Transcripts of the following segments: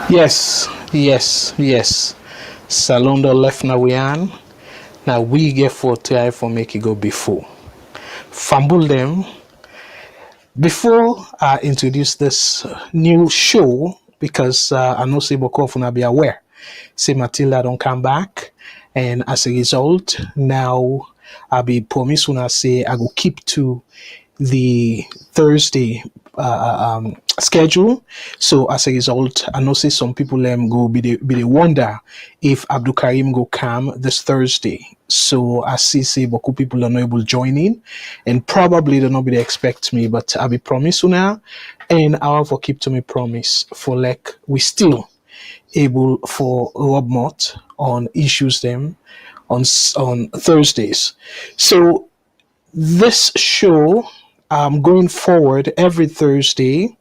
Yes, yes, yes. Salone left now we are. Now we get for try for make it go before. Fumble them. Before I introduce this new show, because I know say Boko will be aware. Say Matilda don't come back. And as a result, now I'll be promising I say I will keep to the Thursday schedule. So as a result, I know say some people go be the wonder if Abdul Karim go come this Thursday. So I see say Boku people are not able to join in, and probably they not be they expect me, but I'll be promising now, and I'll for keep to me promise for like we still able for Rob Mott on issues them on Thursdays. So this show going forward every Thursday,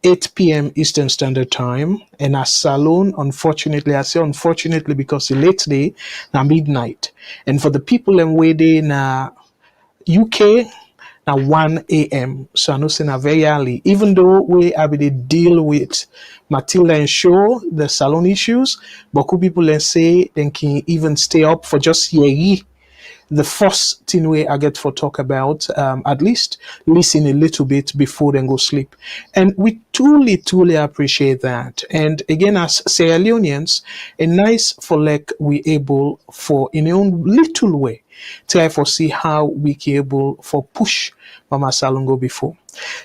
8 p.m. Eastern Standard Time, and at Salone, unfortunately, I say unfortunately because the late day, now midnight. And for the people in waiting in UK, now 1 a.m. So I know say now very early. Even though we have to deal with Matilda and show the Salone issues, but could people then say they can even stay up for just year. The first thing we I get for talk about, at least listen a little bit before then go sleep. And we truly appreciate that. And again, as Sierra Leoneans, a nice for like we able for in our own little way try for see how we can able for push Mama Salongo before.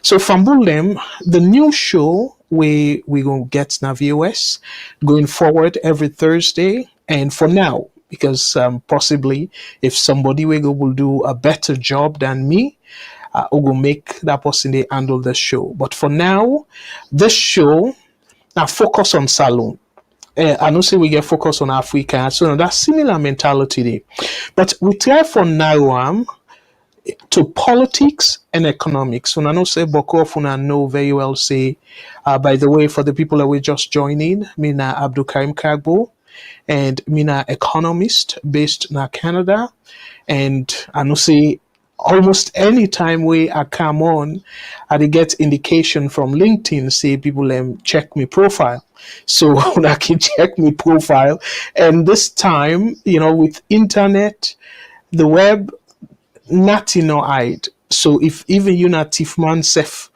So Fambul them, the new show we gonna get now VOS going forward every Thursday. And for now, because possibly if somebody will do a better job than me, will make that person they handle the show. But for now, this show now focus on Salone. I know say we get focus on Africa, so that's similar mentality there. But we try for narrow to politics and economics. So I know say Boko Funa know very well say, by the way, for the people that we just joining, Mina Abdul Karim Kagbo, and Mina economist based in Canada, and I know say almost any time we I come on, I get indication from LinkedIn say people check me profile. So I can check me profile, and this time with internet, the web, nothing no hide. So if even you not thief man self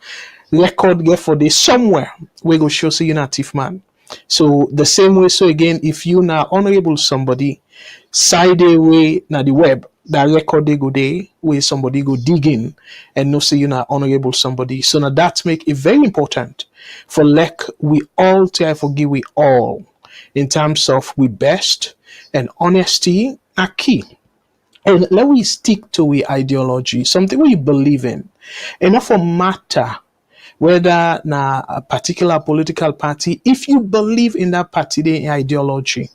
record get for this somewhere, we go show say you not thief man. So the same way, so again, if you now honorable somebody, side away na the web, that record they go there, where somebody go dig in and no say you now honorable somebody. So now that make it very important for like we all try forgive we all in terms of we best and honesty are key. And let we stick to we ideology, something we believe in. Enough for matter whether na a particular political party, if you believe in that party the ideology,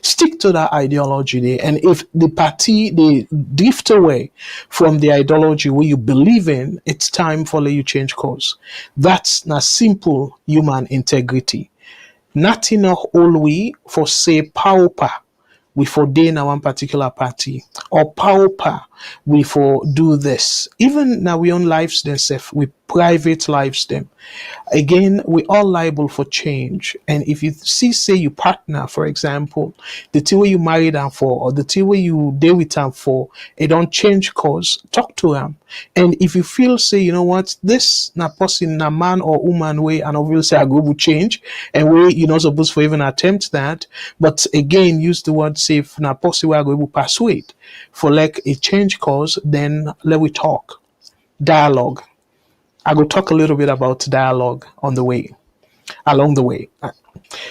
stick to that ideology there. And if the party they drift away from the ideology where you believe in, it's time for you change course. That's na simple human integrity. Nothing all we for say power we for day in one particular party or power we for do this. Even now we own lives themselves, we private lives them. Again, we all liable for change. And if you see, say you partner, for example, the two way you married them for, or the two way you deal with them for, it don't change cause, talk to them. And if you feel, say, you know what, this na person, na man or woman way, and obviously a group will change, and we you're not supposed to even attempt that. But again, use the word safe, na person we are going to persuade for like a change cause, then let we talk. Dialogue. I will talk a little bit about dialogue on the way, along the way.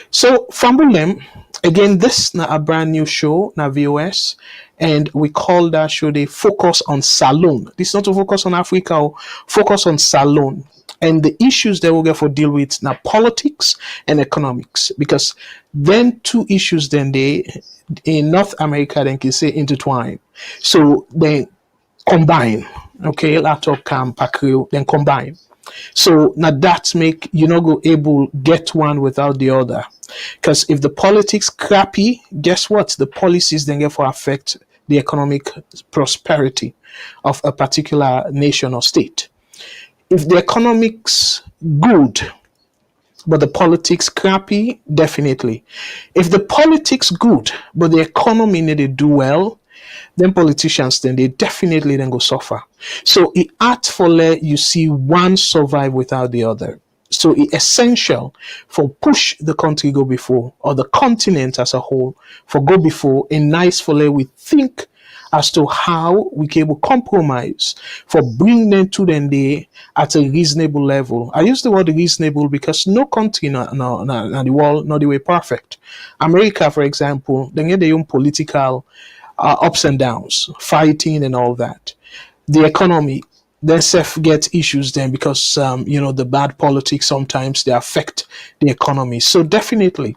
So, Fambulem, again, this na a brand new show, na VOS, and we call that show the Focus on Salone. This is not to focus on Africa, or focus on Salone. And the issues that we'll get for deal with now politics and economics, because then two issues then they in North America then can say intertwine. So then combine. Okay, laptop cam pakrio, then combine. So now that make you not go able get one without the other. Because if the politics crappy, guess what? The policies then get for affect the economic prosperity of a particular nation or state. If the economics good, but the politics crappy, definitely. If the politics good, but the economy need to do well, then politicians then they definitely then go suffer. So it art for let you see one survive without the other. So it's essential for push the country go before or the continent as a whole for go before and nice for let we think as to how we can able compromise for bring them to them day at a reasonable level. I use the word reasonable because no country in the world not the way perfect. America, for example, they get their own political ups and downs, fighting and all that. The economy, then self get issues then because the bad politics sometimes they affect the economy. So definitely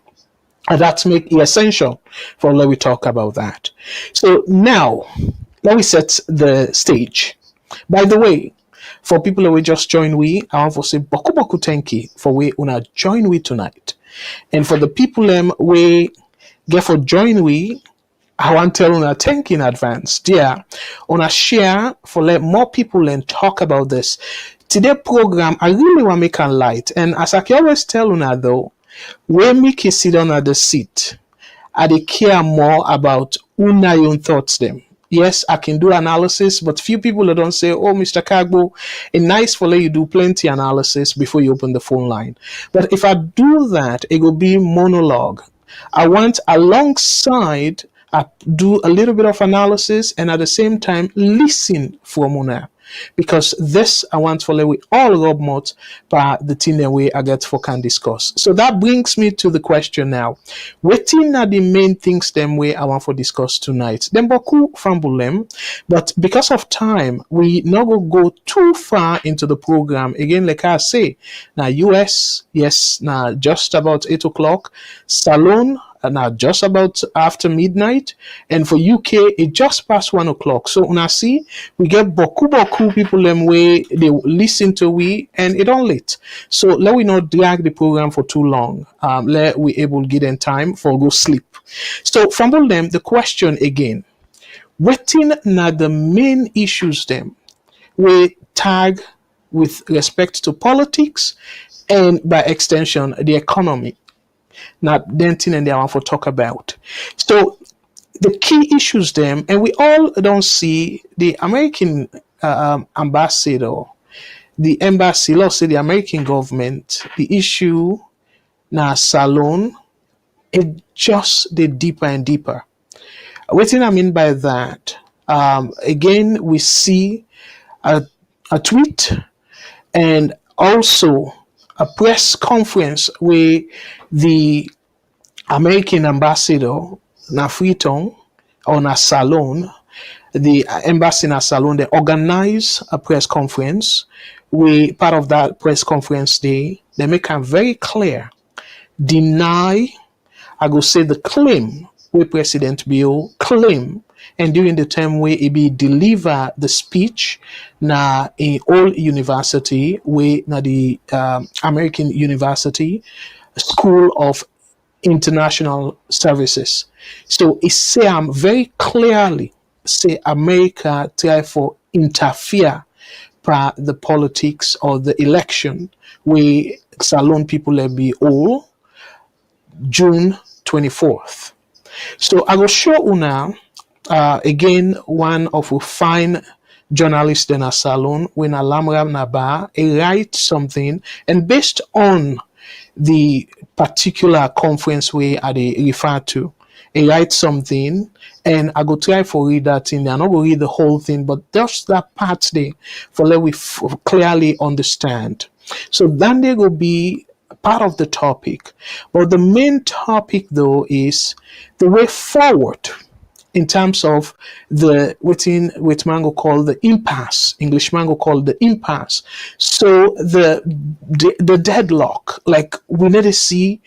that's make it essential for let we talk about that. So now let me set the stage. By the way, for people who just join we, I want to say boku boku tenki for we una join we tonight. And for the people we get for join we, I want to tell you thank you in advance. Dear, on a share for let more people and talk about this. Today program, I really want to make a light. And as I can always tell you though, when me can sit down at the seat, I dey care more about una own thoughts them. Yes, I can do analysis, but few people that don't say, oh, Mr. Kagbo, it's nice for you do plenty analysis before you open the phone line. But if I do that, it will be monologue. I want alongside I do a little bit of analysis and at the same time listen from una. Because this I want for we all rub mouth by the thing that we I get for can discuss. So that brings me to the question now. Waiting are the main things them way I want for discuss tonight. Then boku fambulem, but because of time, we not go too far into the program. Again, like I say, now US, yes, now just about 8 o'clock, Salone now just about after midnight, and for UK it just past 1 o'clock. So when I see we get boku people them way they listen to we and it don't late. So let we not drag the program for too long. Let we able get in time for go sleep. So from all them the question again, waiting na the main issues them we tag with respect to politics and by extension the economy. Not denting and they want to talk about. So the key issues them, and we all don't see the American ambassador, the embassy, let's say the American government, the issue Now Salone, it just the deeper and deeper. What I mean by that, again, we see a, a tweet and also a press conference where the American ambassador na Freetown or na Salone, the embassy na Salone, they organize a press conference. We part of that press conference they make it very clear, deny, I go say the claim where President Bill claim, and during the time where he be deliver the speech na in all university where na the American University School of International Services. So it say very clearly say America try for interfere by the politics or the election where Salone people will be all June 24th. So I will show you now again one of a fine journalists in a Salone when Alamra Naba he write something and based on the particular conference where I refer to, he write something and I go try for read that thing. I'm not going to read the whole thing, but just that part there for let we clearly understand. So then there will be part of the topic. But the main topic though is the way forward in terms of the within what Mango call the impasse, English Mango call the impasse. So the deadlock, like we never see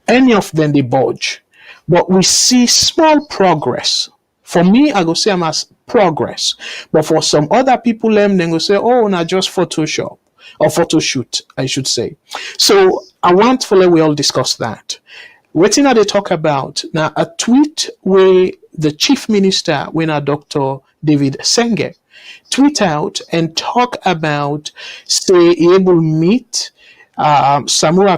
any of them they budge, but we see small progress. For me, I go say I'm as progress, but for some other people, them they go say, oh, not just Photoshop or photo shoot, I should say. So I want for let we all discuss that. What thing they talk about now? A tweet where the chief minister, when a Dr. David Senge, tweet out and talk about say he able meet Dr. Samura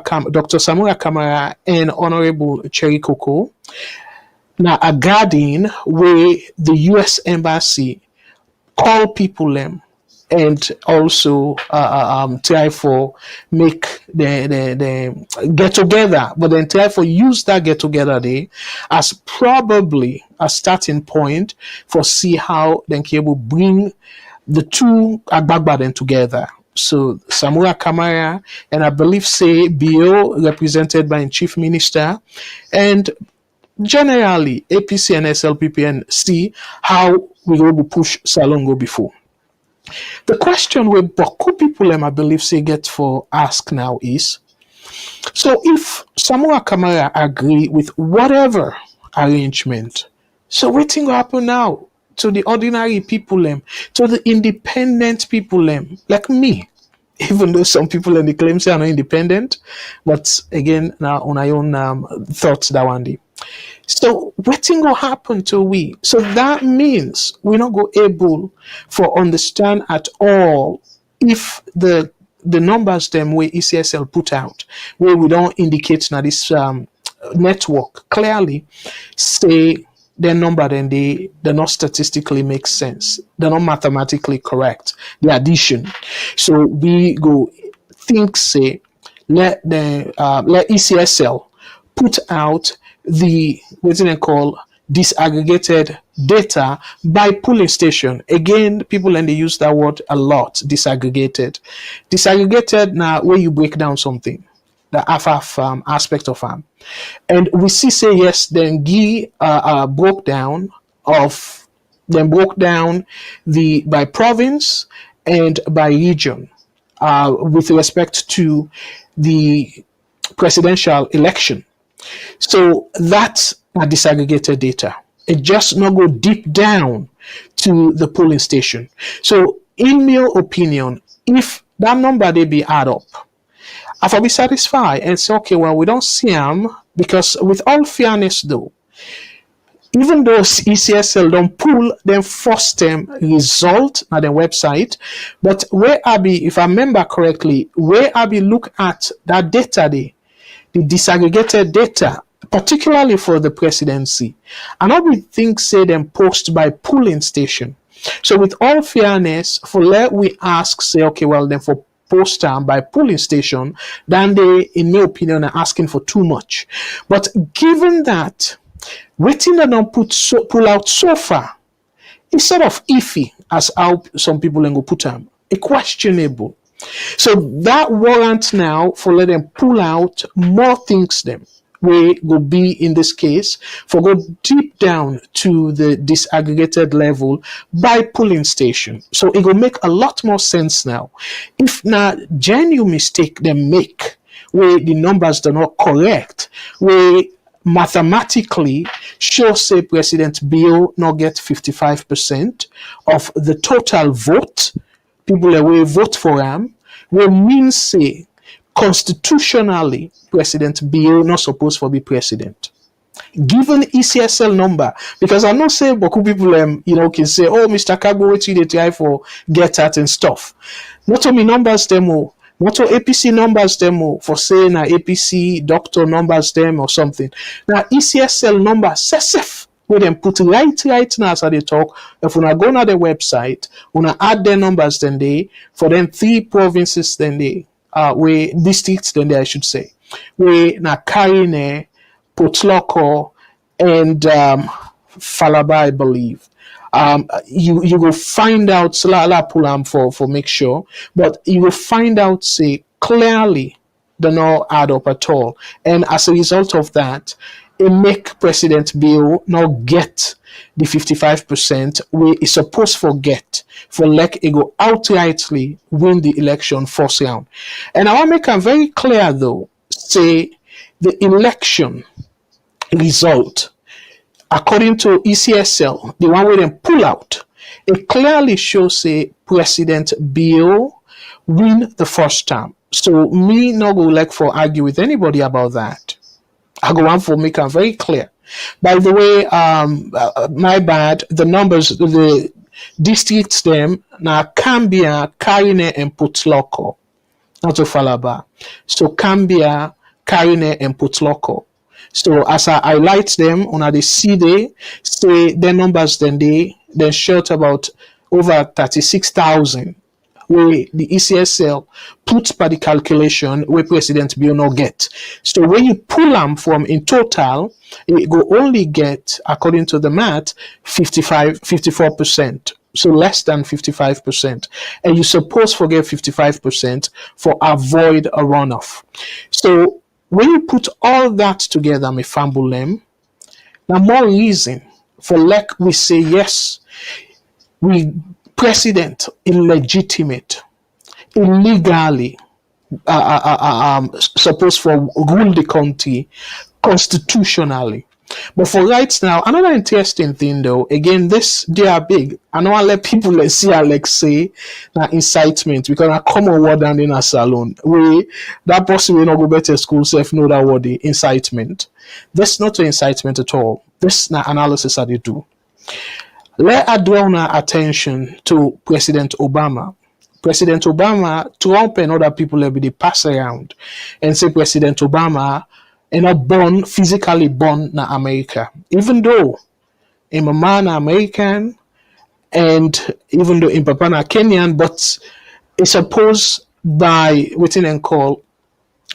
Kamara and Honorable Cherry Coco. Now a garden where the U.S. Embassy call people them and also try for make the get together, but then try for use that get together day as probably a starting point for see how then cable bring the two Agbagba then together. So Samura Kamara and I believe say BO represented by Chief Minister and generally APC and SLPP and see how we will push Salone go before. The question where Boku people I believe say get for ask now is, so if Samura Kamara agree with whatever arrangement, so what thing will happen now to the ordinary people to the independent people like me? Even though some people in the claim say are not independent, but again now on our own thoughts that one day. So what thing will happen to we? So that means we're not go able for understand at all if the numbers them where ECSL put out where we don't indicate now this network clearly say their number then they're not statistically make sense. They're not mathematically correct. The addition. So we go think say let ECSL put out the what they call disaggregated data by polling station. Again, people and they use that word a lot. Disaggregated. Disaggregated now where you break down something. The half aspect of and we see say yes then broke down the by province and by region with respect to the presidential election. So that's a disaggregated data. It just not go deep down to the polling station. So in your opinion, if that number they be add up, I will be satisfied and say, okay, well, we don't see them because with all fairness though, even though ECSL don't pull them first term result at the website, but where I be, if I remember correctly, where I be look at that data there, the disaggregated data, particularly for the presidency, and I would think say them post by polling station. So with all fairness, for let we ask say, okay, well then for post time by polling station than they, in my opinion, are asking for too much. But given that waiting that don't pull out so far, it's sort of iffy as how some people then go put them. A questionable. So that warrants now for let them pull out more things them. We will be in this case for go deep down to the disaggregated level by polling station. So it will make a lot more sense now. If now genuine mistake they make where the numbers are not correct, where mathematically show say President Bill not get 55% of the total vote, people that will vote for him, will mean say constitutionally President Bill not supposed to be president. Given ECSL number, because I know say beaucoup people can say, oh, Mr. Kagbo, what you try for get at and stuff. Not only numbers demo, not all APC numbers demo for saying a APC doctor numbers them or something. Now ECSL number sesef where them put right now as they talk. If una go on the website, una add their numbers then they for them 3 provinces then they where districts then they I should say. Where na Karine, Potloko, and Falaba, I believe. You will find out la pull for make sure, but you will find out say clearly they not add up at all, and as a result of that, it make President Bill not get the 55% where it's supposed to get for like it go outrightly win the election first round. And I want to make it very clear though, say the election result according to ECSL, the one where they pull out, it clearly shows say President Bill win the first term. So me not go like for argue with anybody about that. I go on for make it very clear. By the way, my bad, the numbers, the districts them now Cambia, Karine, and Potloko, not to Falaba. So Cambia, Karine, and Potloko. So as I highlight them on the see they say their numbers then short about over 36,000 where the ECSL puts by the calculation where President Bill not get. So when you pull them from in total, it go only get, according to the math, 54%. So less than 55%. And you suppose forget 55% for avoid a runoff. So when you put all that together, me fumble them, now more reason for like we say yes, we president illegitimate, illegally supposed for rule the country constitutionally. But for right now, another interesting thing though, again, this they are big. I don't want to let people see Alex say that incitement because I come on word down in a salon. We that person will not go better school, so if know that word the incitement. That's not an incitement at all. This not analysis that they do. Let us draw our attention to President Obama. President Obama, Trump and other people will be pass around and say President Obama not born, physically born in America. Even though I'm a man American and even though in Papa na Kenyan, but it's supposed by within and call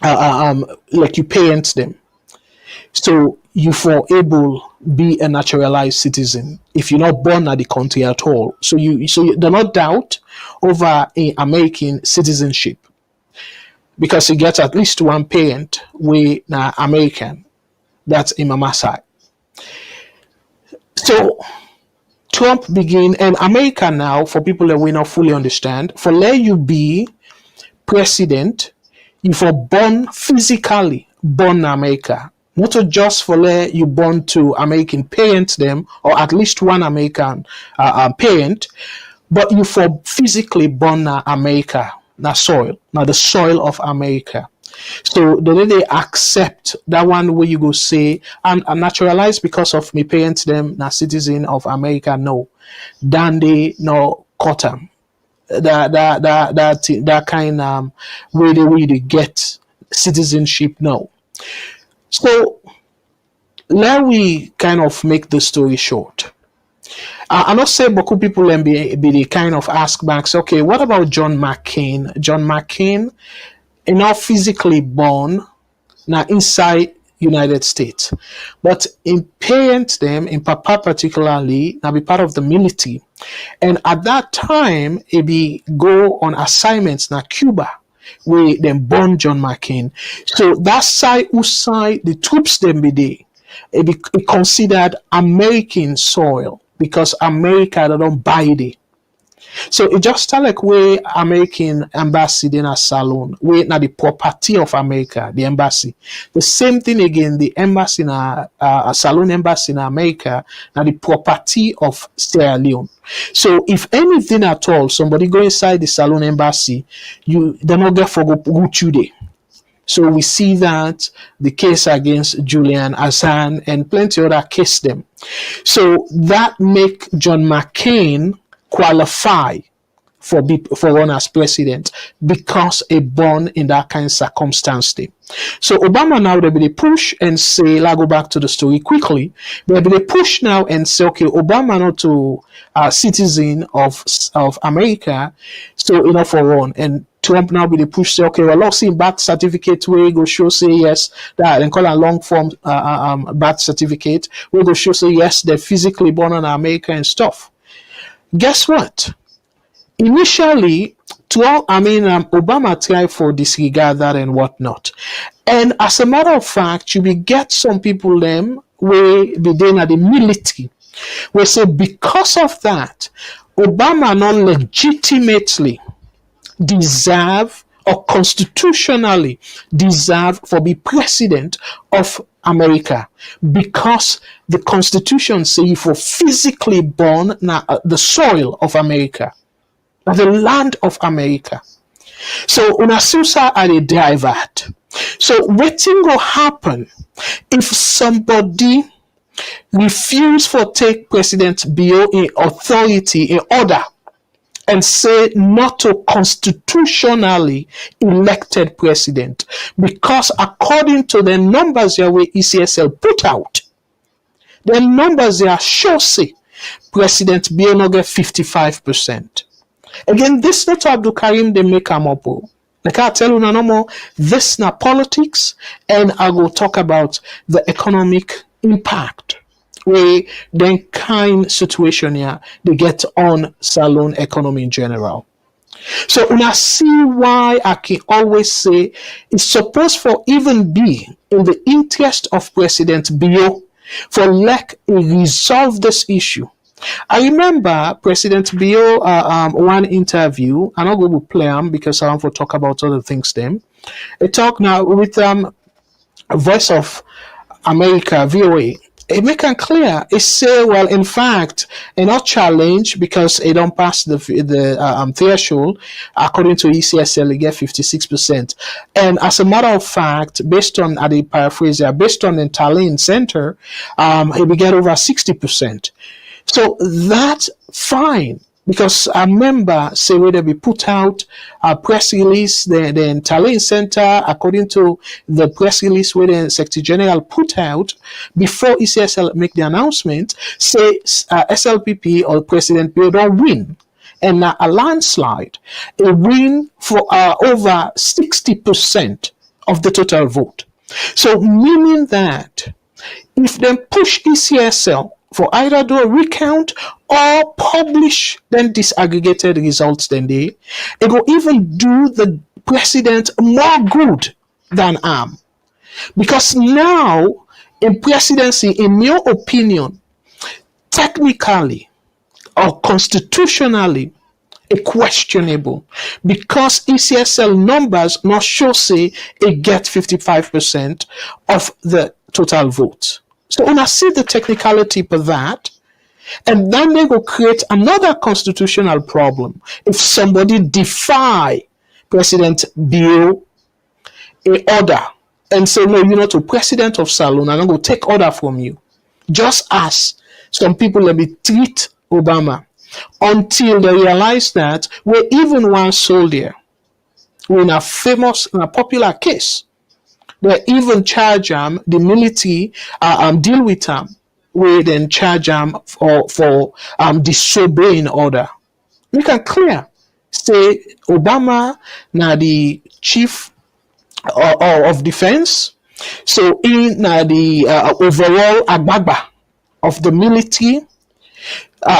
like you parent them. So you for able be a naturalized citizen if you're not born at the country at all. So you do not doubt over a American citizenship because you get at least one parent we na American. That's in mama side. So Trump begin and America now for people that we not fully understand for let you be president you for born physically born in America. Not just for let you born to American parents them or at least one American parent, but you for physically born in America, na soil, now the soil of America. So the way they accept that one where you go say I'm naturalized because of my parents them na citizen of America, no. Then they no cut them. That kind where they really get citizenship, no. So let we kind of make the story short. I not say beaucoup people and be the kind of ask backs. Okay, what about John McCain? John McCain, not physically born now inside United States, but in parents them in Papa particularly now be part of the military, and at that time it be go on assignments na Cuba where them born John McCain. So that side whose side the troops them be there, it considered American soil because America they don't buy it. So it just tell like where American embassy in a Salone, where now the property of America, the embassy. The same thing again, the embassy in a Salone embassy in America, now the property of Sierra Leone. So if anything at all, somebody go inside the Salone embassy, they not get for go to there. So we see that the case against Julian Assange and plenty other case them. So that make John McCain qualify for run as president because a born in that kind of circumstance. So Obama now they push and say, let's go back to the story quickly. They push now and say, okay, Obama not to citizen of America, so enough for run. And Trump now be the push say, okay, well, let's see birth certificate where go show say yes, that and call a long form birth certificate, we go show say yes, they're physically born in America and stuff. Guess what? Initially, Obama tried for disregard that and whatnot. And as a matter of fact, you will get some people them where be then at the military. We say because of that, Obama not legitimately deserve or constitutionally deserve for be president of America because the Constitution say for physically born na the soil of America, the land of America. So unasusa are a divert. So waiting will happen if somebody refuse for take President Bio in authority in order and say not to constitutionally elected president because according to the numbers that we ECSL put out, the numbers they are sure say President Bio no get 55%. Again, this not Abdul Karim they make them up. Like I tell you no more, this na politics, and I will talk about the economic impact where the kind situation here they get on Salone economy in general. So when I see why I can always say it's supposed for even be in the interest of President Bio for like resolve this issue. I remember President Bio one interview, and I'll go with play him because I want to talk about other things then. I talk now with Voice of America, VOA. It make it clear. It say, well, in fact, it not challenge because it don't pass the threshold. According to ECSL, it get 56%. And as a matter of fact, based on the paraphrase here, based on the Salone Center, it will get over 60%. So that's fine. Because I remember, say, where they be put out a press release, the Salone Center, according to the press release where the Secretary General put out, before ECSL make the announcement, say SLPP or President Bio don't win. And a landslide, a win for over 60% of the total vote. So meaning that if they push ECSL for either do a recount or publish then disaggregated results then it will even do the president more good than harm. Because now in presidency, in your opinion, technically or constitutionally, questionable because ECSL numbers not sure say it get 55% of the total vote. So when I see the technicality for that, and then they will create another constitutional problem if somebody defy President Bio a order and say, no, you're not a president of Salone, and I'm going to take order from you. Just as some people let me treat Obama until they realize that we're even one soldier. We're in a popular case. They even charge the military deal with him we then charge for disobeying order. Make it clear. Say Obama now the chief of defense. So in the overall agbagba of the military.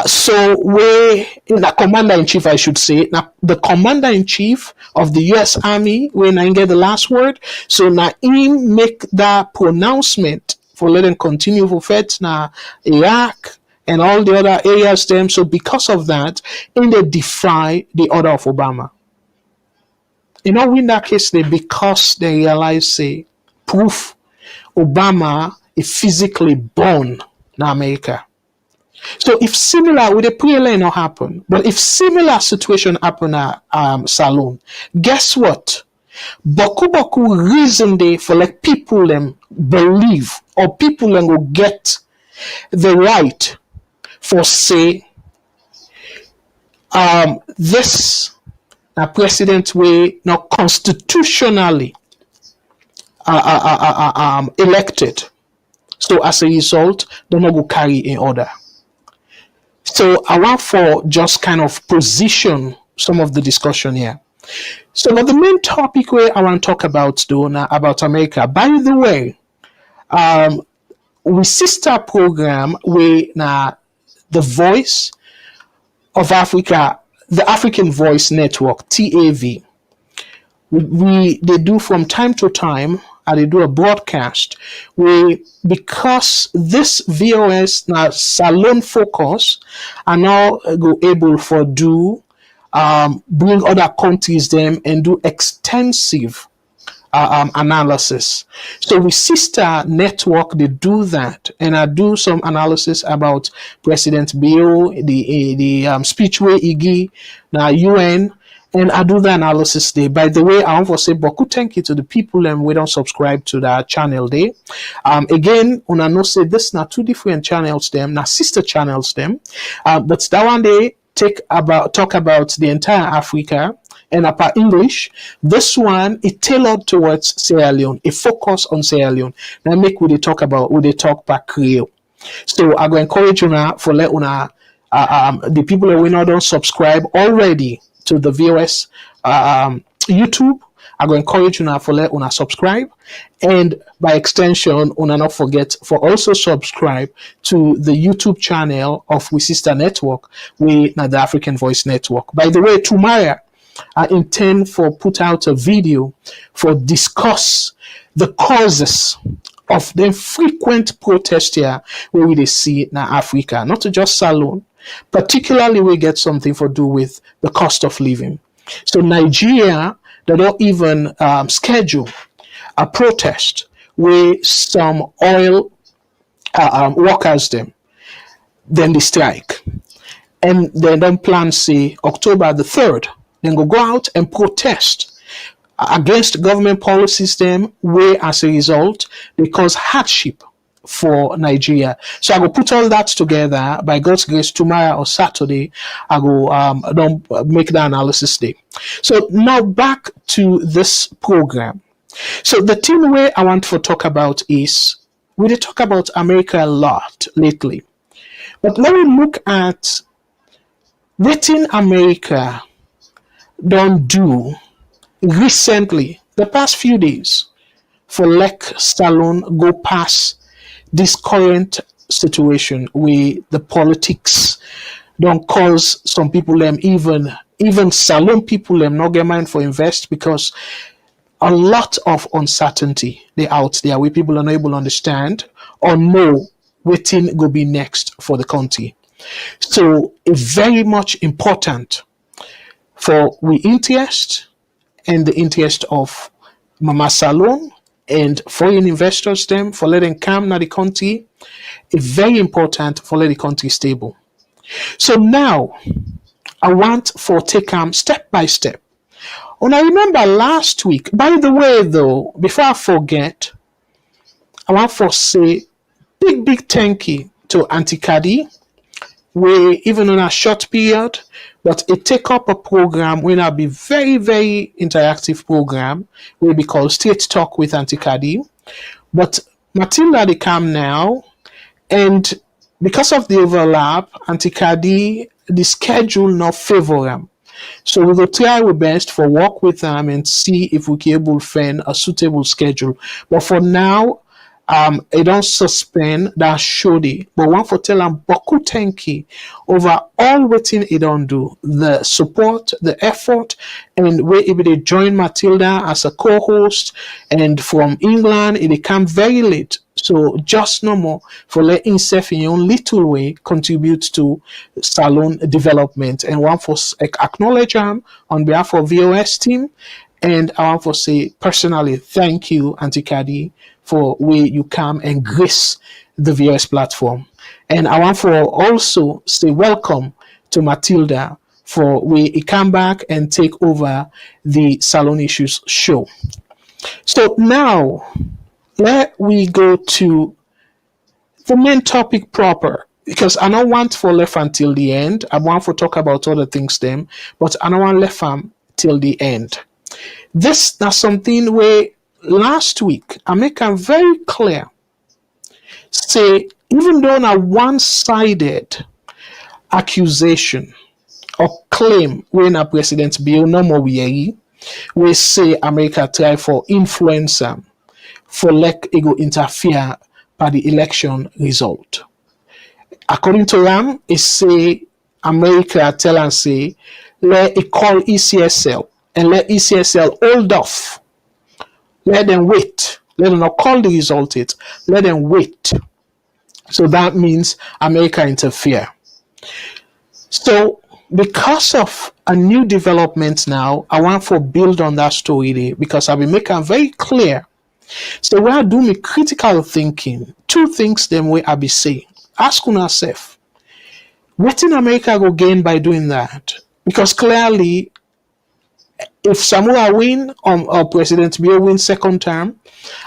So we in the commander in chief, I should say, now the commander in chief of the U.S. Army, when I get the last word. So now him make that pronouncement for letting continue for feds now Iraq and all the other areas them. So because of that, in they defy the order of Obama. You know, in that case, they because they realize say proof Obama is physically born in America. So if similar with the pre not happen, but if similar situation happen at Salone, guess what? Boku reason they for like people them believe or people them will get the right for say this president way not constitutionally elected. So as a result, they not go carry in order. So I want for just kind of position some of the discussion here. So but the main topic where I want to talk about though now about America. By the way, we sister program where now the voice of Africa, the African Voice Network, TAV. They do from time to time they do a broadcast where because this VOS now Salone focus are now go able for do bring other countries them and do extensive analysis. So with sister network they do that and I do some analysis about President Bill, the speech where Iggy now UN. And I do the analysis there. By the way, I want to say, Boku, thank you to the people and we don't subscribe to that channel there. Again, when I know say this now two different channels them, now sister channels them. But that one they talk about the entire Africa and about English. This one is tailored towards Sierra Leone, a focus on Sierra Leone. Now make we talk about Creole. So I go encourage you now for let una the people that we not don't subscribe already to the VOS YouTube. I go encourage you now for let una subscribe and by extension una not forget for also subscribe to the YouTube channel of We Sister Network, we the African Voice Network. By the way, tomorrow I intend for put out a video for discuss the causes of the frequent protest here where we see in Africa, not just Salone. Particularly, we get something for do with the cost of living. So Nigeria, they don't even schedule a protest where some oil workers them, then they strike, and they don't plan say October the 3rd, then go out and protest against government policies them where as a result they cause hardship for Nigeria. So I will put all that together by God's grace tomorrow or Saturday. I will don't make the analysis day. So now back to this program. So the thing where I want to talk about is we did talk about America a lot lately. But let me look at what in America don't do recently, the past few days, for let Salone go past this current situation where the politics don't cause some people them even Salone people them not get mind for invest because a lot of uncertainty they out there where people are not able to understand or know waiting go be next for the country. So it's very much important for we interest and the interest of Mama Salone and foreign investors them for letting come na the country. It's very important for letting the country stable. So now I want for take step by step. And I remember last week, by the way though, before I forget, I want for say big thank you to Auntie Kadi, where even on a short period, but it take up a program will now be very interactive program will be called Straight Talk with Auntie Kadi. But Matilda they come now And because of the overlap, Antikadi, the schedule not favor them. So we will try our best for work with them and see if we can able find a suitable schedule. But for now, I don't suspend that shoddy. But one for tell them Boku Tenki over all waiting it don't do. The support, the effort, and where if they join Matilda as a co-host and from England, it come very late. So just no more for letting himself in your own little way contribute to Salone development. And one for acknowledge him on behalf of VOS team. And I want to say personally, thank you, Auntie Kadi, for where you come and grace the VOS platform. And I want to also say welcome to Matilda for where he come back and take over the Salone Issues show. So now let we go to the main topic proper, because I don't want for left until the end. I want to talk about other things then, but I don't want left till the end. This is something where last week I make it very clear. Say, even though a one-sided accusation or claim when a president bill no more we say America try for influence for let it go interfere by the election result. According to them, it say America tell and say let it call ECSL and let ECSL hold off. Let them wait. Let them not call the result it. Let them wait. So that means America interfere. So because of a new development now, I want to build on that story there because I've been making very clear. So when I do me critical thinking, two things them way I be saying. Ask yourself, what in America go gain by doing that? Because clearly, if Samoa win or President Bill win second term,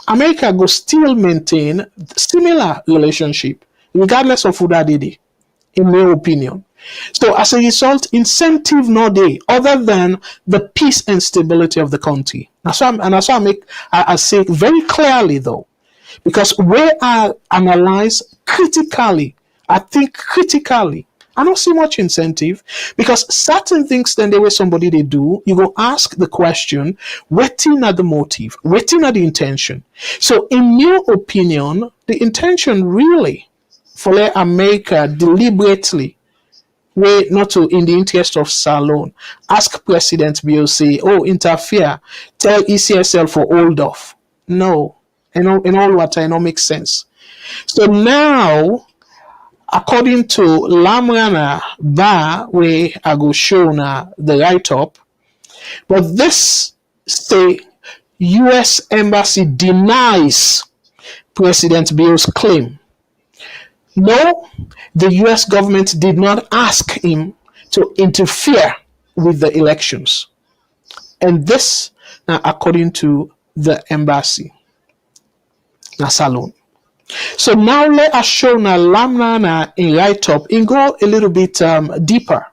America go still maintain similar relationship, regardless of who that did it, in my opinion. So as a result, incentive no day other than the peace and stability of the country. That's why I say very clearly though, because where I analyze critically, I think critically, I don't see much incentive because certain things then the way somebody they do, you go ask the question, waiting at the motive, waiting at the intention. So in your opinion, the intention really for let America deliberately way not to in the interest of Salone, ask President Bill say, oh, interfere, tell ECSL for hold off. No. In all what I know makes sense. So now according to Lamrana Ba, where I go show now the write-up, but this say US Embassy denies President Bill's claim. No, the US government did not ask him to interfere with the elections. And this now according to the embassy. Now Salone. So now let us show na Lamna in write-up and go a little bit deeper.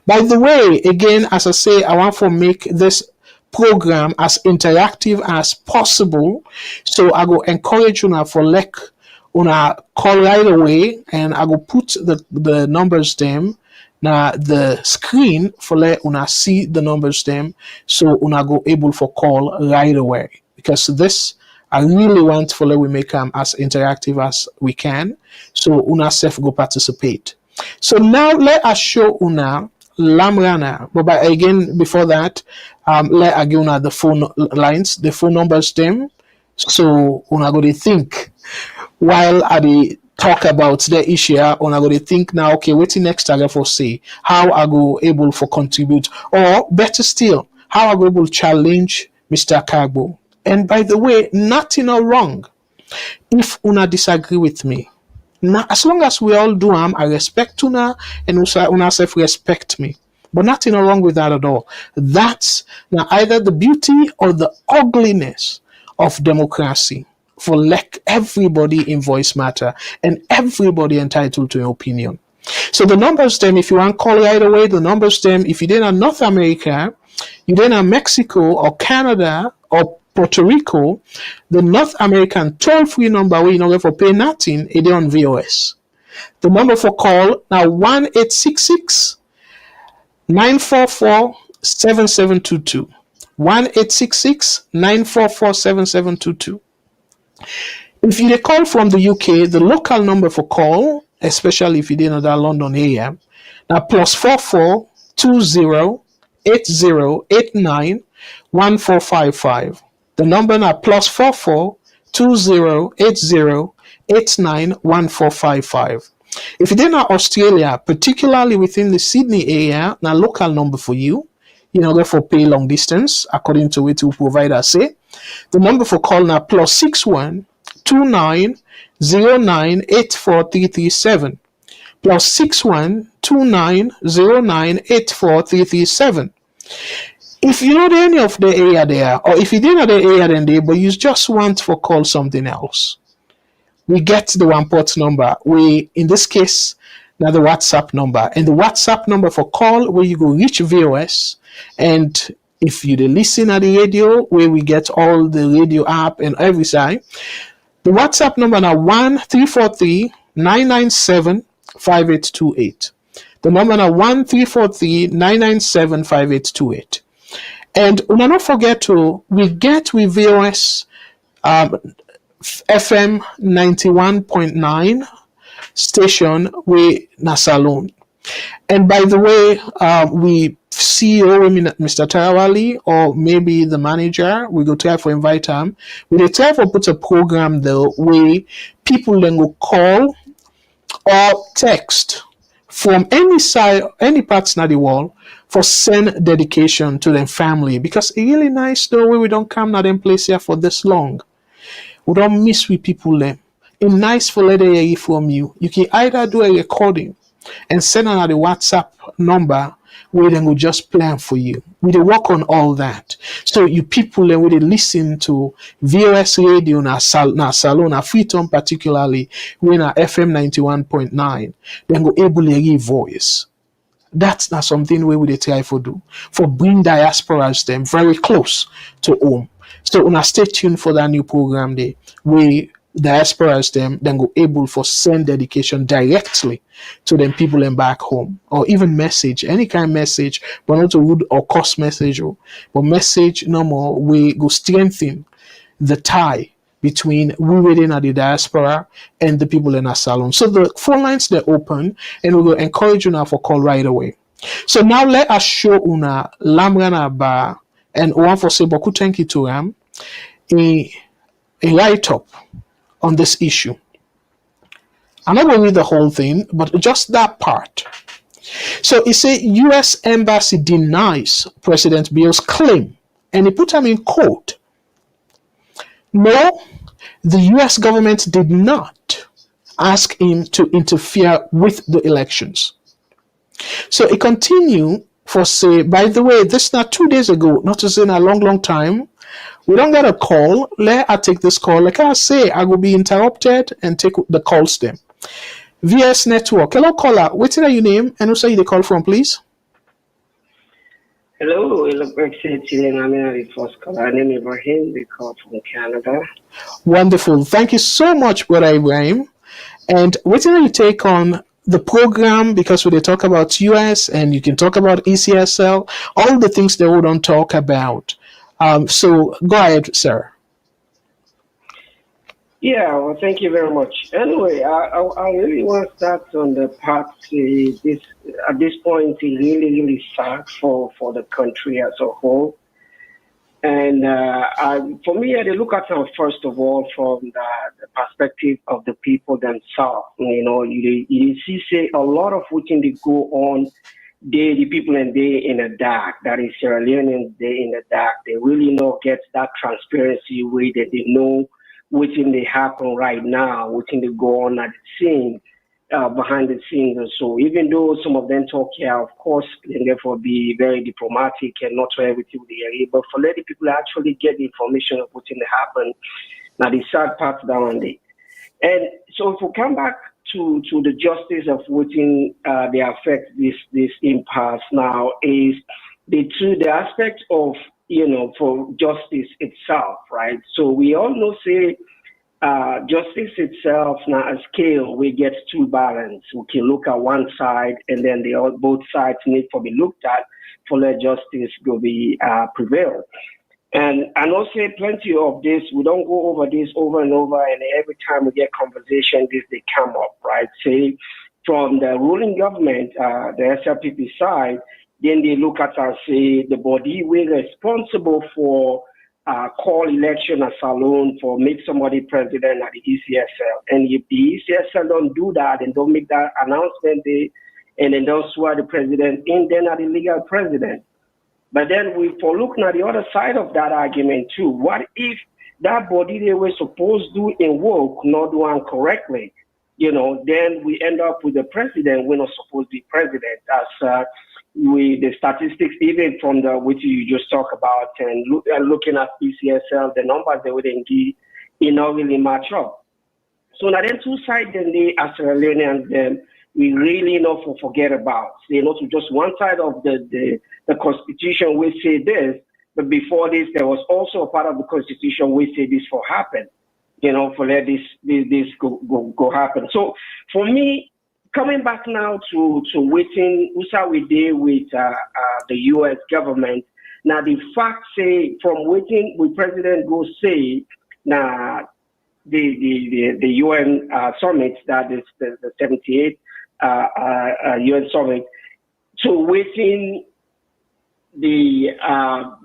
By the way, again, as I say, I want to make this program as interactive as possible. So I go encourage you now for una call right away, and I go put the numbers them na the screen for let una see the numbers them, so una go able for call right away, because this I really want for let we make them as interactive as we can, so una self go participate. So now let us show una Lamrana, but again before that, let I give una the phone lines, the phone numbers them, so una go to think while I talk about the issue, una go to think now, okay, what's next I for say, how I go able for contribute, or better still, how I go able challenge Mr. Kagbo. And by the way, nothing wrong if una disagree with me. Now, as long as we all do I respect una, and also una self respect me. But nothing wrong with that at all. That's now either the beauty or the ugliness of democracy. For let everybody in voice matter and everybody entitled to an opinion. So the numbers them, if you want to call right away, the numbers them, if you didn't have North America, you didn't have Mexico or Canada or Puerto Rico, the North American toll-free number where you know for pay nothing, it is on VOS. The number for call now 1-866 944 7722. 1-866 944 7722. If you call from the UK, the local number for call, especially if you didn't know that London area, now +44 20 8089 1455. The number now +44 20 8089 1455. If you're in Australia, particularly within the Sydney area, now local number for you, you know, therefore pay long distance according to what provider say. The number for call now +61 29 09 84337. +61 29 09 84337. If you know any of the area there, or if you didn't know the area then there, but you just want for call something else, we get the one port number. We, in this case, now the WhatsApp number. And the WhatsApp number for call where you go reach VOS. And if you listen at the radio, where we get all the radio app and every side, the WhatsApp number now 1-343 997 5828. The number now 1-343 997 5828. And don't forget to we get with VOS FM 91.9 station with Salone. And by the way, we CEO Mr. Tarawali or maybe the manager, we go try for invite him. We try for put a program though where people then will call or text from any side, any parts of the world for send dedication to their family, because it's really nice though where we don't come to them place here for this long. We don't miss with people them. It's nice for letter hear from you. You can either do a recording and send another WhatsApp number where they will just plan for you. We dey work on all that. So you people then will listen to VOS radio na Salone, na Freetown particularly, when na FM 91.9, then go able to hear voice. That's not something we would try for do. For bring diasporas them very close to home. So una stay tuned for that new program there where diasporas them then go able for send dedication directly to them people in back home, or even message, any kind of message, but not a rude or cost message, but message no more we go strengthen the tie between we within the diaspora and the people in our Salone. So the phone lines they're open and we will encourage you now for call right away. So now let us show una lamrana ba and one for say beaucoup thank you to him a write up on this issue. I'm not going to read the whole thing, but just that part. So it says U.S. Embassy denies President Bill's claim, and he put him in quote. No, the U.S. government did not ask him to interfere with the elections. So it continued for say, by the way, this is not 2 days ago, not as in a long, long time. We don't get a call. Let I take this call. Like I say, I will be interrupted and take the calls them. VS Network. Hello, caller. What's your name and also you the call from, please? Hello, I'm the first caller. My name is Ibrahim. We call from Canada. Wonderful. Thank you so much, Brother Ibrahim. And what do you take on the program, because when they talk about US and you can talk about ECSL, all the things they wouldn't talk about. So go ahead, sir. Yeah, well, thank you very much. Anyway, I really want to start on the part this at this point is really sad for the country as a whole. And for me, I look at it first of all from the perspective of the people themselves. You know, you see say a lot of what can they go on. The people and they in the dark. That is Sierra Leoneans, they in the dark. They really not get that transparency way that they know what in they happen right now, what in they go on at the scene, behind the scenes. And so even though some of them talk here, of course, and therefore be very diplomatic and not for everything they are, but for letting people actually get the information of what in they happen, now the sad part down there. And so if we come back to the justice of what in they affect this impasse now is the aspect of for justice itself, right? So we all know, say, justice itself now a scale we get too balanced. We can look at one side and then both sides need to be looked at for let justice go be prevail. And I know say plenty of this, we don't go over this over and over, and every time we get conversation, this they come up, right? Say from the ruling government, the SLPP side, then they look at and say the body we're responsible for call election at Salone for make somebody president at the ECSL. And if the ECSL don't do that and don't make that announcement, and then don't swear the president in, then are the legal president. But then we for looking at the other side of that argument too. What if that body they were supposed to do in work not doing correctly? Then we end up with the president we're not supposed to be president. As the statistics, even from the which you just talk about, and looking at PCSL, the numbers they wouldn't give, not really match up. So now then two sides, then they as Salonians, then we really not forget about. Not to just one side of the constitution we say this, but before this there was also a part of the constitution we say this for happen. For let this go happen. So for me, coming back now to waiting, we deal with the U.S. government. Now the fact say from waiting with President go say now the UN summit, that is the 78th UN summit, to waiting the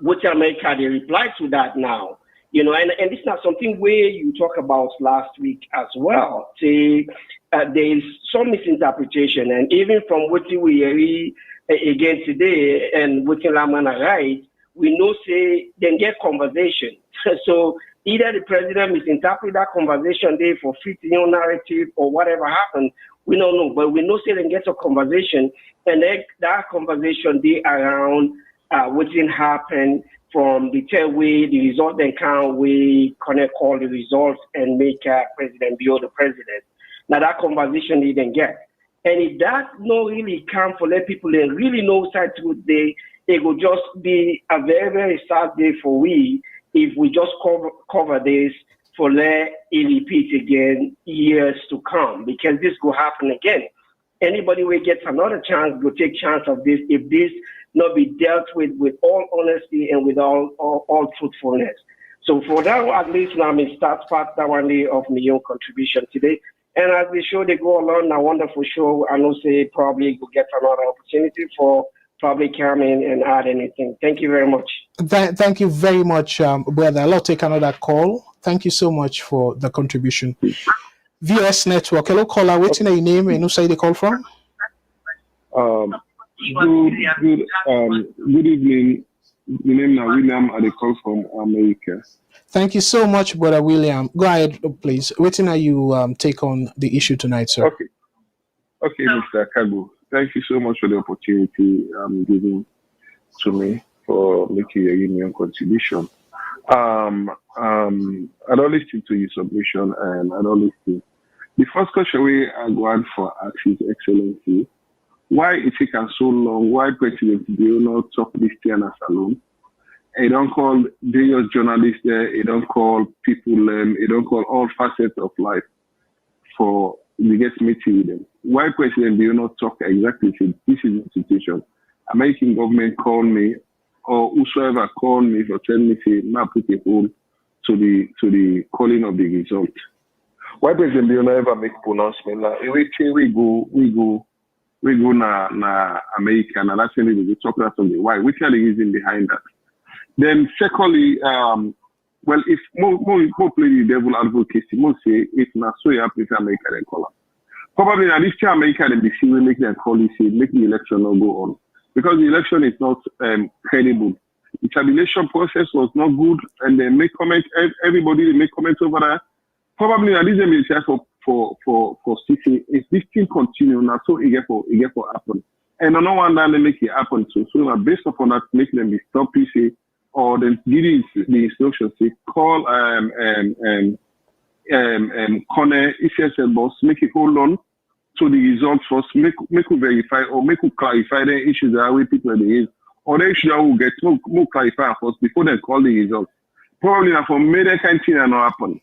what America they reply to that now. And this is not something where you talk about last week as well. Say there is some misinterpretation, and even from what we read again today and what Lamana write, we know say then get conversation. So either the president misinterpret that conversation there for fitting your narrative or whatever happened, we don't know. But we know say then get a conversation, and then that conversation they around what didn't happen. From the tell way the result then can we connect all the results and make president be the president. Now that conversation they didn't get. And if that no really come for let people they really know side to it will just be a very, very sad day for we if we just cover this for let it repeat again years to come, because this will happen again. Anybody will get another chance will take chance of this if this not be dealt with all honesty and with all truthfulness. So for that, at least now I start part that one day of my own contribution today. And as the show they go along, a wonderful show, I know say probably we'll get another opportunity for probably come in and add anything. Thank you very much. Thank you very much, brother. I'll take another call. Thank you so much for the contribution. VS Network. Hello, caller. What's your name and who say they call from? Good evening. The name now William. I call from America. Thank you so much, brother William. Go ahead, please. Waiting are you take on the issue tonight, sir? Okay, Mr. Kago. Thank you so much for the opportunity given to me for making a union contribution. I don't listen to your submission, and I don't listen. The first question we are going for ask His Excellency. Why it taken so long? Why President do not talk this thing as alone? He don't call various journalists there. He don't call people. He don't call all facets of life for we get meeting with them. Why President do not talk exactly to this is the situation? American government call me or whosoever call me for telling me say now put a hold to the calling of the result. Why President do not ever make pronouncement? Like we go na America, and that's when we talk about something. Why? Which are the reason behind that? Then secondly, well, if more play the devil advocacy, more say if not so you have to America then call up. Probably now this time America then be see we make them call say make the election not go on. Because the election is not credible. The tabulation process was not good, and they make comment. Everybody they make comments over that. Probably now this is for CC. If this thing continue now, so it get for happen. And on one hand they make it happen too. So now based upon that, make them be stop PC or then give the instructions. Say call Connor ECSL boss, make it hold on to the results first, make you verify or make you clarify the issues that way people there is, or they should get more clarify first before they call the results. Probably now for made that kind of thing not happen.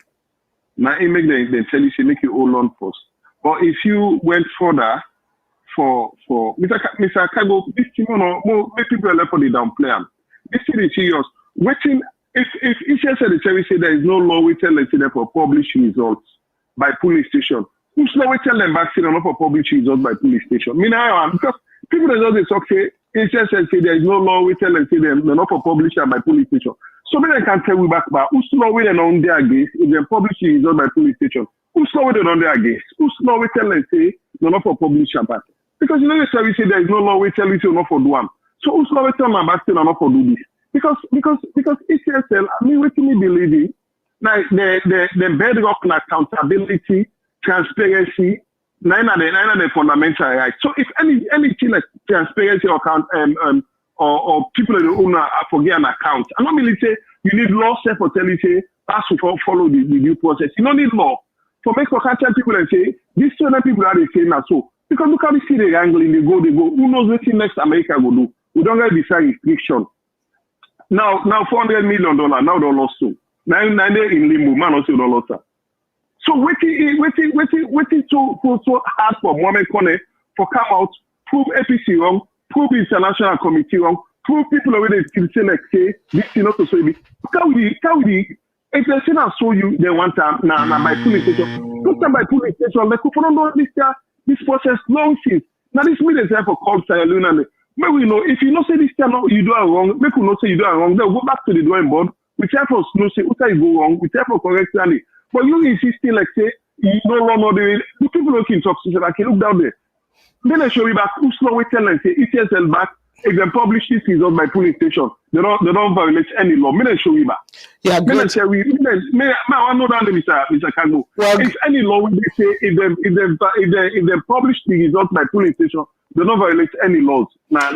Now it make the tell you make you hold on first. But if you went further for Mr. Kago, this thing more make people left for the downplay. This thing is serious. Waiting if ECS said the cherry say there is no law we tell them for publish results by police station. Who's law we tell them back not for publish results by police station? Me now because people that just talk say ECS say there is no law we tell them say they're not for publish by police station. So many can tell we back about who's law we on their against if they publish results by police station. Who's law we on their against? Who's law we tell them say they're not for publish back? Because you know the service say there is no law we tell you to not for do one. So who's law we tell them back not for do this? Because ECSL, I mean, what me believe in, like the bedrock accountability, transparency, nine are the fundamental rights. So if anything like transparency or or people that own forget an account, I'm not really say you need law for telling say pass to follow the due process. You don't need law for make for catch people and say these certain people are the same as so. Because look how they see the wrangling, they go. Who knows what next America will do? We don't get this restriction. Now $400 million. Now they lost too. Now they're in limbo. Man, also don't lost. So waiting so hard for Mohamed Kone for come out, prove APC wrong, prove international committee wrong, prove people already say like say this is not to say this. Can we if they say now show you they want now by police station. Don't time by police station. Like people don't know this process long since. Now this means they for called Salone and maybe we know if you know say this time you do it wrong, make you know say you do it wrong, then go back to the drawing board. We try for know say what you go wrong, we try for correct it. But you insisting like say you no longer the people looking talk to say like look down there. Then I show you back who's slow we tell and say ECSL back if they publish this result by police station, they don't violate any law. May I show you back? Yeah, may I say I know that Mr. Kago. Well, if any law they say if they publish the result by police station, they don't violate any laws. Na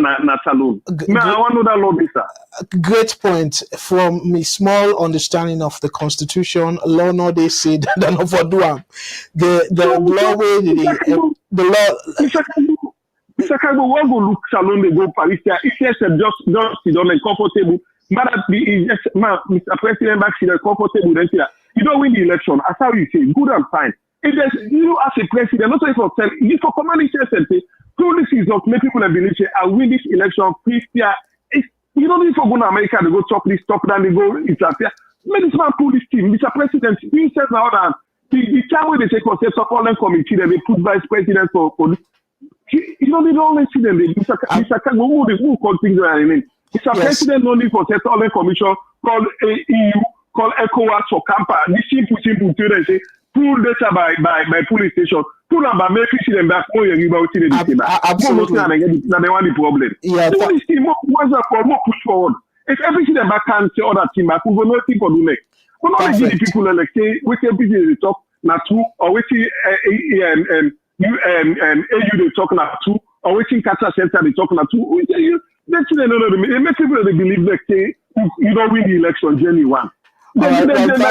Salone. I want to know that law, Mr. Great point. From my small understanding of the Constitution, law no they say that not for do the law way the law. Mr. Kago, what go look Salone they go Paris here? If yes, just sit down and comfortable. Mr. President back sit comfortable then you don't win the election. That's how you say good and fine. If there's you as a president, not only for you for commanding say through this is not make people believe say I win this election please here. You don't need to go to America to go talk this talk then they go interfere. Make this man pull this team. Mr. President, you said now that the time when they take concept of all committee then they put vice president for this. You don't need all see them. Mr. Kago, who call things that I mean. Mr. President no need for set all commission called EU, called ECOWAS or Campa. This simple to them say pull data by police station. Pull them by make them back. Oh, you about it. Absolutely. Now they want the problem. Yeah. So this team more push forward. If everything them back can say other team back, we go nothing for do next. We not give the people like say which everything they talk na two or which AU they talk na two or which Qatar Center they talk na two. They make people they believe like say you don't win the election January 1. Then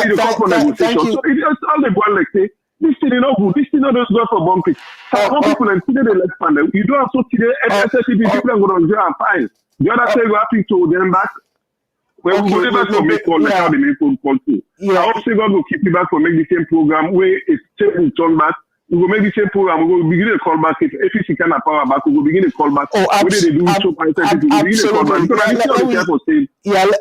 you come for negotiation. So it's all the one like say this thing is not good. This thing not just go for bumping. Some people and today they like panel. You don't have so today SSCP people are going to jail and fine. The other say we happy to them back. Well, we go back to make call like how they make phone call too. I hope say God will keep you back for make the same program where it's turn back. We will make the same program. We will begin to call back. If APC can have power back, we will begin to call back. What did they do?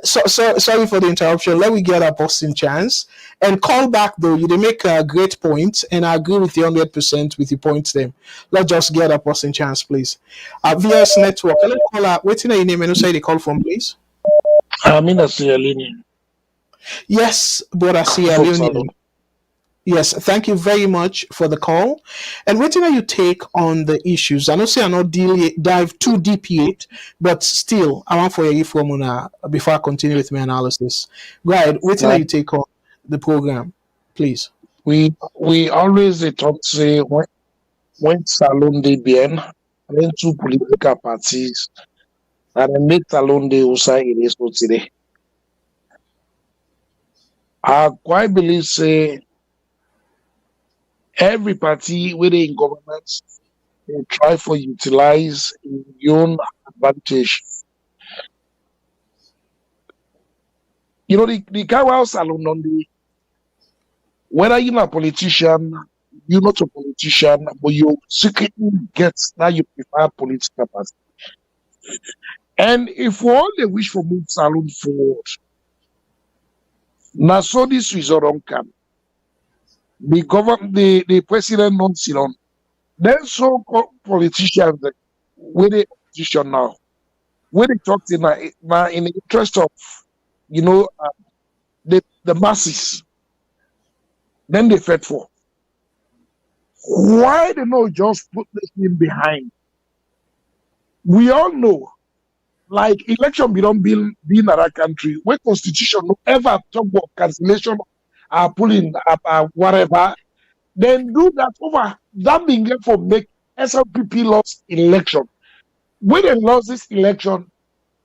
Sorry for the interruption. Let me get a boxing chance and call back though. You make a great point, and I agree with you 100% with your points there. Let's just get a boxing chance, please. VS Network. Let's call out. What's your name and say the call from, please? Amina Sierra. Yes, brother Sierra. Yes, thank you very much for the call. And what are your take on the issues? I know say I not dive too deep yet, but still, I want for you from before I continue with my analysis. Go ahead. What are your take on the program, please? We always talk say when Salone they bien, when two political parties and then make Salone they also it is what today. I quite believe say every party within government will try for utilize in your own advantage. the Kawao Salone on the whether you're not a politician, you're not a politician, but you secretly get that you prefer political party. And if we all they wish for move Salone forward, now so this result don't come. The president not sit on. Then so politicians with the opposition now, when they talk in the interest of the masses, then they fed for. Why they not just put this thing behind? We all know, like election be don't be in that country, where constitution no ever talk about cancellation pulling whatever, then do that over that being for make SLPP lost election. When they lost this election,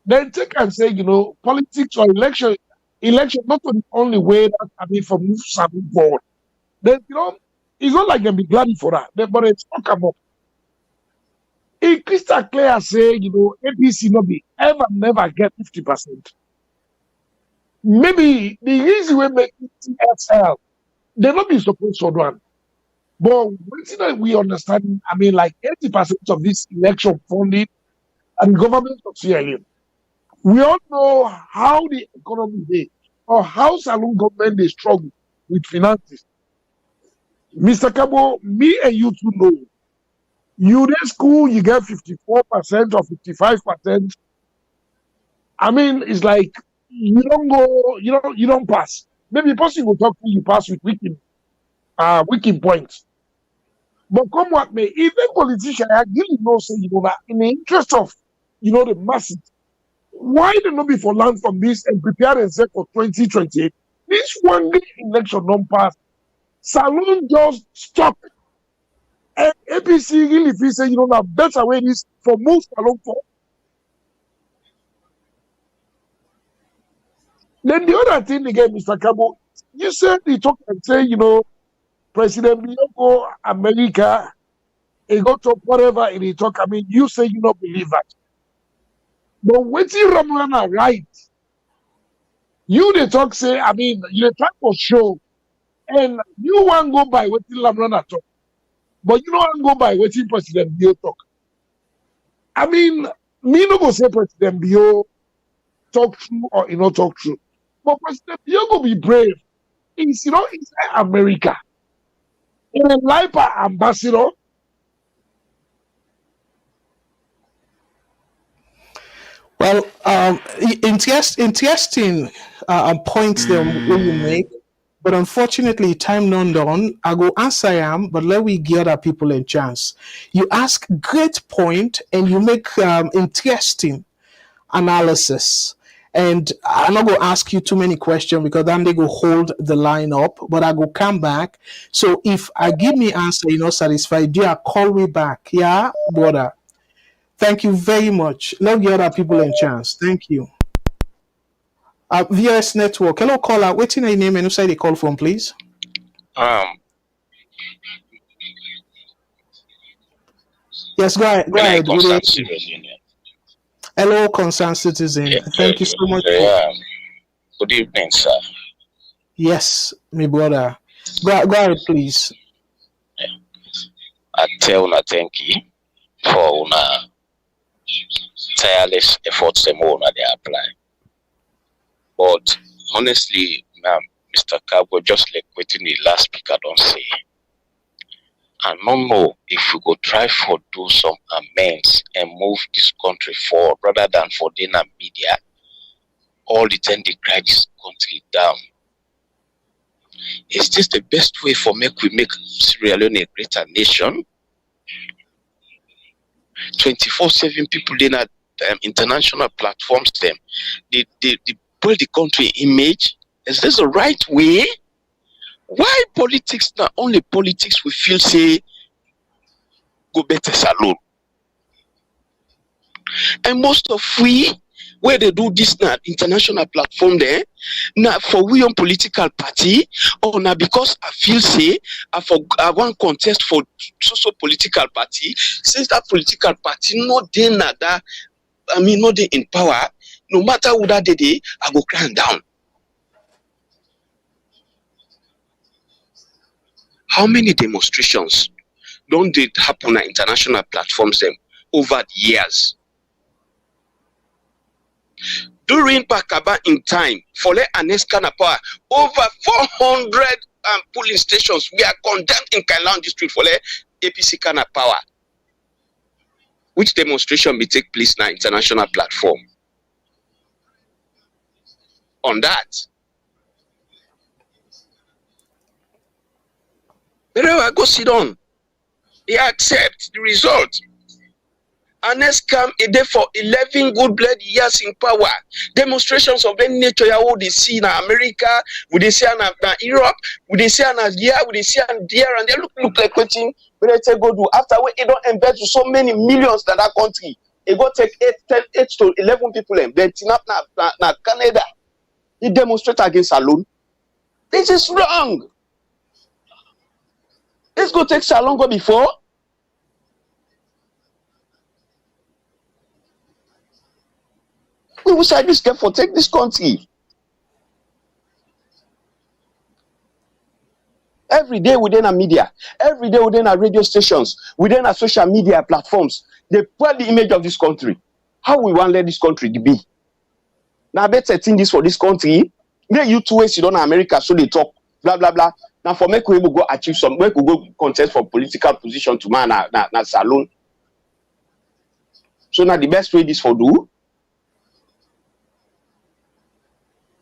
then take and say, politics or election not the only way that for move something forward. Then it's not like they be glad for that. But it's talk about it crystal clear say, APC not be ever never get 50%. Maybe the reason we make TSL, they not be supposed to run. But that we understand, like 80% of this election funding and government of Sierra Leone. We all know how the economy is or how Salone government they struggle with finances. Mr. Kabo, me and you two know. You in school, you get 54% or 55%. It's like you don't go, you don't pass. Maybe person will talk to you pass with wicked points. But come what may, even politicians I really know say that in the interest of the masses, why they not be for land from this and prepare themselves for 2028? This one day election don't pass. Salone just stop. And APC really feel say that better way is for most Salone for. Then the other thing again, Mr. Kabo, you said he talk and say, President Bioko America, he go to whatever and he talk. You say you don't believe that. But waiting Ramana right. You they talk say, you try for show, and you want go by waiting Ramana talk. But you don't want go by waiting President Bio talk. Me no go say President Bio talk true or he not talk true. But President Bio go be brave. He's America. In a life ambassador. Well, interesting points there when you make, but unfortunately, time not done. I go answer am, but let we give other people a chance. You ask great point and you make interesting analysis. And I'm not going to ask you too many questions because then they go hold the line up, but I go come back. So if I give me answer, satisfied, do I call me back? Yeah, brother. Thank you very much. Let's give other people a chance. Thank you. VS Network. Hello, caller. What's your name and who say they call from, please? Yes, go ahead. Hello, concerned citizen. Thank you so much. Good evening, sir. Yes, my brother. Go ahead, please. I tell una thank you for una tireless efforts they apply. But honestly, Mr. Cabo, just like waiting the last speaker don't say. I don't know if we go try for do some amends and move this country forward rather than for dinner media. All the time they cry this country down. Is this the best way for we make Sierra Leone a greater nation? 24/7 people in international platforms them. They build the country image. Is this the right way? Why politics, not only politics, we feel say go better Salone. And most of where they do this now international platform there, now for we on political party, or now because I feel say I want contest for social political party, since that political party not there not they in power, no matter what that day, I go climb down. How many demonstrations don't they happen on international platforms them over the years? During Pakaba in time, for an kind of power, over 400 polling stations we are condemned in Kailan district for APC kind of power. Which demonstration will take place on international platform? On that. But I go sit on. They accept the result. And next come a day for 11 good blood years in power. Demonstrations of any nature what they see in America, would they see in Europe, would they see in here, would they see in there, and they look like waiting. But they go do after when it don't embed to so many millions in that country. It go take 8 to 11 people and then na Canada. They demonstrate against Salone. This is wrong. Let's go take Salone go before. We will say this for take this country. Every day within a media, every day within our radio stations, within our social media platforms, they put the image of this country. How we want to let this country be? Now I bet setting this for this country. Then you two ways you don't America, so they talk blah blah blah. Now for make we go achieve some, make we go contest for political position to man na Salone. So now the best way this for do.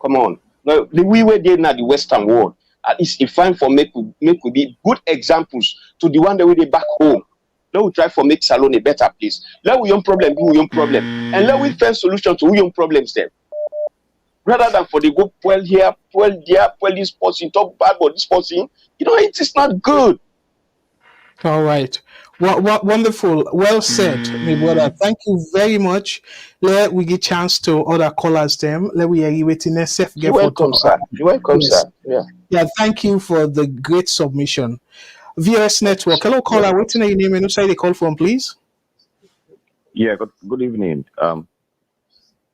Come on. Now, the way we did in the Western world, at least it's fine for make we be good examples to the one that we did back home. Let we try for make Salone a better place. Let we own problem, be we own problem. And let we find solution to we own problems then. Rather than for the go well here, well there, well this person, talk bad about this person, it is not good. All right. What wonderful. Well said, my brother. Thank you very much. Let we get chance to other callers them. Let we are waiting a safe You're welcome, sir. You're welcome, yes. sir. Yeah, thank you for the great submission. VS Network. Hello, caller. What's your name and who side they call from, please? Yeah, good evening.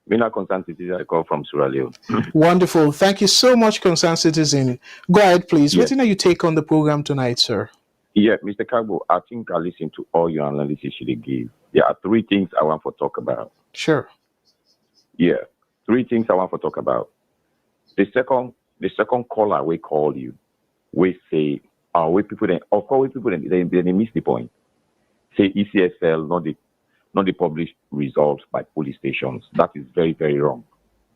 Mina Concerned Citizen, I call from Sierra Leone. Wonderful. Thank you so much, Concerned Citizen. Go ahead, please. Yes. What you take on the program tonight, sir? Yeah, Mr. Kagbo, I think I listened to all your analysis you gave. There are 3 things I want to talk about. Sure. Yeah, 3 things I want to talk about. The second caller we call you, we say, we people then, of course, we people then they miss the point. Say ECSL not the published results by police stations. That is very, very wrong.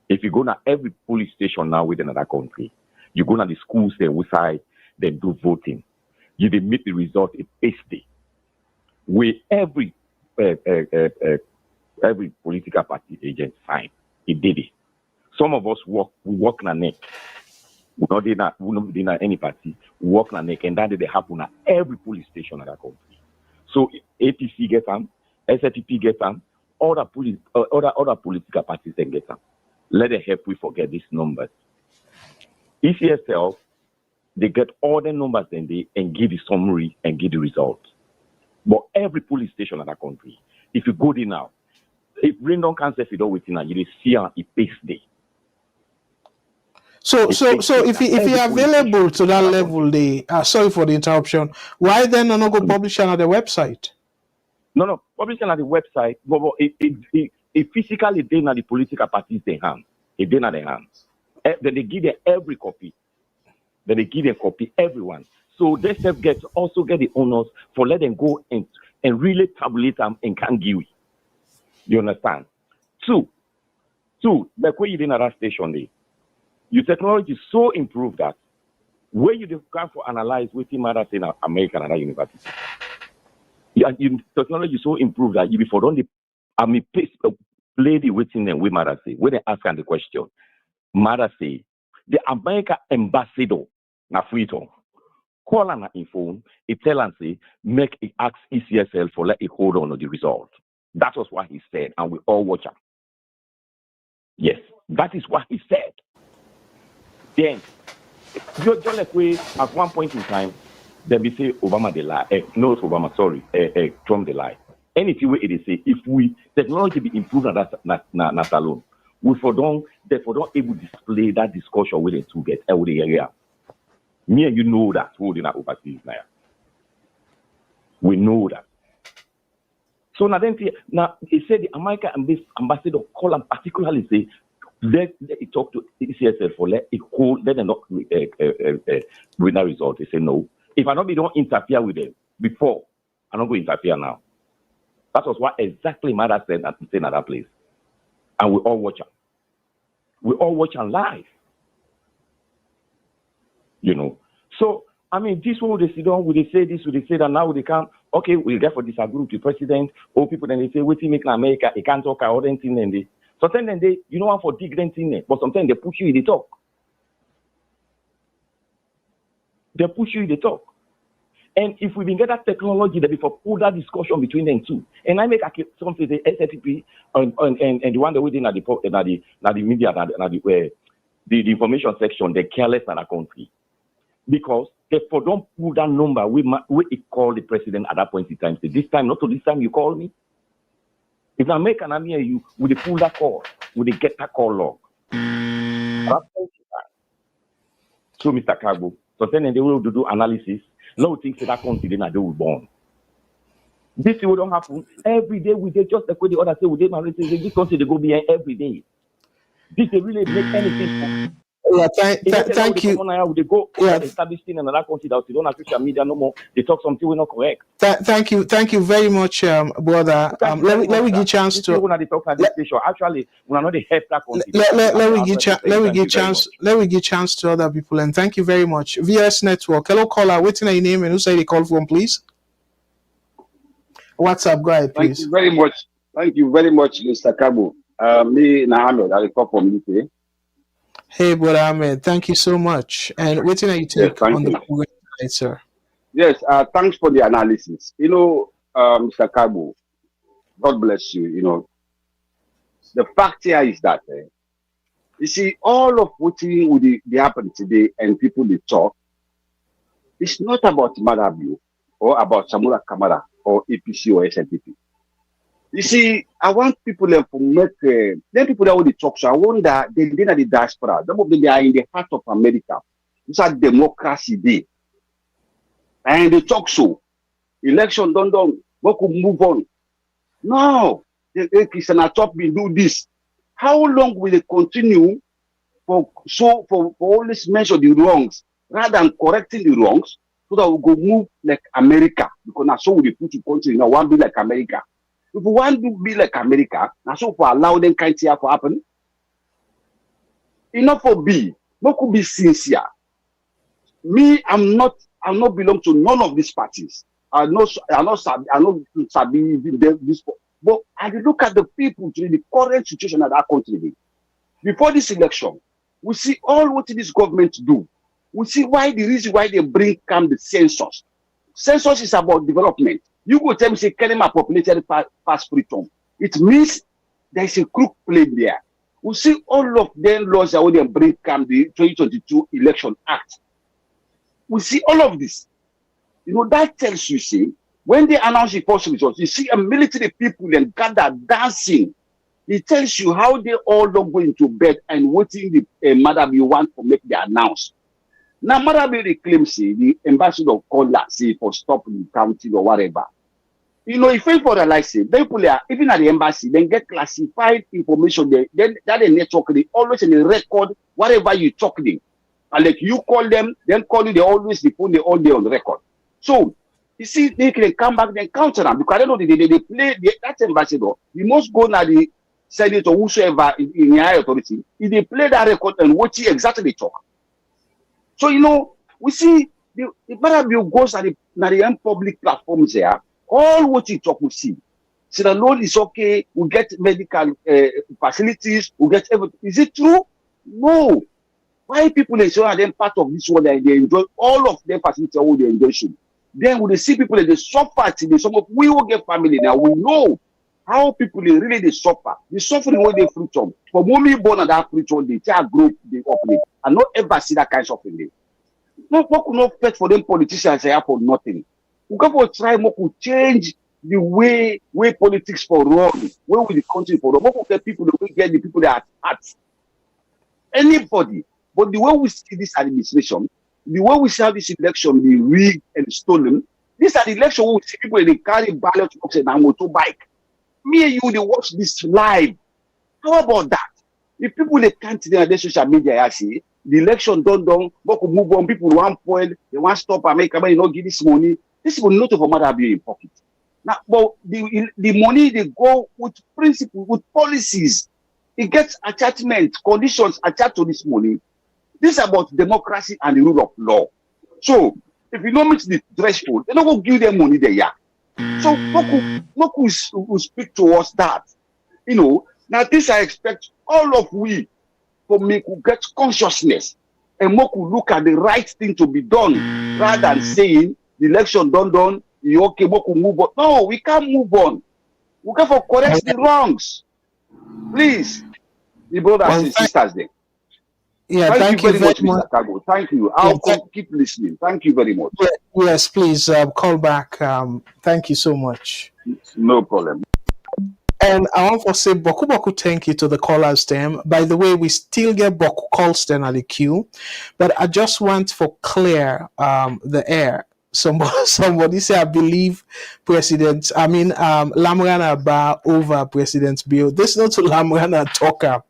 If you go to every police station now within another country, you go to the schools there, website, they do voting. You did meet the result a pasty. Where every political party agent signed, he did it. Some of us we work in a neck. We not did any party. We work in a neck, and that did happen at every police station in that country. So APC get them, SFP get them, other political parties then get them. Let them help we forget these numbers. ECSL, they get all the numbers and give the summary and give the results. But every police station in that country, if you go there now, if Brandon can't say if you don't wait now, you see a pace day. So if he available to that level, they sorry for the interruption. Why then not go publish on the website? No, publishing on the website, but it physically they na the political parties they hand. It they na their hands. Then they give them every copy. Then they give them copy everyone. So they also get the honors for let them go and really tabulate them and can give it. You understand? Two, like when you did at that station there, your technology is so improved that where you can for analyze with him at in American and university. Your technology is so improved that you before don't play the waiting and we matter say when they ask them the question. Matter say the American ambassador na free talk. Call on a phone, it tell and say, make it ask ECSL for let it hold on to the result. That was what he said, and we all watch him. Yes, that is what he said. Then, just like we, at one point in time, then we say Obama the lie. No, Obama, sorry, Trump the lie. Anything we say, if we technology be improved at that Salone, we therefore don't able to display that discussion with the two get every area. Me and you know that holding our overseas now. We know that. So now then, now he said the American ambassador call and particularly say, let it talk to ECSL for let them not win that result. They say no. If I don't interfere with them before, I'm not going to interfere now. That was what exactly Mother said at that place. And we all watch them. We all watch them live. You know. So, I mean, this one they sit down, will they say this, will they say that, now they come, okay, we'll get for disagree with the president, or people then they say, wait till make in America, he can't talk about anything, and they sometimes then they, you know what, for different thing, but sometimes they push you in the talk. They push you in the talk. And if we can get that technology, that before pull that discussion between them two. And I make something the SFP and the one that we did at the media, the information section, they're careless in our country. Because if we don't pull that number, we call the president at that point in time. Say, this time, not to this time you call me. If I make an army you, will they pull that call? Will they get that call log? So, Mr. Kagbo, so then they will do analysis. No things that country they will born. This will don't happen every day. We just like the other say we did this country they go behind every day. This they really make anything. Yeah, thank you. They go establish in another country that they don't have social media no more. They talk something we're not correct. Thank you very much, brother. Let me give chance to. Actually, we are not the help that country. Let me give chance to other people, and thank you very much. VS Network. Hello, caller. Waiting your name and who say the call from, please. What's up, go ahead, please. Thank you very much. Thank you very much, Mr. Kagbo. Me Nahamed, I call from UK. Hey, brother Ahmed, thank you so much. And waiting you take on the program tonight, sir. Yes, thanks for the analysis. You know, Mr. Kagbo, God bless you. You know, the fact here is that you see, all of what will happen today and people they talk, it's not about Madabu or about Samura Kamara or APC or SNPP. You see, I want people to make then people that will talk. So I wonder they did at the diaspora. Some of them they are in the heart of America. It's a democracy day. And they talk so. Election done. We could move on. No, the Christian top will do this. How long will they continue for always measure the wrongs rather than correcting the wrongs so that we go move like America? Because now so we put the country now one be like America. If we want to be like America, now so for allow them kind of to happen. Enough for be, no could be sincere. Me, I'm not belong to none of these parties. I not sabi this. But I look at the people to the current situation of that country. Before this election, we see all what this government do. We see the reason why they bring the census. Census is about development. You go tell me, say, Kelema populated past freedom. It means there is a crook played there. We see all of them laws that they bring the 2022 Election Act. We see all of this. You know, that tells you, see, when they announce the first results, you see a military people and gather dancing. It tells you how they all don't go into bed and waiting the Madam you want to make the announce. Now, Madam claims, say, the ambassador called that, say, for stopping the counting or whatever. You know, if you for the like, say, people are, even at the embassy, then get classified information, then that the network, they always in the record, whatever you talk them. And like you call them, then call you, they always, the phone, they all day on the record. So, you see, they can come back, then counter them, because I don't know, they play, that ambassador, you must go now, the Senate or whosoever in the high authority, if they play that record and what he exactly talk. So, you know, we see, the Barabio goes at the public platforms there, all what he talk we see. Salone is okay, we get medical facilities, we get everything. Is it true? No. Why people they say them part of this world and they enjoy all of their facilities, all they enjoy. Then when they see people that they suffer today, some of we will get family now. We know how people they suffer. The suffering when they fruit from. For mommy born at that fruit from, they tell grow, they operate. And not ever see that kind of suffering. No, what could not fit for them politicians say for nothing. We got to try more to change the way politics for run, where will the country for run. What will get people that get the people that are at anybody. But the way we see this administration, the way we see how this election be rigged and stolen, these are the election where we see people they carry ballot box and a motorbike. Me and you they watch this live. How about that? If people they can't on their social media, I see the election done, but could move on. People want point, they want stop America, but you know, give this money. This will not of a matter be in pocket. Now, but the money they go with principle, with policies. It gets attachment, conditions attached to this money. This is about democracy and the rule of law. So, if you don't meet the threshold, they don't go give them money there. Yeah. So, Moku will speak towards that. You know, now this I expect all of we to make get consciousness and Moku look at the right thing to be done rather than saying the election done, you okay, Moku move on. No, we can't move on. We can for correct the wrongs. Please, the brothers and sisters there. Yeah, thank you very much, Mr. Kago. Thank you. I'll keep listening. Thank you very much. Yes, please call back. Thank you so much. No problem. And I want to say Boku thank you to the callers them. By the way, we still get Boku calls then at the queue, but I just want for clear the air. Somebody say I believe Lamrana Ba over President Bill. This is not to Lamrana talker.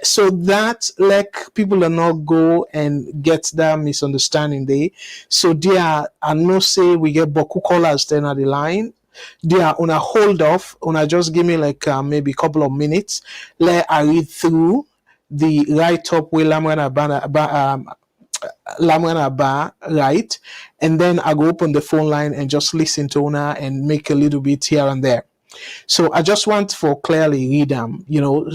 So that like people are not go and get that misunderstanding there. So there I no say we get Boku callers then at the line. They are on a hold off. Just give me like maybe a couple of minutes. Let I read through the write up with Lamrana Ba, right? And then I go open the phone line and just listen to Una and make a little bit here and there. So I just want for clearly read them,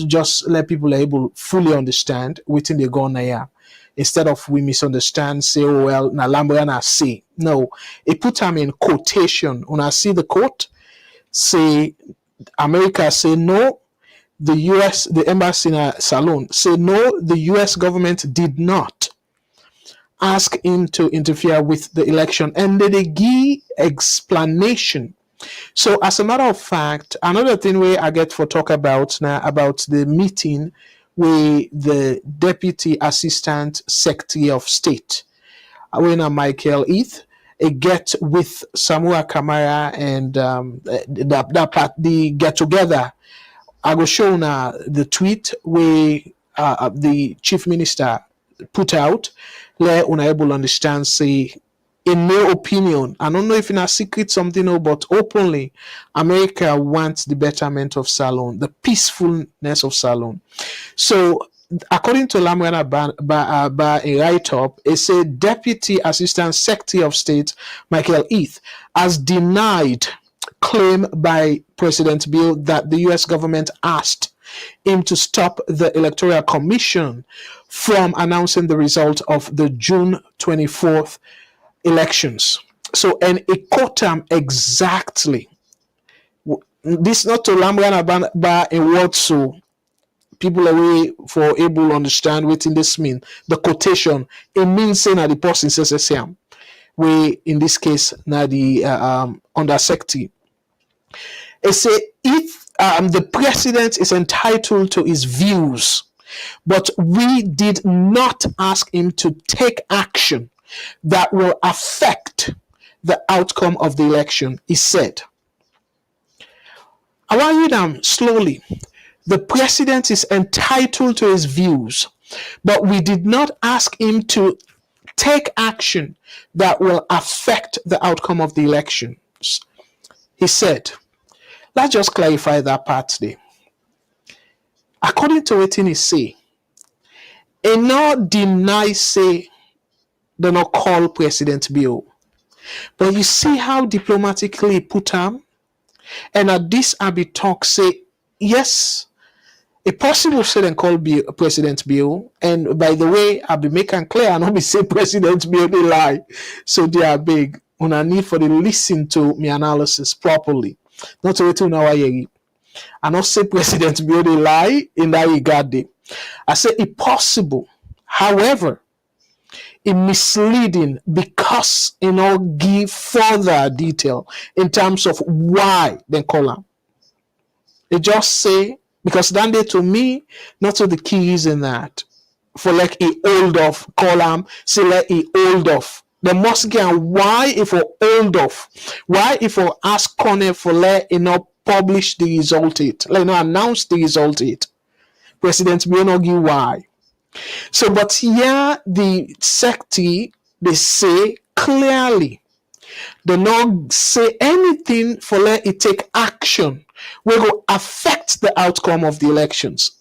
just let people able fully understand within the go here. Instead of we misunderstand, say, oh well, na Lambrana say. No, it put them in quotation. When I see the quote, say America say no, the US, the embassy in Salone say no, the US government did not ask him to interfere with the election, and they give explanation. So as a matter of fact, another thing where I get for talk about now about the meeting with the Deputy Assistant Secretary of State, when Michael Heath, get with Samura Kamara and that part they get together. I go show now the tweet where the Chief Minister put out. Let unable understand say in my opinion, I don't know if in a secret something, but openly, America wants the betterment of Salone, the peacefulness of Salone. So, according to Lamrana Ba a write-up, it said Deputy Assistant Secretary of State Michael Heath has denied claim by President Bill that the U.S. government asked him to stop the Electoral Commission from announcing the result of the June 24th elections. So, and it quote them exactly. This not to Lambrana Ba a word so people away for able to understand what in this mean. The quotation, it means saying that the person says the same. We in this case now the undersecretary. It say if the president is entitled to his views, but we did not ask him to take action that will affect the outcome of the election, he said. I want to read them slowly. The president is entitled to his views, but we did not ask him to take action that will affect the outcome of the elections. He said, let's just clarify that part there. According to what he say, he not deny say they not call President Bill. But you see how diplomatically he put him? And at this Abby talk say, yes, a possible say and call President Bill. And by the way, I'll be making clear, I not be say President Bill, they lie. So they are big. On a need for the listen to me analysis properly. Not to wait till now I not say President Bill, they lie in that regard. I say it possible. However, it misleading because give further detail in terms of why they call him. They just say because that day to me, not to the key is in that. for like he hold off, call him, say like he hold off. They must get why if we hold off. Why if we ask Connor for let publish the result it, like announce the result it. President will not give why. So but here the secretary they say clearly, they not say anything for let it take action we will affect the outcome of the elections.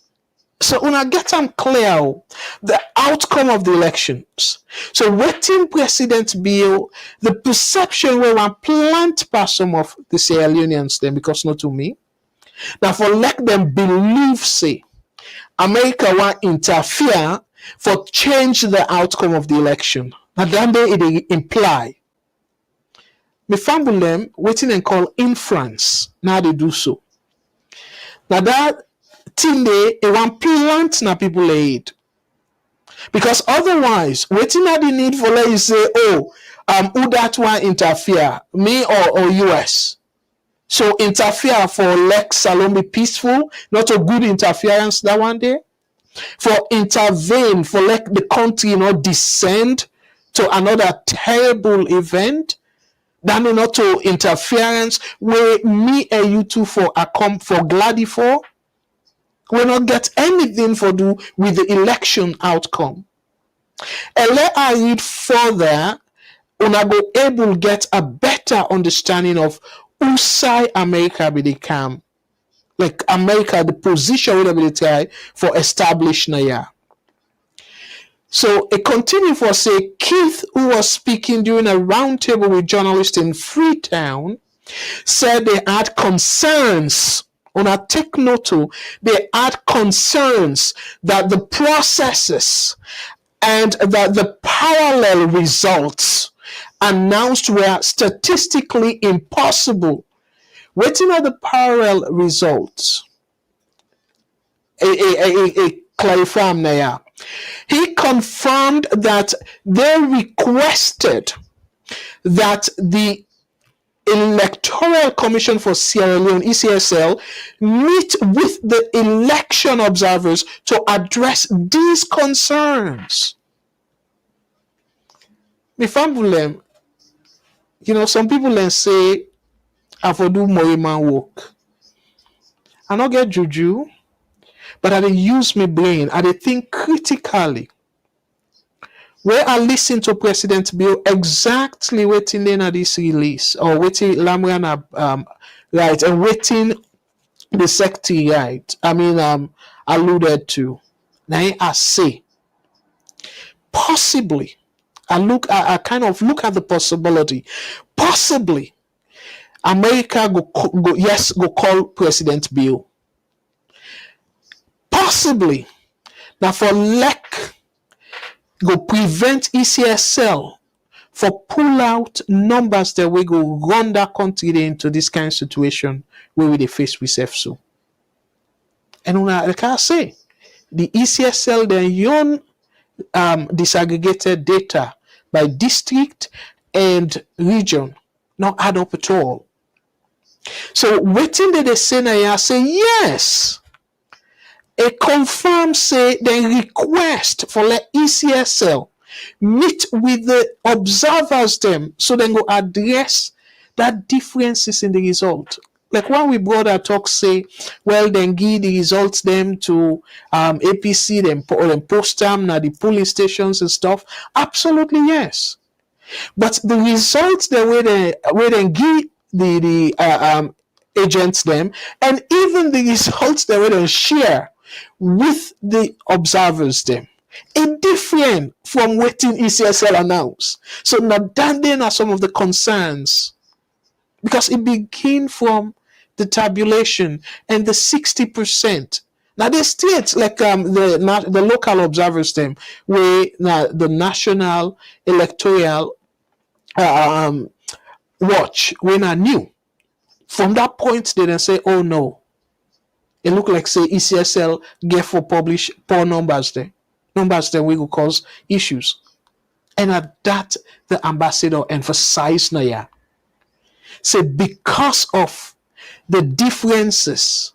So when I get them clear, the outcome of the elections. So waiting President Bill, the perception where one plant pass some of the Sierra Leoneans then, because not to me. Now for let them believe say America want interfere for change the outcome of the election. Now then it imply me fumble them waiting and call inference. Now they do so. Now that thing they want plant na people aid. Because otherwise, waiting at the need for let you say, oh, who that one interfere, me or US. So interfere for let Salone be peaceful, not a good interference that one day. For intervene for let the country descend to another terrible event. That not to interference where me and you two for a come for gladdy for. We not get anything for do with the election outcome. And let I read further, una go able get a better understanding of who side America be the come. Like America, the position where they try for establish na ya. So it continue for say Keith, who was speaking during a roundtable with journalists in Freetown, said they had concerns. On a take note, they had concerns that the processes and that the parallel results announced were statistically impossible. Waiting at the parallel results, clarify now. He confirmed that they requested that the Electoral Commission for Sierra Leone, ECSL, meet with the election observers to address these concerns. Some people then say, I for do Moriman work. I not get juju, but I dey use my brain. I dey think critically. Where I listen to President Bill exactly waiting in at this release or waiting Lamran right and waiting the secretary right. Alluded to. Now I say possibly. I kind of look at the possibility. Possibly America go call President Bill. Possibly now for lack go prevent ECSL for pull out numbers that we go run that country into this kind of situation where we face with so. And like I say, the ECSL then young disaggregated data by district and region not add up at all. So waiting that they say now, I say yes. A confirm say they request for let ECSL meet with the observers them so they go address that differences in the result. Like when we brought our talk say, well then give the results them to APC, them post them at the polling stations and stuff. Absolutely yes. But the results the way they give the agents them, and even the results the way they share with the observers them, it different from what ECSL announced. So now then are some of the concerns because it begin from the tabulation and the 60%. Now the states like the local observers them where now the National Electoral Watch when I knew from that point they then say, oh no, it look like say ECSL get for publish poor numbers there we will cause issues. And at that the ambassador emphasized Naya say because of the differences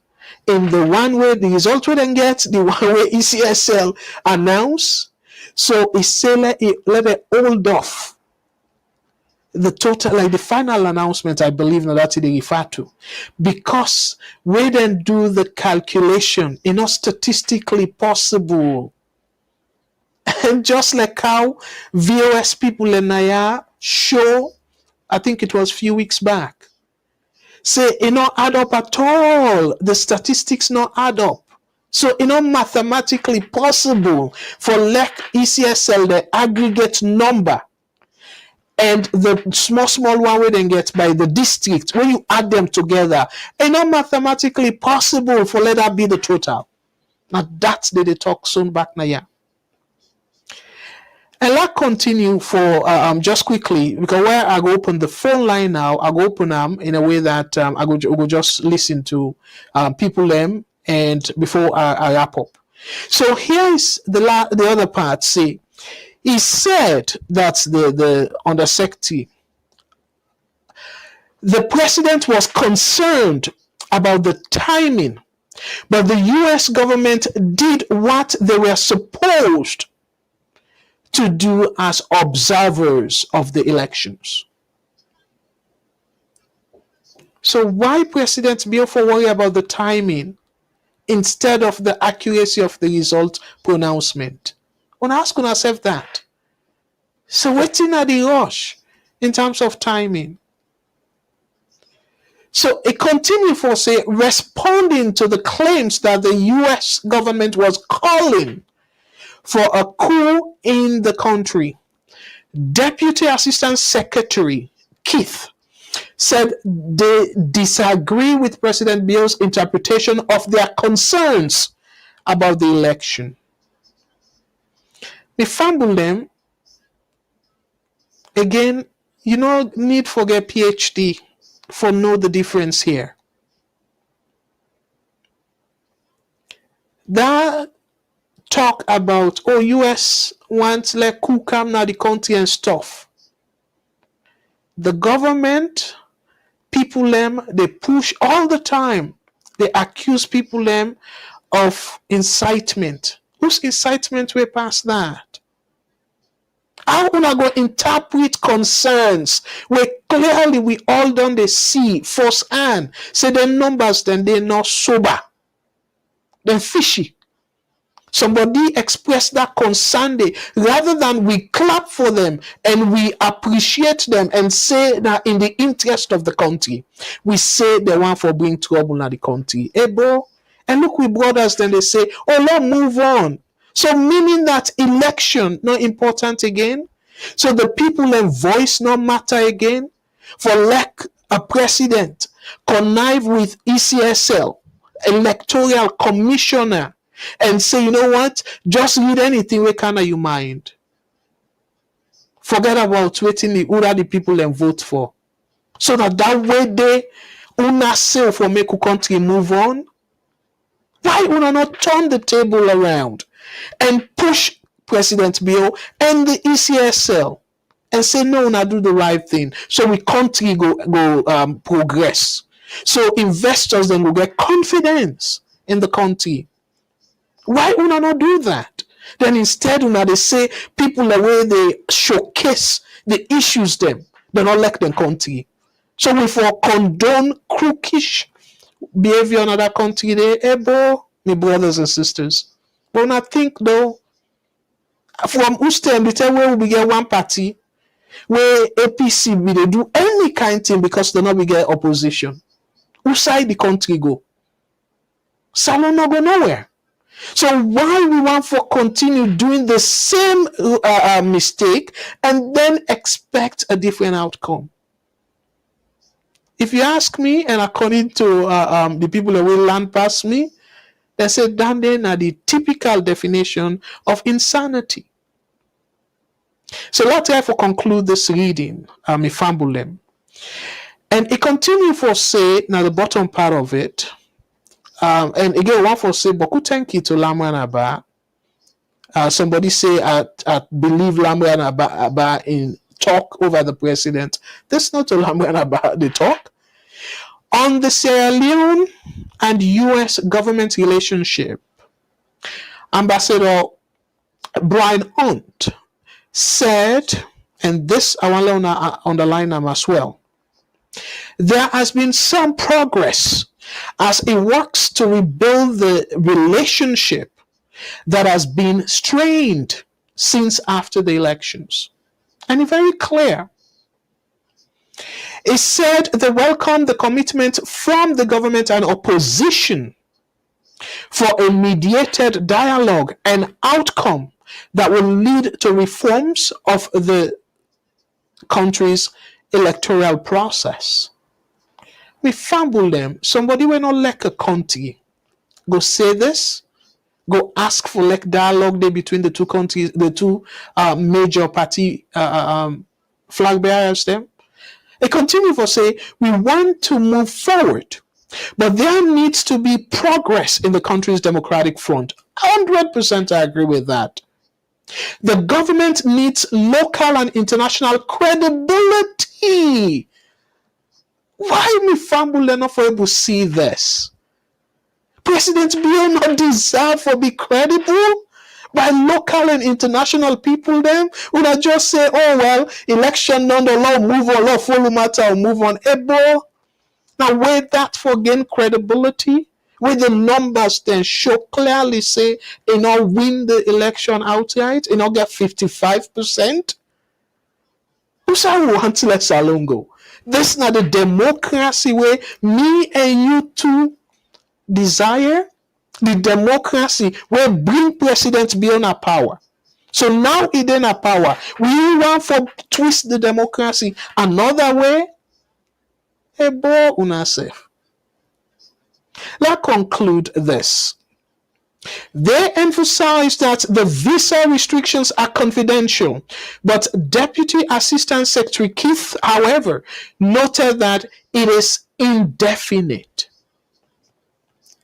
in the one way the result we then get, the one way ECSL announce. So it say let it hold off the total, like the final announcement, I believe now that's they refer to, because we then do the calculation, statistically possible. And just like how VOS people in Naya show, I think it was a few weeks back, say it not add up at all. The statistics not add up. So mathematically possible for ECSL the aggregate number and the small one we then get by the district, when you add them together, mathematically possible for let that be the total. Now that's the talk soon back now, yeah. And let's continue for just quickly, because where I go open the phone line now, I go open them in a way that I go just listen to people them, and before I wrap up. So here is the other part. See, he said that the undersecretary, the president was concerned about the timing, but the U.S. government did what they were supposed to do as observers of the elections. So why President Biafra worry about the timing instead of the accuracy of the result pronouncement? When ask yourself that. So waiting at the rush in terms of timing. So it continued for say responding to the claims that the US government was calling for a coup in the country. Deputy Assistant Secretary Keith said they disagree with President Bill's interpretation of their concerns about the election. They fumble them. Again, need for get PhD for know the difference here. That talk about US wants like coup come now the country and stuff. The government, people them, they push all the time. They accuse people them of incitement. Whose incitement way past that? How una go interpret concerns where clearly we all done they see firsthand? Say the numbers then they're not sober. They're fishy. Somebody expressed that concern rather than we clap for them and we appreciate them and say that in the interest of the country, we say they want for bring trouble in the country. Hey bro, and look we brothers then they say, oh Lord, move on. So meaning that election not important again. So the people and voice not matter again. For like a president connive with ECSL, electoral commissioner, and say, you know what? Just read anything we can of your mind. Forget about waiting who are the people and vote for. So that way they una say for make a country move on. Why una not turn the table around and push President Bill and the ECSL and say no, una do the right thing. So we country go progress. So investors then will get confidence in the country. Why una not do that? Then instead una they say people the way they showcase the issues them, they not like them country. So we for condone crookish behavior in other country there, hey bro, my brothers and sisters. But when I think though, from Ustem, the time where we get one party, where APC we they do any kind thing because they not we get opposition. Who side the country go? Salone not go nowhere. So why we want for continue doing the same mistake and then expect a different outcome? If you ask me, and according to the people that will land past me, they said that then are the typical definition of insanity. So let's therefore conclude this reading, Ifambulem. And it continue for say, now the bottom part of it, and again, one for say, Boku thank you to Lamran Abba. Somebody say, I believe Lamran Abba in talk over the president. That's not a Lamran Abba, the talk. On the Sierra Leone and US government relationship, Ambassador Brian Hunt said, and this I want to underline them as well, there has been some progress as it works to rebuild the relationship that has been strained since after the elections. And it's very clear. It said they welcomed the commitment from the government and opposition for a mediated dialogue and outcome that will lead to reforms of the country's electoral process. We fumble them. Somebody will not like a country go say this, go ask for like dialogue there between the two countries, the two major party flag bearers them. They continue to say, we want to move forward, but there needs to be progress in the country's democratic front. 100% I agree with that. The government needs local and international credibility. Why me fumble enough for able to see this? President Bill not deserve for be credible by local and international people them would I just say, oh well, election none the law, move on, law follow matter or move on. Ebo. Now wait that for gain credibility. Where the numbers then show clearly say you know win the election outright, you know get 55%. Who's I want to let Salone go? This is not the democracy way me and you two desire. The democracy will bring President beyond our power. So now it in our power. We want for twist the democracy another way. Ebo unasef. Let's conclude this. They emphasize that the visa restrictions are confidential, but Deputy Assistant Secretary Keith, however, noted that it is indefinite.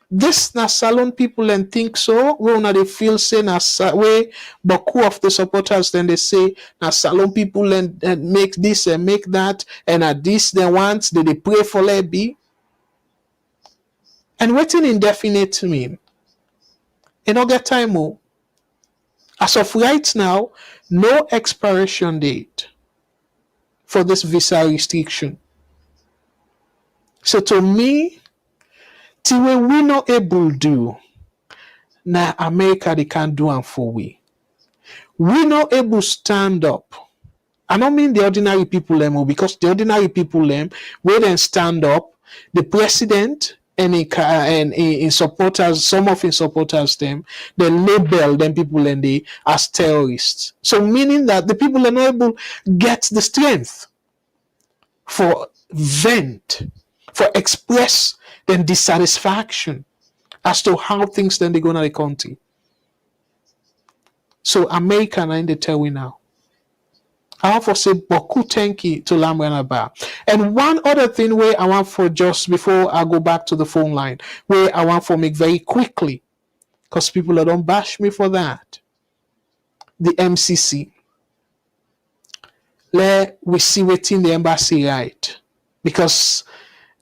This na Salone people and think so. We una they feel say na way Baku of the supporters then they say na Salone people and make this and make that and at this they want they pray for let be. And waiting indefinite mean in no get time more. As of right now, no expiration date for this visa restriction. So to me, till we not able do, now America they can't do and for we. We not able stand up. I don't mean the ordinary people them, because the ordinary people them, we then stand up, the president and in supporters, some of his supporters them, they label them people and they as terrorists. So meaning that the people are not able get the strength for vent, for express then dissatisfaction as to how things then they go in the country. So America and they tell we now. I want to say Boku thank you to Lamranaba. And one other thing where I want for just before I go back to the phone line, where I want for make very quickly, because people don't bash me for that. The MCC. Let we see waiting the embassy right. Because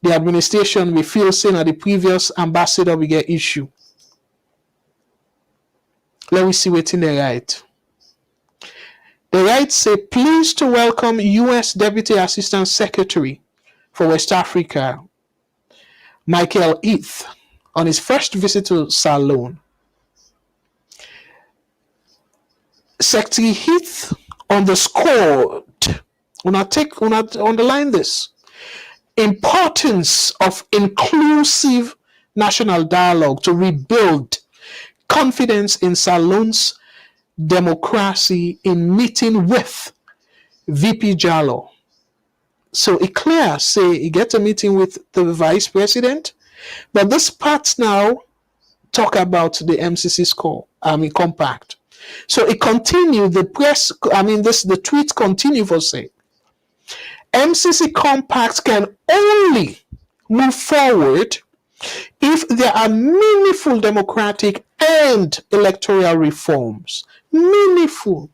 the administration we feel saying that the previous ambassador we get issue. Let we see waiting the right. The right say, pleased to welcome U.S. Deputy Assistant Secretary for West Africa, Michael Heath, on his first visit to Salone. Secretary Heath underscored, underline this, importance of inclusive national dialogue to rebuild confidence in Salone's democracy in meeting with VP Jallo. So it clear say he get a meeting with the vice president, but this part now talk about the MCC compact. So it continue the tweet continue for say MCC compact can only move forward if there are meaningful democratic and electoral reforms. Meaningful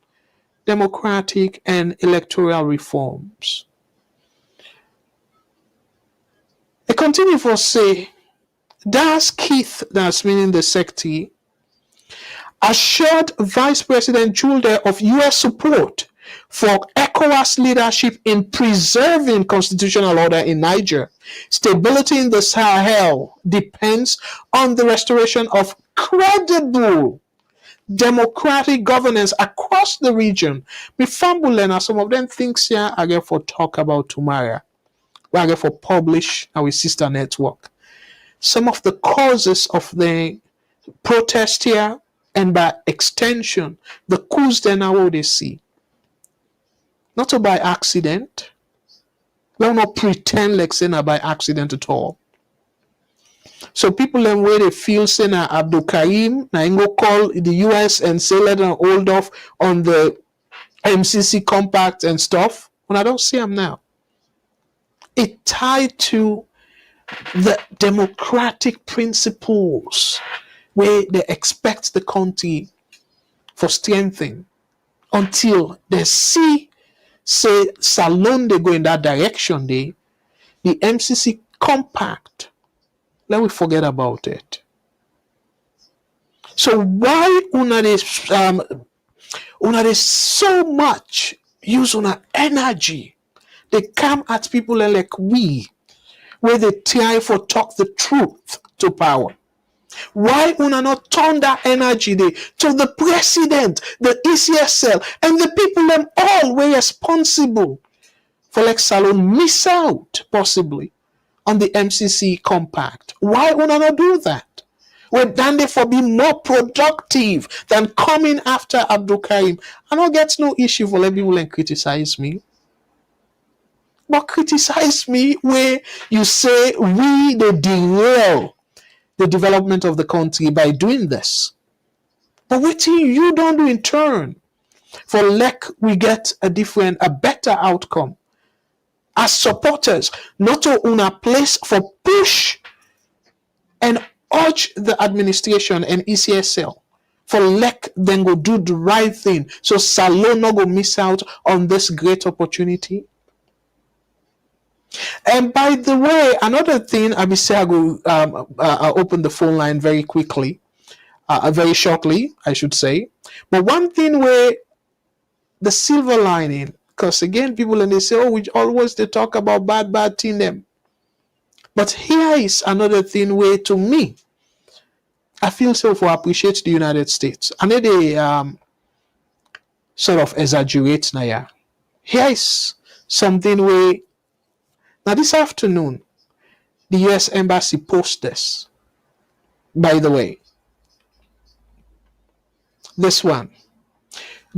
democratic and electoral reforms. It continue for say, Das Keith, that's meaning the secretary, assured Vice President Julde of U.S. support for ECOWAS leadership in preserving constitutional order in Niger. Stability in the Sahel depends on the restoration of credible democratic governance across the region. Me fambulena, some of them things here I get for talk about tomorrow. We are get for publish our sister network. Some of the causes of the protest here, and by extension, the coups they now they see. Not by accident. We will not pretend like saying by accident at all. So people them where they feel saying Abdul Karim, na go call the US and say let them hold off on the MCC compact and stuff. When I don't see them now. It tied to the democratic principles where they expect the country for strengthening until they see say Salone they go in that direction the MCC compact, let me forget about it. So why una is so much use una energy they come at people like we where they try for talk the truth to power? Why una not turn that energy there to the president, the ECSL, and the people them all were responsible for like Salone miss out possibly on the MCC compact? Why una not do that? We're done there for being more productive than coming after Abdul Karim. I don't get no issue for let people and criticize me. But criticize me where you say we the derail the development of the country by doing this. But what you don't do in turn for like we get a better outcome as supporters, not to una place for push and urge the administration and ECSL for like then go do the right thing so Salone not go miss out on this great opportunity. And by the way, another thing I will say I will open the phone line very quickly, very shortly, I should say. But one thing where the silver lining, because again, people and they say, oh, we always they talk about bad thing them. But here is another thing where to me, I feel so for appreciate the United States. And they sort of exaggerate now. Yeah. Here is something where now this afternoon, the US Embassy posted this. By the way, this one.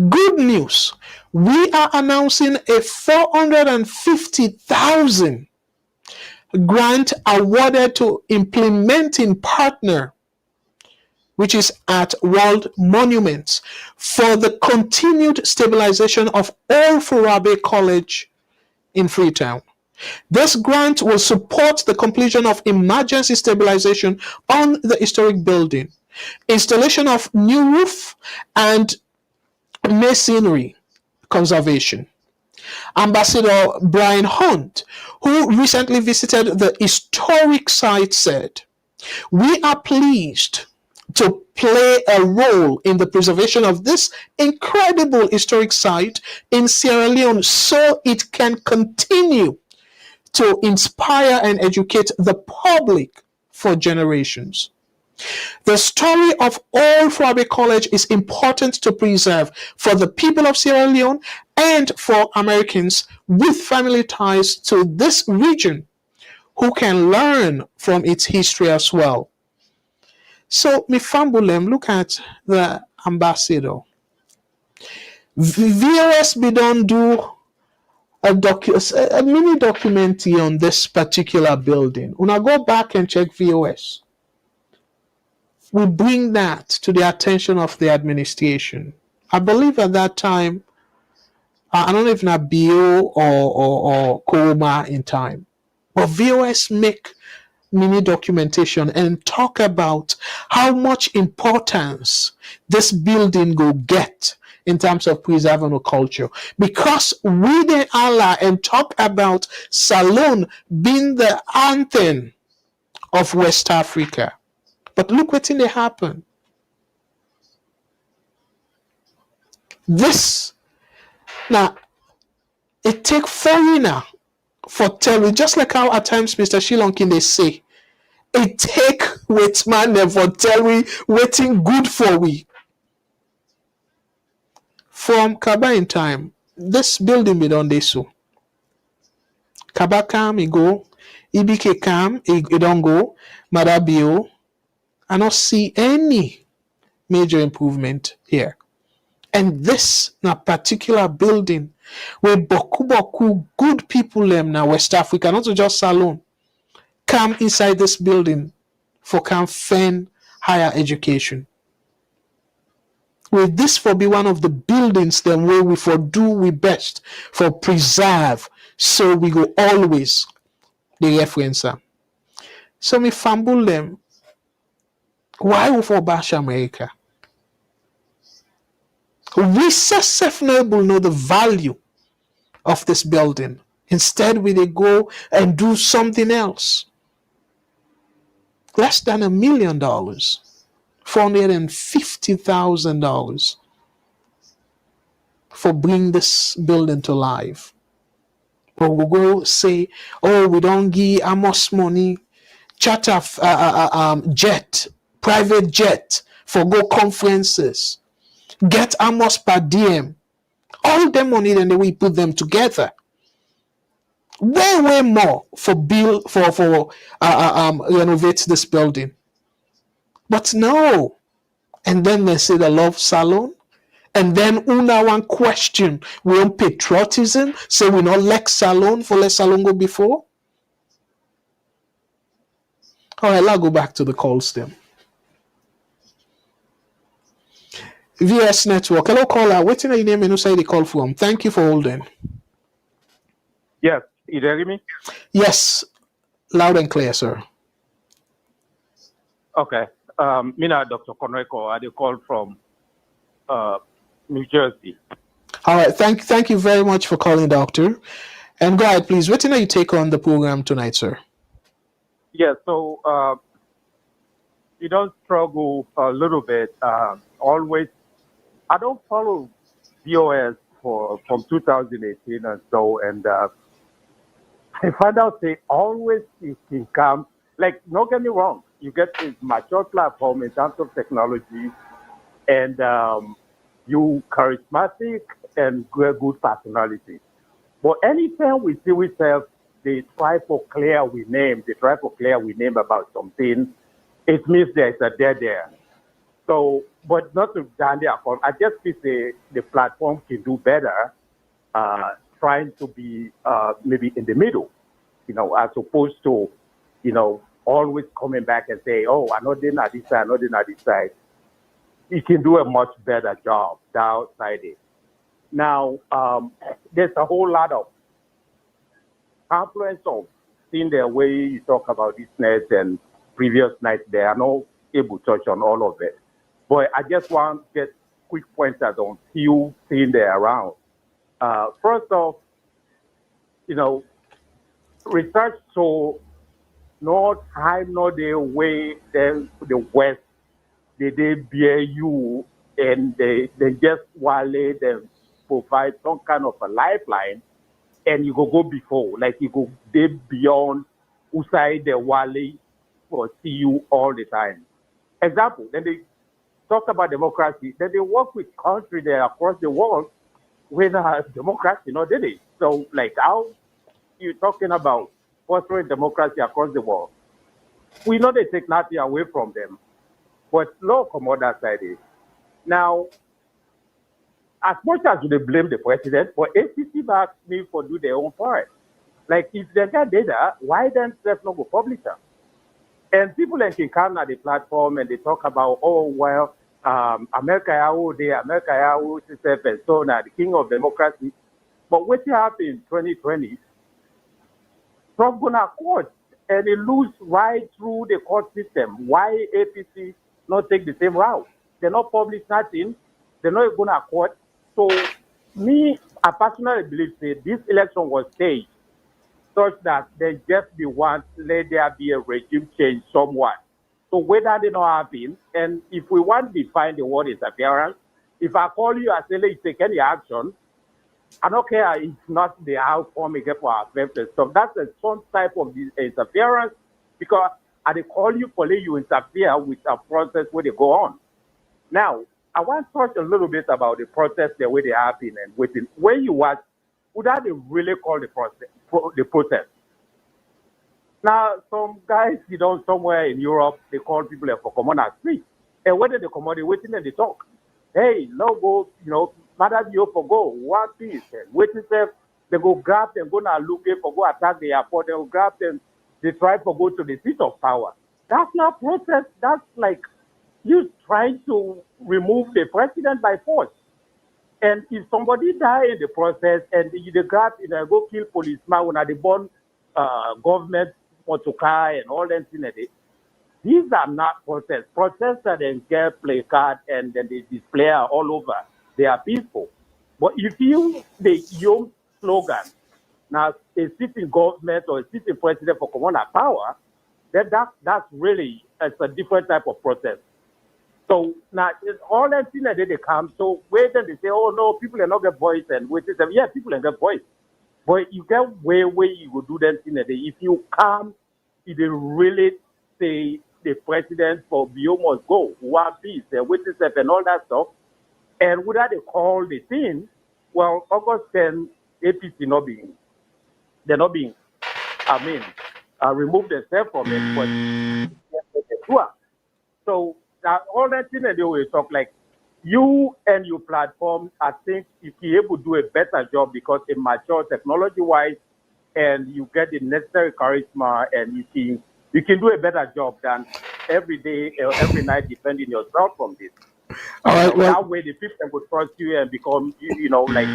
Good news. We are announcing a 450,000 grant awarded to implementing partner, which is at World Monuments, for the continued stabilization of Old Furabe College in Freetown. This grant will support the completion of emergency stabilization on the historic building, installation of new roof, and masonry conservation. Ambassador Brian Hunt, who recently visited the historic site, said, "We are pleased to play a role in the preservation of this incredible historic site in Sierra Leone so it can continue to inspire and educate the public for generations. The story of Old Furabe College is important to preserve for the people of Sierra Leone and for Americans with family ties to this region who can learn from its history as well." So, Mifambulem, look at the ambassador. VOS be don't do a mini documentary on this particular building. When I go back and check VOS, we bring that to the attention of the administration. I believe at that time, I don't know if not BO or Koroma in time, but VOS make mini documentation and talk about how much importance this building go get in terms of preserving our culture. Because we the Allah and talk about Salone being the anthem of West Africa. But look what they happen. This now it take foreigner for telling, just like how at times Mr. Shilonkin they say, it take wait man for tell we waiting good for we. From Kaba in time, this building be done this so. Kaba come, it go. Ibike come, it don't go. Madabio, I don't see any major improvement here. And this na particular building where boku good people them now West Africa, not just Salone, come inside this building for can fend higher education. Will this for be one of the buildings then where we for do we best for preserve, so we go always the referencer. So me fumble them. Why we for bash America? We self-knowable know the value of this building. Instead, we they go and do something else. Less than $1 million, $450,000 for bring this building to life. But we go say, oh, we don't give Amos money, charter jet, private jet for go conferences, get Amos per diem. All the money, then we put them together. Way more for build for renovate this building. But no. And then they say they love Salone. And then una one question, we want patriotism, say we not like Salone for let Salone go before. All right, let's go back to the calls then. VS Network. Hello, caller. What's your name and who say the call from? Thank you for holding. Yes, you hear me? Yes, loud and clear, sir. Okay. Me na Dr. Konreko. I call from New Jersey. All right. Thank you very much for calling, doctor. And go ahead, please. What you take on the program tonight, sir? Yeah. So you don't struggle a little bit. Always, I don't follow BOS from 2018 and so, and I find out they always it can come. Like, don't get me wrong, you get a mature platform in terms of technology, and you charismatic and good personality. But anytime we see ourselves, they try for clear we name. They try for clear we name about something. It means there's a dead there. So, but not to down there. I just feel the platform can do better, trying to be maybe in the middle, as opposed to, always coming back and say, oh, I know they're not this side, I know they're not this side. You can do a much better job downside it. Now, there's a whole lot of confluence of seeing the way you talk about this night and previous night. They are not able to touch on all of it. But I just want to get quick pointers on few things there around. First off, research so not high, not the way then the West, they bear you and they just while they provide some kind of a lifeline and you go before, like you go they beyond outside the Wale or see you all the time. Example, then they talk about democracy, then they work with countries there across the world with democracy, did they? So like how you talking about fostering democracy across the world? We know they take nothing away from them, but law come on that side is. Now, as much as they blame the president, but ACC asked me for do their own part. Like if they got data, why then self not go publish them? And people like can come at the platform and they talk about, oh well, America America itself and so now the king of democracy. But what happened in 2020? Trump gonna court and it lose right through the court system. Why APC not take the same route? They not publish nothing. They're not going to court. So me, I personally believe that this election was staged such that they just be want let there be a regime change somewhat. So whether they not happen, and if we want to define the word interference, if I call you and say let's take any action, I don't care. It's not the outcome again for our purpose. So that's some type of interference because I they call you for let you interfere with a process where they go on. Now, I want to talk a little bit about the process, the way they happen, and within when you watch, would that they really call the process the protest? Now, some guys, somewhere in Europe, they call people for common as street. And when they come out, they waiting and they talk. Hey, no go, matter you for go, one piece. And waiting them, they go grab them, go now look for go attack the airport, they will grab them, they try to go to the seat of power. That's not protest. That's like you trying to remove the president by force. And if somebody die in the process and they grab, go kill policeman when they burn government motorcar and all that things, these are not protests. Protests are then get placard and then they display all over. They are peaceful. But if you the young slogan, now a sitting government or a sitting president for command power, then that's really it's a different type of protest. So now all that thing that they come, so wait and they say, oh no, people are not get voice and wait, yeah, people are get voice. But you get way you will do that thing that if you come, if they really say the president for Bio must go, one piece, and witness and all that stuff, and without they call the thing, well, August 10, APC they're not being, remove themselves from it, but so now all that thing that they will talk like you and your platform, I think if you're able to do a better job because it matures technology-wise and you get the necessary charisma and you can do a better job than every day or every night defending yourself from this. All right, well, that way the people will trust you and become, like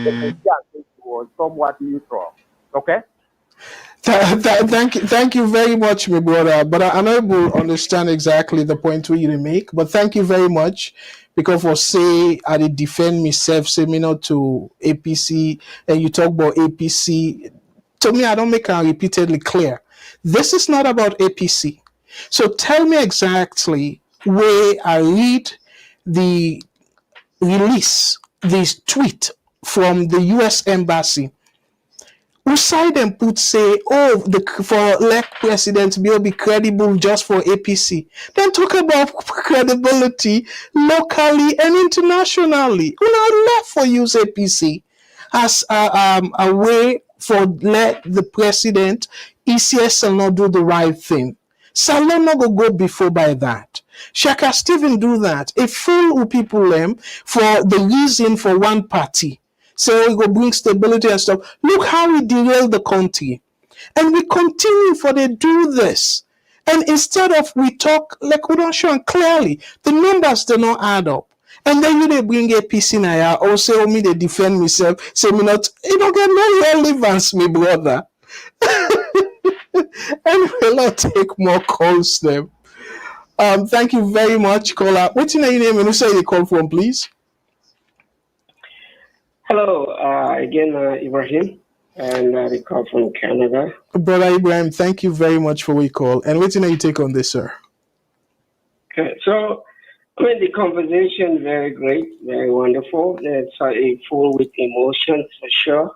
they can somewhat neutral. Okay? Thank you very much, my brother. But I'm not able to understand exactly the point we you make. But thank you very much because for say I did defend myself, say me not to APC, and you talk about APC. To me, I don't make it repeatedly clear. This is not about APC. So tell me exactly where I read the release, this tweet from the U.S. Embassy. Who side and put say, oh, for elect president will be credible just for APC. Then talk about credibility locally and internationally. We not left for use APC as a way for let the president ECS not do the right thing. Salone not go before by that. Shaka Stephen do that. A fool who people them for the reason for one party. So we go bring stability and stuff. Look how we derailed the country. And we continue for they do this. And instead of we talk like we don't show clearly, the numbers do not add up. And then you they bring APC now or say, oh me they defend myself, say me not, you don't get no relevance, me brother. Anyway, let's take more calls then. Thank you very much, caller. What's your name and who say you call from, please? Hello, again, Ibrahim, and I call from Canada. Brother Ibrahim, thank you very much for your call. And what's your take on this, sir? Okay, so the conversation very great, very wonderful. It's full with emotions for sure.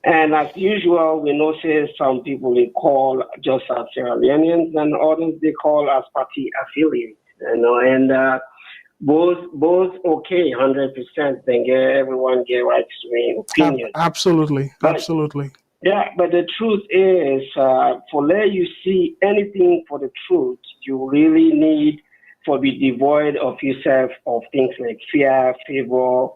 And as usual, we notice some people they call just as Sierra Leoneans, and others they call as party affiliates. And both okay, 100%. Then everyone get rights to their opinion. Absolutely. Yeah, but the truth is, for let you see anything for the truth, you really need to be devoid of yourself of things like fear, favor,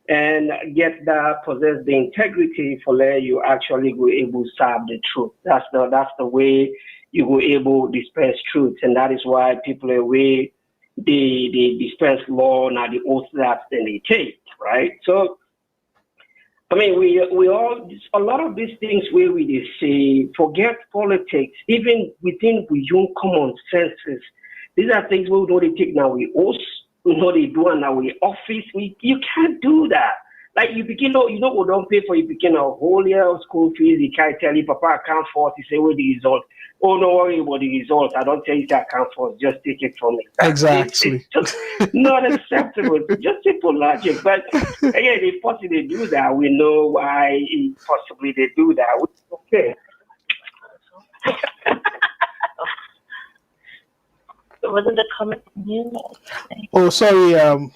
and get that possess the integrity for let you actually go able to serve the truth. That's the way you go able to dispense truth, and that is why people away they dispense law now the oath that then they take, right? So I mean, we all, a lot of these things where we say, forget politics, even within we own common senses. These are things we know they take now we oath, we know they do and now we office. You can't do that. Like you begin, we don't pay for you begin a whole year of school fees. You can't tell you, Papa, I can't afford to say what the result. Oh, don't worry about the result. I don't tell you that I can't afford. Just take it from me. Exactly. It's just not acceptable. It's just simple logic. But again, if possibly they do that, we know why possibly they do that. Okay. So wasn't the comment from you? Oh, sorry.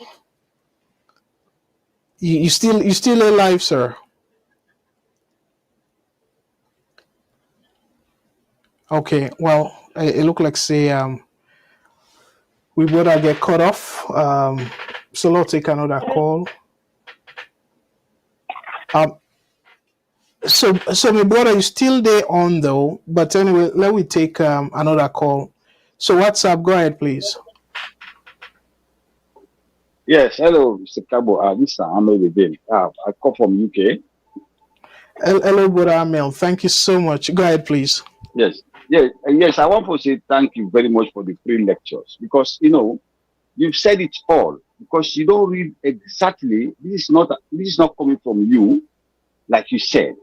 You still alive, sir? Okay. Well, it looked like say we better get cut off. So let's take another call. So my brother is still there on though. But anyway, let me take another call. So what's up? Go ahead, please. Yes, hello, Mr. Kabo. This is Ahmed again. I come from UK. Hello, brother Amel. Thank you so much. Go ahead, please. Yes, yes. I want to say thank you very much for the free lectures because you've said it all. Because you don't read exactly. This is not coming from you, like you said.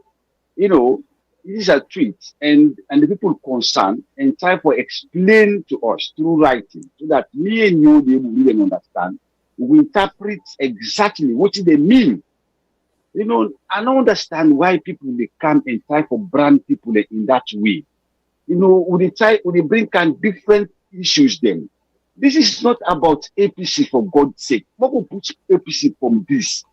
These are tweets and the people concerned and try to explain to us through writing so that me and you they will really understand. We interpret exactly what they mean. I don't understand why people they come and try to brand people in that way. When they bring kind different issues then. This is not about APC for God's sake. What will put APC from this?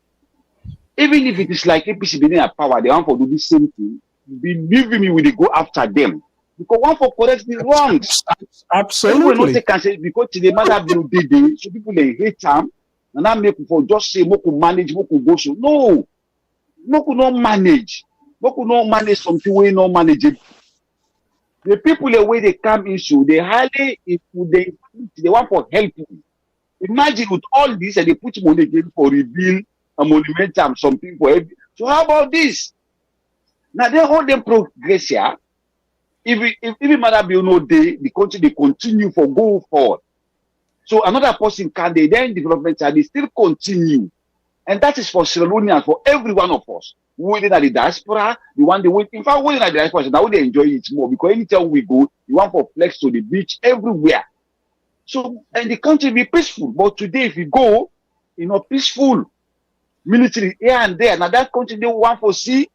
Even if it is like APC being a power, they want to do the same thing. Believe me, we will go after them. Because one for correct the wrongs. Absolutely. Not can say because the matter build day, so people they hate them. And that make for just say Moku manage, Moku go so. No. Moku not manage. Moku not manage something we not manage it. The people the way they come issue, they highly if they want for help. Imagine with all this and they put money again for rebuild a monumentum, something for every. So how about this? Now they hold them progress here. If matter be no day, the country they continue for go forward. So another person can they then development and they still continue. And that is for Salone and for every one of us. Within the diaspora, the one they wait. In fact, within the diaspora, now they enjoy it more because anytime we go, you want for flex to the beach everywhere. So and the country be peaceful. But today, if you go, peaceful military here and there, now that country they want for see.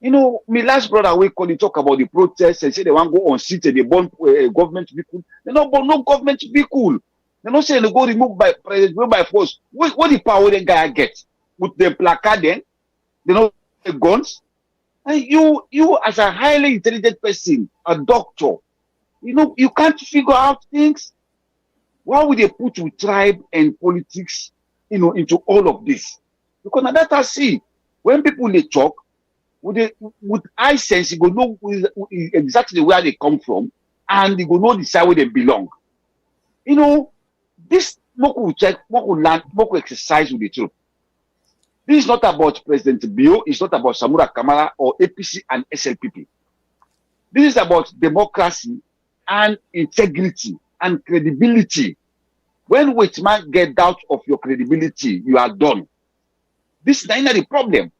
My last brother we call talk about the protests and say they want to go on seat and they burn government vehicle. They don't burn no government vehicle. They don't say they go remove by force. What the power the guy get with the placard then? They know the guns. And you as a highly intelligent person, a doctor, you can't figure out things. Why would they put with tribe and politics, into all of this? Because now that I see when people they talk with eye sense, you go know exactly where they come from, and you go know the side where they belong. This Moku check, Moku land, Moku exercise with the truth. This is not about President Bio, it's not about Samura Kamara or APC and SLPP. This is about democracy and integrity and credibility. When Whitman get doubt of your credibility, you are done. This is not the problem.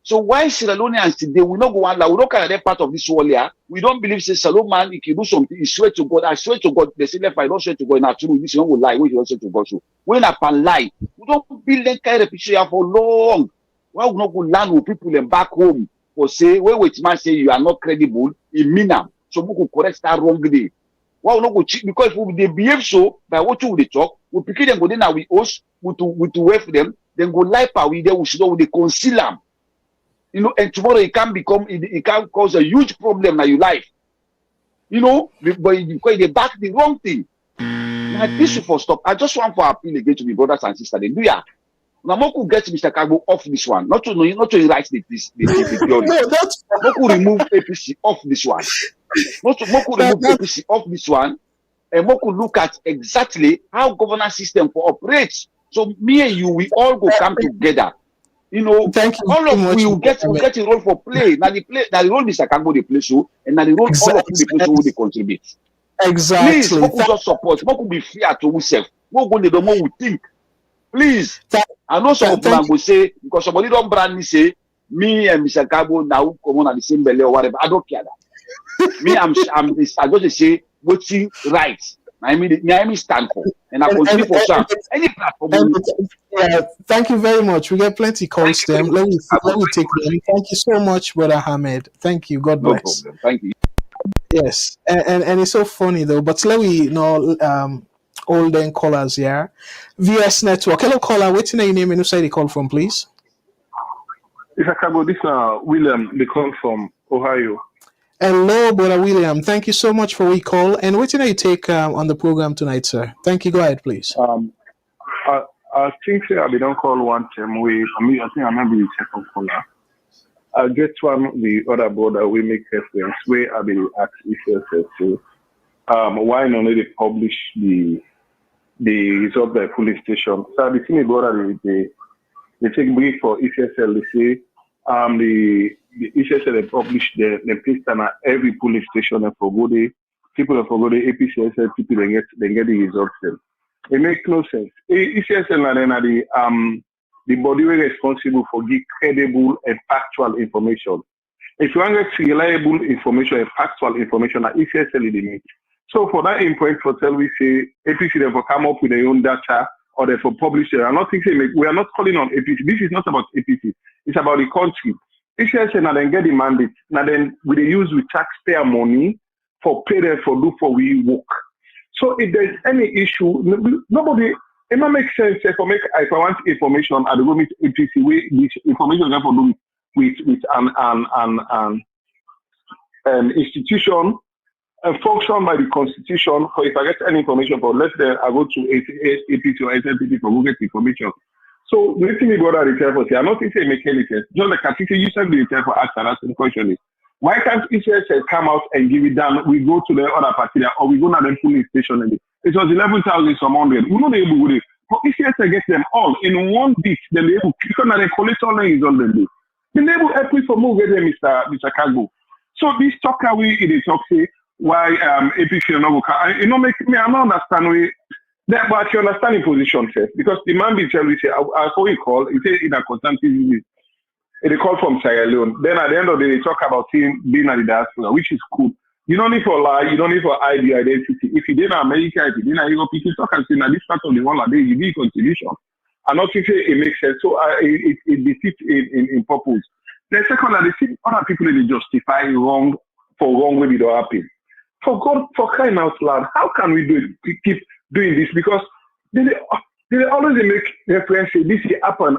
So why Salone and today we not go on, we don't carry that part of this wall here. We don't believe say Salone if you do something, he swear to God. I swear to God, they say if I don't swear to God, naturally this one will lie. We don't swear to God. So when I can lie, we don't build that kind of picture for long. Why we not go land with people and back home for say when Whitman say you are not credible, in Minam. So we could correct that wrong day. Why we not go cheat? Because if they behave so by what you will talk, we pick them go then we host, we to wait for them, then go lie power with them, we should know they conceal them. And tomorrow it can cause a huge problem in your life. Because they back the wrong thing. Now this should for stop. I just want to appeal again to my brothers and sisters. They do ya. Now Moku get Mr. Kagbo off this one. Not to write the theory. Moku remove APC off this one. Moku remove APC off this one. And Moku look at exactly how governance system operates. So me and you, we all go come together. You know, Thank you all very of much. we will get a role for play. Now the role Mr. Kagbo they play so, and now the role all of you they play so who they contribute. Please, Exactly. what could just support? What could be fair to ourselves? What could the more we think? Please. I know some of them go say, because somebody don't brand me say, me and Mr. Kagbo now come on at the same belly or whatever. I don't care that. Me, I just say, what's right. I mean, stand for. And I continue for some. Any platform. Yeah, thank you very much. We get plenty calls them. Let me take them. Thank you so much, Brother Ahmed. Thank you. God bless. No problem. Thank you. Yes, and it's so funny though. But let me olden callers here. VS Network. Hello, caller. What's your name and who say the call from, please? Mr. Kagbo, this is William. They call from Ohio. Hello, Brother William. Thank you so much for we call. And what did you take on the program tonight, sir? Thank you. Go ahead, please. I think I don't call one time. I think I might be the second caller. I get one the other brother we make reference where I will ask if so why not they publish the result by police station. So the thing brother they take brief for ECSL, they say the ECSL they publish the paste on every police station and for go the people for go the APCSL people they get the results then. It makes no sense. ECSL and the body is responsible for give credible and factual information. If you want to get reliable information and factual information, ECSL they make. So for that point, for tell we say APC they for come up with their own data or they for publish it. I'm not thinking we are not calling on APC. This is not about APC. It's about the country. ECSL now then get the mandate. Now then we use with taxpayer money for pay them for do for we work. So if there's any issue, nobody. It might make sense if I want information at the moment APC which information I for do with an institution function by the constitution. So if I get any information for let's say I go to APC or SLPP for go get information. So let me go to the for say I'm not saying make any sense. Just like I think you said the for ask and ask the question is why can't ECSL come out and give it down? We go to the other party or we go to the police station and it was 11,000 some hundred. We're not able to do it. But ECSL get them all in one bit, then they able click on the collect all is on the day. Then they able help me for more get them, Mr. Kagbo. So this talk away in the talk say why APC no go. You know, make me I don't understand we that but you understand the position first because the man be tell we say I saw he call, he say in a constant they call from Sierra Leone. Then at the end of the day, they talk about him being at the diaspora, which is cool. You don't need for lie, you don't need for ID identity. If you did in America, if you did in Europe, you can talk and say, now this part of the one like this, you need contribution. I'm not thinking it makes sense. So it defeats in purpose. The second, they see other people they justify wrong for wrong way they don't happen. For God, for crying out loud, how can we keep doing this? Because they always make reference to this happen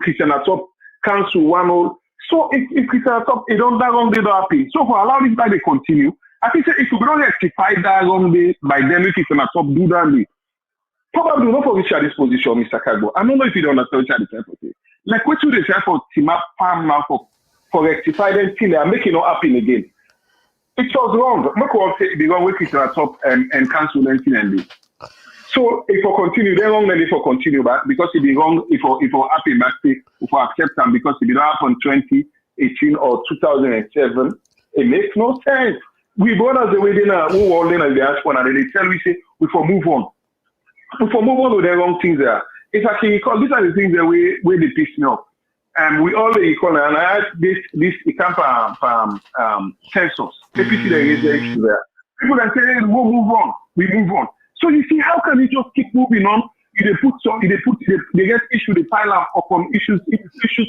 Christian Atop cancel one all. So if Christian Atop it don't that wrong they don't happen. So for allow this by they continue. I think if we don't rectify that wrong day by then we Christian Atop do that day. Probably not for which are this position, Mr. Kagbo. I don't know if you don't understand which are the type of thing. Like what do they say for team up farm now for rectify them thing they are making it not happen again. It was wrong. Make one say the wrong way Christian Atop and cancel them thing and day. So if we continue, then wrong then if we continue back because it be wrong if we happy back if we accept them because it did not happen 2018 or 2007, it makes no sense. We brothers the way they now who all in the diaspora and they tell we say we for move on. We for move on with the wrong things there. It's actually because these are the things that we they piss me off. And we all the equal and I had this it come from census. APC there is the issue there. People that say we'll move on, we move on. So you see, how can we just keep moving on? They get issue, they pile up upon issues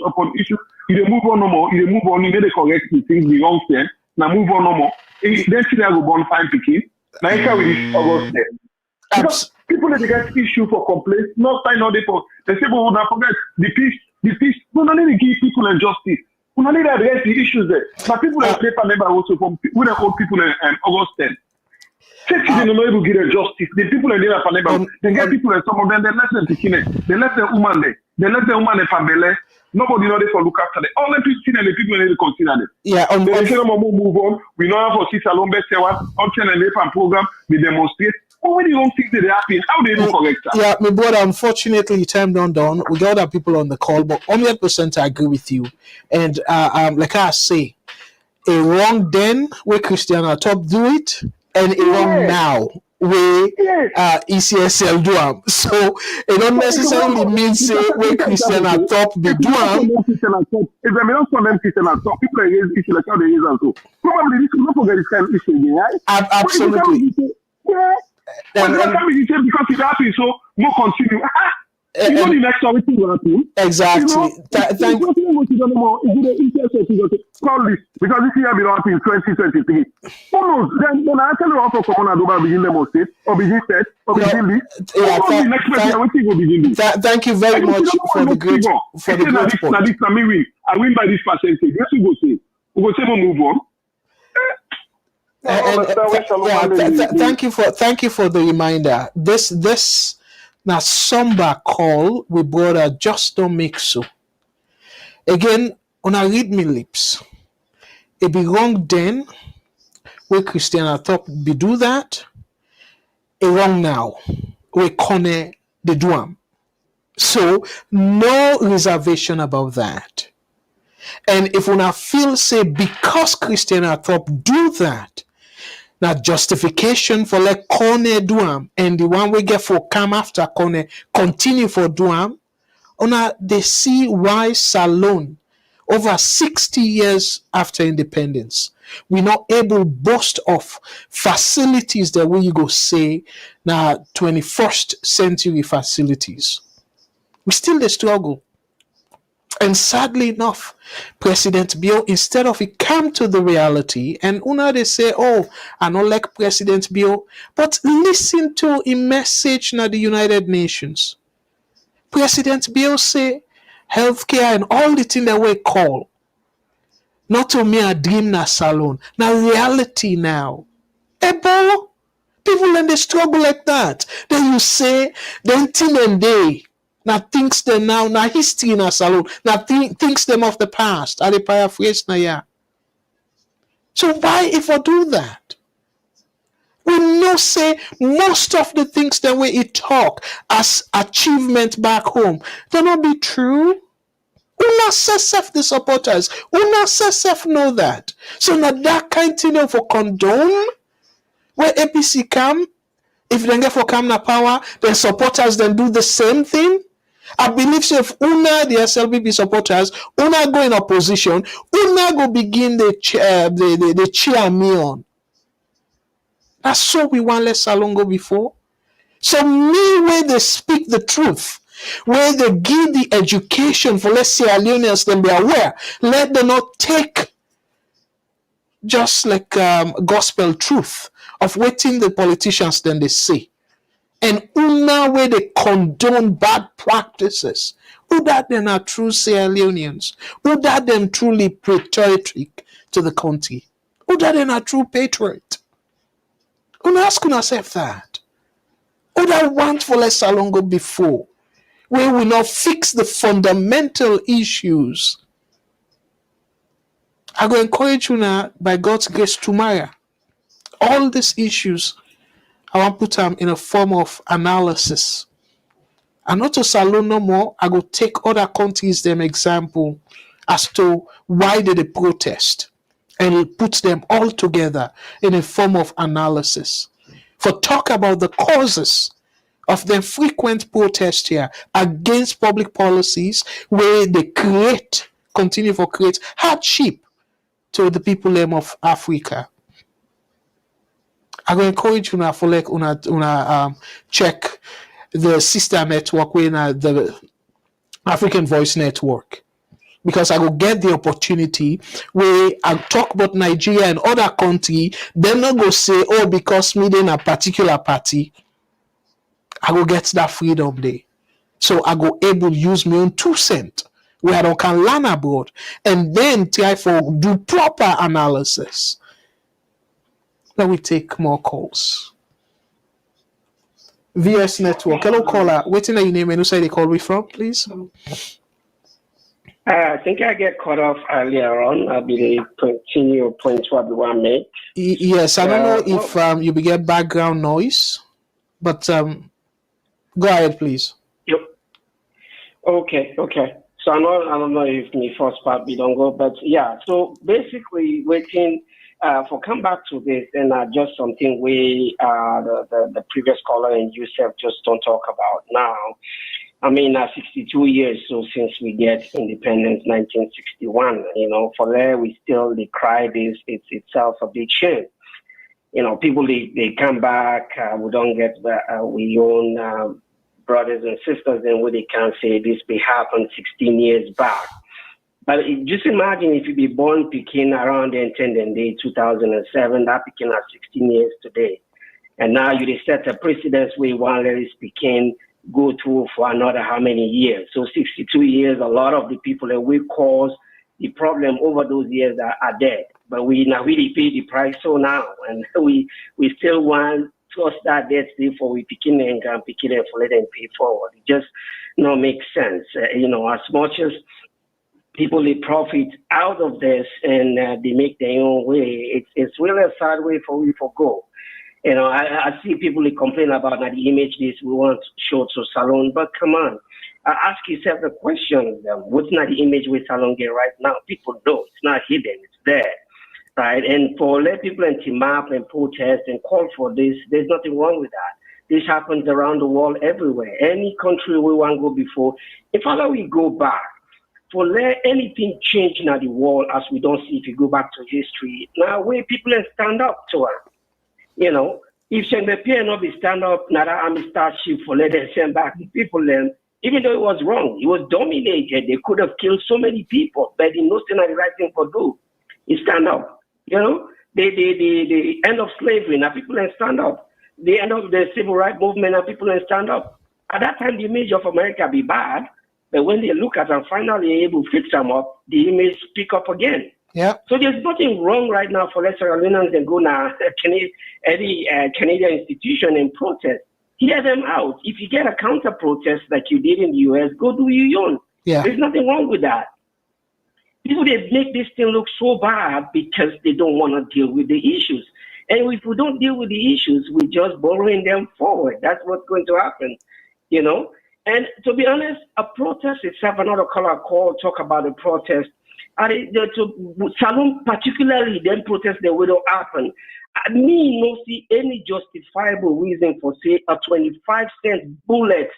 upon issues. They move on no more. They move on. They correct the things the wrong thing. Now move on no more. Then see they go born fine picking. Now you can with August there. Because people that they get issue for complaints, not sign on for. They say, but not forget the peace. We don't need to give people injustice. We don't need to address the issues there. But people that paper member also from we don't hold people in August 10. Say they don't able to get a justice. The people in there they get people and some of them they let them to kill it. They let the woman there. They let the woman in family. Nobody know they for look after them. All the people and the people need to consider them. Yeah, they say move on. We know how for Salone best on channel and program. We demonstrate. But when you don't think that they happen, how they do correct that? Yeah, my brother, unfortunately, time done. We got other people on the call, but 100% I agree with you. And like I say, a wrong then where Christiana top do it, and a wrong now where ECSL do them. So it don't necessarily mean say where Christiana top be do them. If they don't condemn Christian at top, people against issue like how they use and so. Probably this will not forget this kind of issue again, right? Absolutely. But that can be the same because it happens, so we'll continue. You know the next time it will happen. Exactly. You know, call this because this year will happen in 2023. Who knows? Then I tell you also come on and begin demonstrate or begin test or begin this. The next person will begin this. Thank you very much for the great point. I win by this percentage. Yes, we go say. We go say we move on. Thank you for the reminder. This now somber call we brother just don't make so. Again, when I read me lips, it be wrong then where Christiana thought be do that. It wrong now we corner the duam. So no reservation about that. And if una feel say because Christiana thought do that, now justification for let corner duam and the one we get for come after corner continue for duam, una they see why Salone over 60 years after independence we not able to boast of facilities that we go say now 21st century facilities. We still the struggle. And sadly enough, President Bill, instead of it come to the reality, and una they say, oh, I don't like President Bill, but listen to a message na the United Nations. President Bill say, healthcare and all the thing that we call, not to me a dream na Salone, now reality now. Ebo, people in the struggle like that. Then you say, then thing and day. Now thinks them now history in a Salone. Now thinks them of the past. I paraphrase now, yeah. So why if I do that? We know say most of the things that we talk as achievement back home, they not be true. Una self the supporters. Una self know that. So now that kind of thing for condone where APC come, if they get for come na power, then supporters then do the same thing. I believe so if una the SLBP supporters, una go in opposition, una go begin the cheer me on. That's so we want let Salone go before. So me where they speak the truth, where they give the education for let's say Sierra then be aware, let them not take just like gospel truth of waiting the politicians then they say. And una where they condone bad practices. Who that then are true Sierra Leoneans? Who that them truly patriotic to the country? Who that then are true patriot? Una ask yourself that. Who that want for let Salone go before? Where we not fix the fundamental issues. I go encourage you now by God's grace tomorrow. All these issues I want to put them in a form of analysis. And not to Salone no more, I go take other countries them example as to why did they protest and put them all together in a form of analysis. For talk about the causes of the frequent protest here against public policies where they continue to create hardship to the people of Africa. I go encourage you now for like una check the sister network where the African Voice Network, because I will get the opportunity where I talk about Nigeria and other country. Then not go say, oh, because me in a particular party, I will get that freedom there. So I go able to use my own 2 cents where I can learn abroad and then try for do proper analysis. Now we take more calls. VS Network. Hello, caller. Waiting your name and who say they call me from, please? I think I get cut off earlier on. I'll be continue point what we want to make. Yes, I don't know if you will get background noise, but go ahead, please. Yep. Okay. So I don't know if my first part we don't go, but yeah. So basically, waiting for come back to this and just something we the previous caller and yourself just don't talk about now. I mean, 62 years so since we get independence, 1961. For there we still decry this. It's itself a big shame. People they come back. We don't get we own brothers and sisters, and what they can say this be happened 16 years back. But just imagine if you be born Pekin around the 10th day 2007, that Pekin has 16 years today, and now you set a precedence where one let this Pekin go through for another how many years? So 62 years, a lot of the people that we cause the problem over those years are dead. But we now really pay the price so now, and we still want to start that still for we picking and picking and for let them pay forward. It just not make sense. As much as people they profit out of this and they make their own way, it's really a sad way for we to go. I see people they complain about the image this we want to show to Salone, but come on, ask yourself the question: what's not the image we Salone get right now? People know it's not hidden; it's there, right? And for let people and team up and protest and call for this, there's nothing wrong with that. This happens around the world, everywhere. Any country we want to go before, if we go back. For let anything change in the world, as we don't see if you go back to history, now where people stand up to it. If Shengbe not be stand up, now that army starship for let them send back the people then, even though it was wrong, it was dominated, they could have killed so many people, but they know still not the right thing for do. Is stand up. The end of slavery, now people stand up. The end of the civil rights movement, now people stand up. At that time, the image of America be bad, but when they look at and finally able to fix them up, the image pick up again. Yeah. So there's nothing wrong right now for Sierra Leoneans and go now any Canadian institution and protest. Hear them out. If you get a counter protest like you did in the US, go do your own. Yeah. There's nothing wrong with that. People they make this thing look so bad because they don't want to deal with the issues. And if we don't deal with the issues, we're just borrowing them forward. That's what's going to happen, And to be honest, a protest itself, another caller call, talk about the protest. Salone particularly, then protest that will happen. Me no see any justifiable reason for say a 25-cent bullet.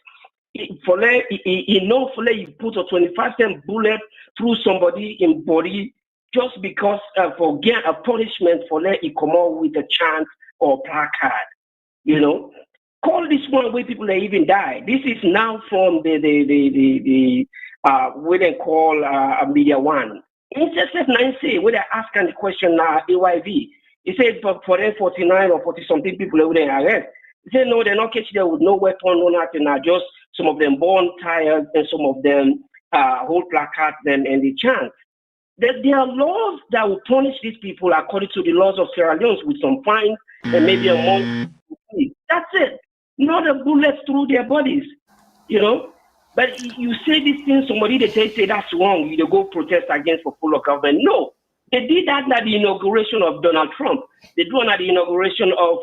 For you put a 25-cent bullet through somebody in body just because for get a punishment for let it come out with a chant or placard. Call this one where people that even die. This is now from the what they call Media One. Intercept 9 say where they asking the question AYV. He said for them 49 or 40 something people over there arrest. He said no, they're not catching them with no weapon, no nothing. Just some of them born tired and some of them hold placards and the chant. There are laws that will punish these people according to the laws of Sierra Leone with some fines and maybe a month. That's it. Not a bullet through their bodies, But you say these things, somebody they say that's wrong. You go protest against for full of government. No, they did that at the inauguration of Donald Trump. They do it at the inauguration of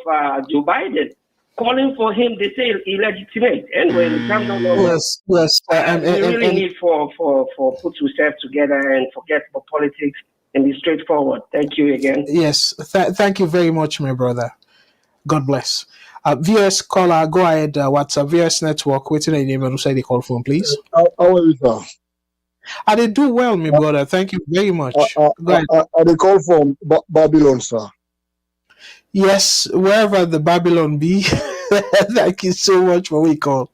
Joe Biden, calling for him. They say illegitimate. Anyway, in terms of yes. We really need for put yourself together and forget the politics and be straightforward. Thank you again. Yes, thank you very much, my brother. God bless. VS caller, go ahead. WhatsApp VS Network. Waiting your name and who say the call phone, please. How are you, sir? I did do well, my brother. Thank you very much. Go ahead. They call from Babylon, sir. Yes, wherever the Babylon be. Thank you so much for what you call.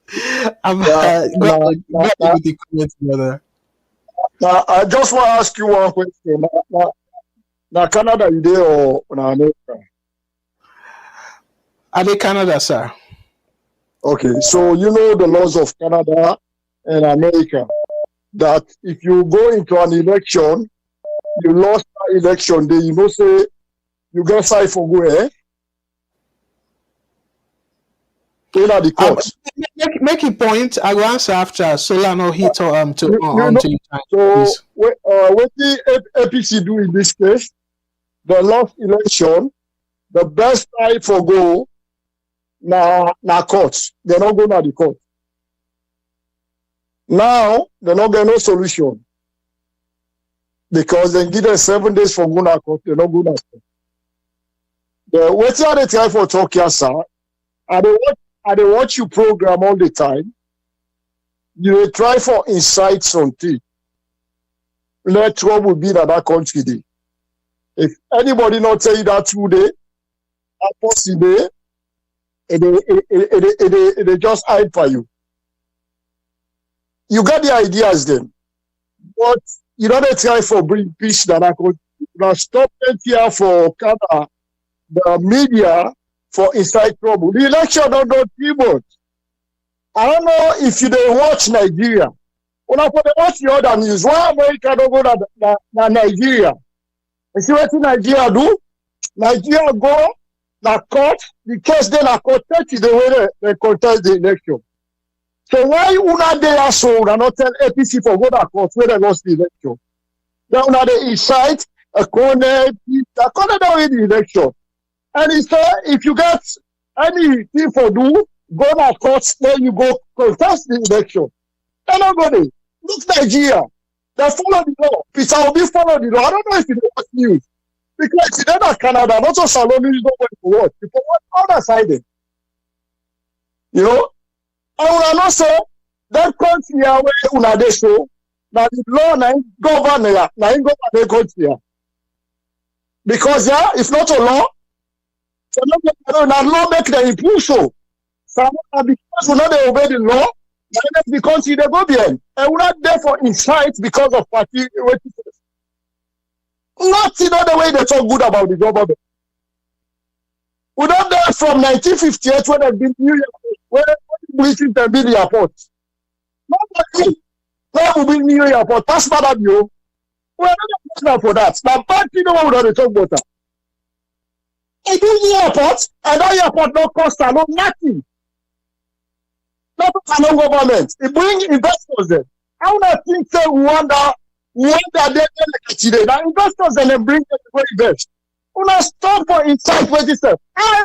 I'm with the comments, brother. Now, I just want to ask you one question. Now, Canada, you there or America? Are they Canada, sir? Okay, so you know the laws of Canada and America, that if you go into an election, you lost that election, then say you get fight for go, in at the court. Make a point. I will answer after Solano hit You know, to you, so please. what the APC do in this case, the last election, the best time for go na court. They're not going to the court. Now, they're not getting no solution. Because they give them 7 days for going to court. They're not going to court. What are they try for talk here, sir? I they watch you program all the time. You will try for insight something. Let trouble be that country day. If anybody not tell you that today, possible, it just hide for you. You got the ideas then. But you know they try for bring peace that country. Now stop them here for Canada, the media for inside trouble. The election don't go too much. I don't know if you they watch Nigeria. When I watch the other news, why America don't go to Nigeria? You see what Nigeria do? Nigeria go na court, the case then na court 30 the way they contest the election. So why una dey so una not tell APC for go to court where they lost the election? Then una dey incite a corner don't win the election. And he said if you get anything for do, go to court, then you go contest the election. They're not going to. Look Nigeria. They follow the law. Peter Obi follow the law. I don't know if you watch news. Because if they're Canada, not so Salone is not going to watch. People watch other side. You know? I will not say that country where una dey so, now the law na govern here, na govern the country. Because if not a law, so not law make them improve so. So because we not obey the law, the country they go behind. And we're not there for insight because of party. Not in the way they talk good about the government. We're not there from 1958 when they've been New York, where we think they build the airport. Nobody where we build New York airport. Pass that you. We're not there for that. Now, bad people would have talk about that. They do the airport, and that airport don't cost alone nothing. Not alone government. It bring investors there. I would think say Rwanda they today. Now investors then bring them to invest. We not stop for insight where this is.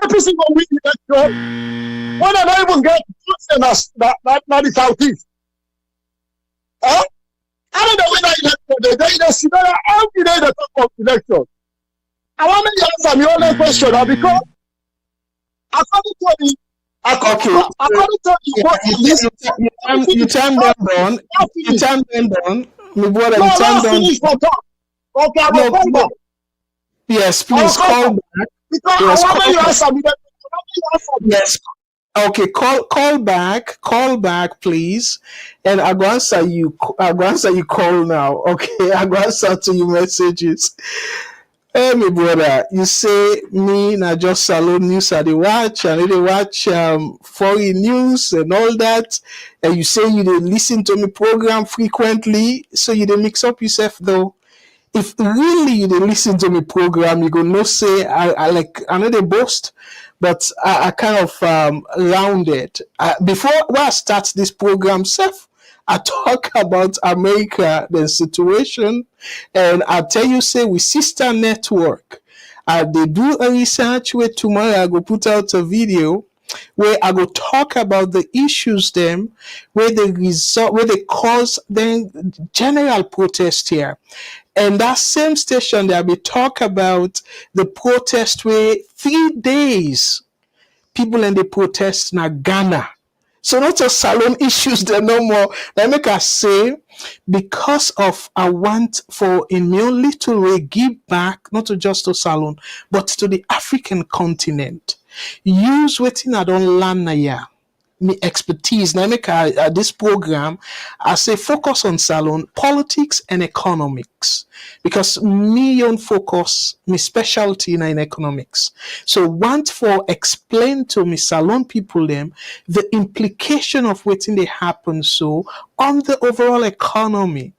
Every single week election. When they don't even get that the southeast. Huh? I don't know whether election they see that every day they talk about election. I want to answer me only question now because according to the you turn them down. You turn them down. My brother, no, you turn down. finish for talk. Okay, I will come back. Yes, please call back. Because Yes, I want call you back. answer me. Yes. Okay, call back, please. And I'll go answer you. Call now. Okay, I'll go answer to your messages. Hey, my brother, you say me na just Salone news I dey watch, and I dey watch foreign news and all that, and you say you dey listen to me program frequently, so you dey mix up yourself though. If really you dey listen to me program, you go know say I know they boast, but I kind of rounded. Before I start this program, Seth, I talk about America, the situation, and I tell you, say we sister network. They do a research where tomorrow I go put out a video where I go talk about the issues them where they cause then general protest here. And that same station there we talk about the protest where 3 days people in the protest na Ghana. So not just Salone issues there no more. Let me say, because of I want for in my own little way give back, not to just to Salone, but to the African continent. Use waiting I don't learn here. Me expertise. Now make this program, I say focus on Salone, politics and economics. Because me own focus, me specialty in economics. So want for explain to me Salone people them the implication of waiting they happen so on the overall economy.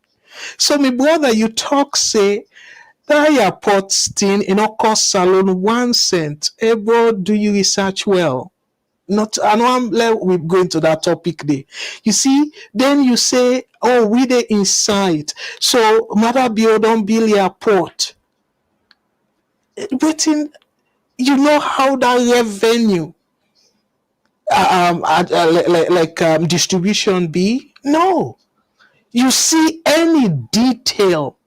So my brother, you talk say that airport thing, cost Salone 1 cent. Hey bro, do you research well? Not, I know we're going to that topic there. You see, then you say, oh, we the inside. So, Mother Bill don't build your port. Waiting, you know how that revenue distribution be? No. You see any detail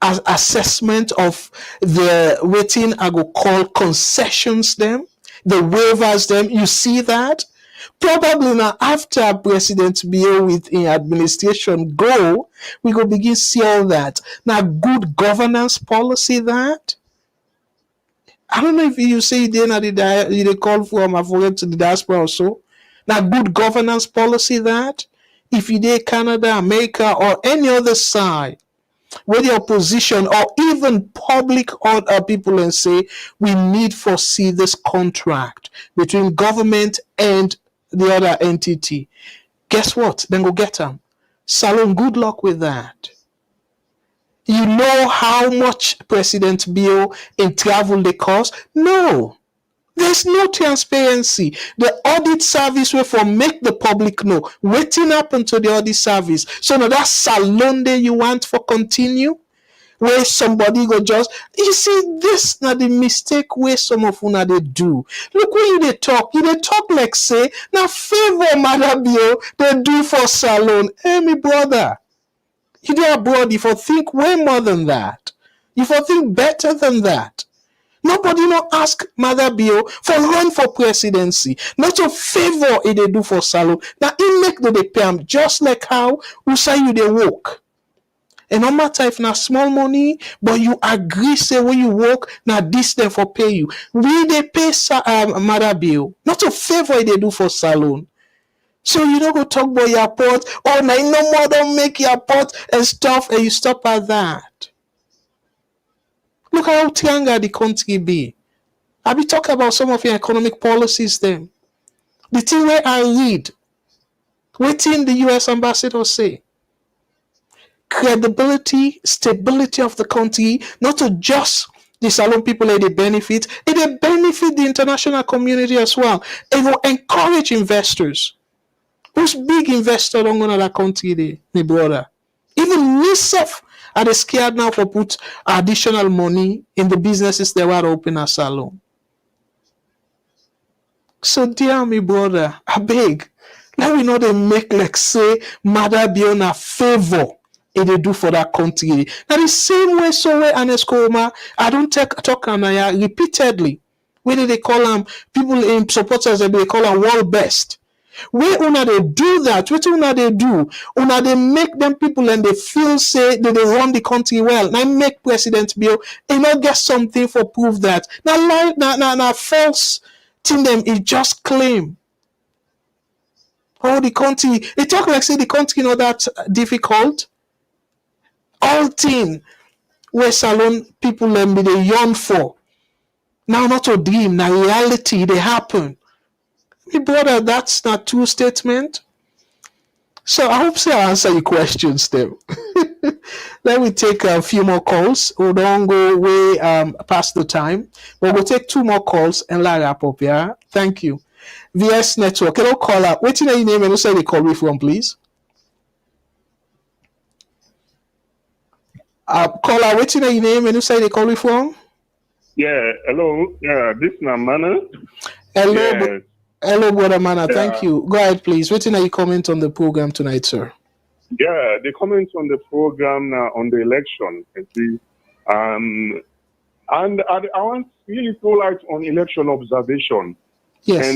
as assessment of the waiting I go call concessions them, the waivers them, you see that? Probably now after President Bill with in administration go, we go begin see all that. Now good governance policy that. I don't know if you say then they call from I forget to the diaspora or so. Now good governance policy that if you did Canada, America, or any other side, where the opposition or even public people and say we need foresee this contract between government and the other entity. Guess what? Then go get them. Salone, good luck with that. You know how much President Bill in travel they cost? No. There's no transparency. The audit service will for make the public know. Waiting up until the audit service. So now that Salone that you want for continue? Where somebody go just, you see, this not the mistake where some of una they do. Look when you talk like say, now favor Mother Bill they do for Salone. Hey, me brother, you dey abroad, you for think way more than that. You for think better than that. Nobody no ask Mother Bill for run for presidency. Not a favor it they do for Salone. Now it make the pay am just like how we say you they work. And no matter if na small money, but you agree say when you work, now this them for pay you. We they pay Mother Bill. Not a favor they do for Salone. So you don't go talk about your port. Oh, now no more don't make your port and stuff, and you stop at that. Look how tianga the country be. I be talking about some of your economic policies then. The thing where I read, waiting the US ambassador say. Credibility, stability of the country, not to just the Salone people they benefit, it benefit the international community as well. It will encourage investors. Who's big investor don't go to that country there, my brother? Even myself, I dey scared now for put additional money in the businesses they were open at Salone. So dear me brother, I beg, let me know they make like say Mother Bill na favor it they do for that country. Now the same way so way Anescoma, I don't talk anaya repeatedly. Whether they call them people in supporters they call them world best. Where una they do that, what una they do? Una they make them people and they feel say that they run the country well. Now make President Bill and not get something for proof that. Now false thing them is just claim. Oh, the country, they talk like say the country not that difficult. All thing where Salone people them be they yearn for. Now not a dream, now reality they happen. My brother, that's not true statement. So I hope I answer your questions there. Let me take a few more calls. We don't go way past the time, but we'll take 2 more calls and let wrap up. Yeah, thank you. VS Network. Hello, caller. What's your name and who say they call me from, please? Caller, what's your name and who say they call me from? Yeah, hello. Yeah, this is Namana. Hello, Yes. hello, brother Mana. Yeah. Thank you. Go ahead, please. What's your comment on the program tonight, sir? Yeah, the comments on the program on the election. You see, and I want really throw light on election observation. Yes.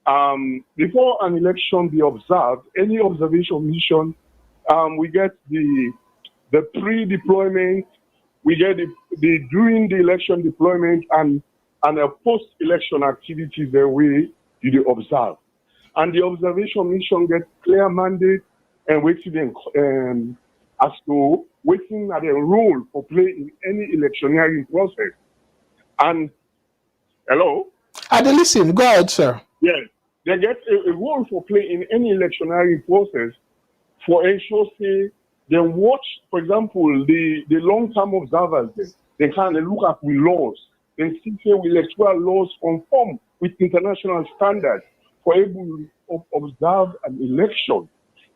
And before an election be observed, any observation mission, we get the pre-deployment, we get the during the election deployment and a post-election activities that we do observe. And the observation mission gets clear mandate and waiting as to waiting at a role for play in any electioneering process. And hello? I listen. Go ahead, sir. Yes, they get a role for play in any electioneering process for ensure say they watch, for example, the long-term observers, they can look at the laws, they see say electoral laws conform with international standards for able to observe an election.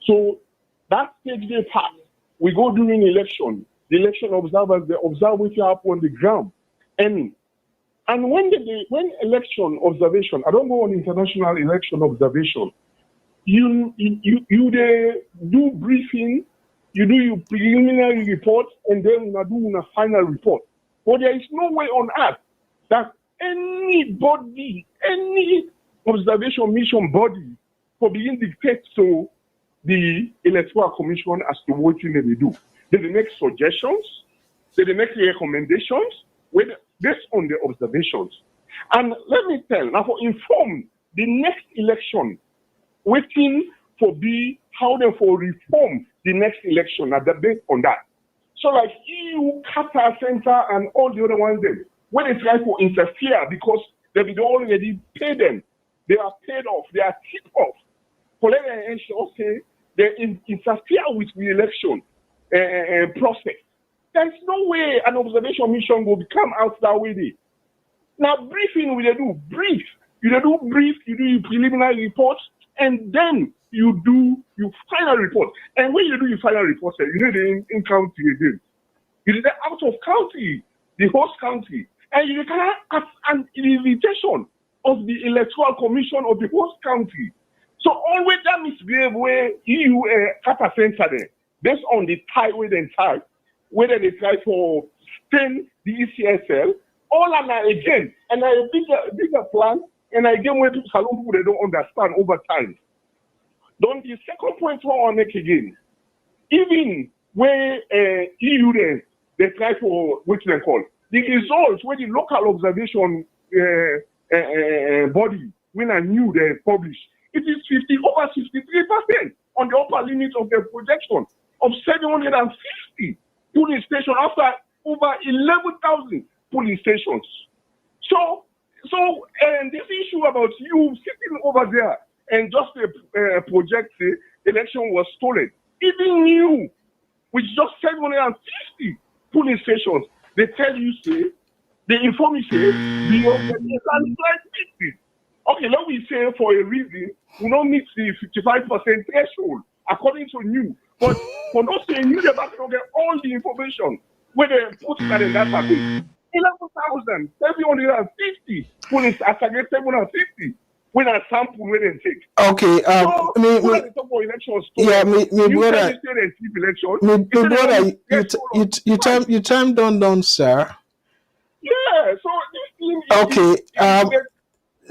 So that stage they pass. We go during election. The election observers, they observe what happen on the ground. And when election observation, I don't go on international election observation. You they do briefing, you do your preliminary report, and then you do a final report. But there is no way on earth that anybody, any observation mission body, for being dictate to the Electoral Commission as to what they do. They make suggestions, they make recommendations based on the observations. And let me tell, now for inform the next election, waiting for how they for reform the next election at the based on that. So like EU, Qatar Center, and all the other ones, when they try to interfere because they already pay them, they are paid off, they are tipped off. For let me say they interfere with the election process. There's no way an observation mission will come out that way. Now briefing we do brief. You do your preliminary reports, and then you do your final report. And when you do your final report, you need the in-county again. You need the out of county, the host county, and you can ask an invitation of the Electoral Commission of the host county. So always that misbehave where EU Qatar Center there, based on the tie where they tie, whether they try to stain the ECSL, all of that again, and I bigger plan, and I again where people Salone people they don't understand over time. Then the second point I want to make again, even where EU they try to what they call the results where the local observation body when I knew they published, it is over 63% on the upper limit of their projection of 750 polling stations after over 11,000 polling stations. So this issue about you sitting over there and just project the election was stolen, even you with just 750 polling stations, they tell you they inform you the landslide 50. Okay, let me say for a reason we don't meet the 55% threshold according to you, but for not saying you, they're about to get all the information where they put that in that package. 11,750 police aggregate 750 when a sample when they take. Okay, so me talk about elections. Yeah, me brother. You time done, sir. Yeah, so this thing okay.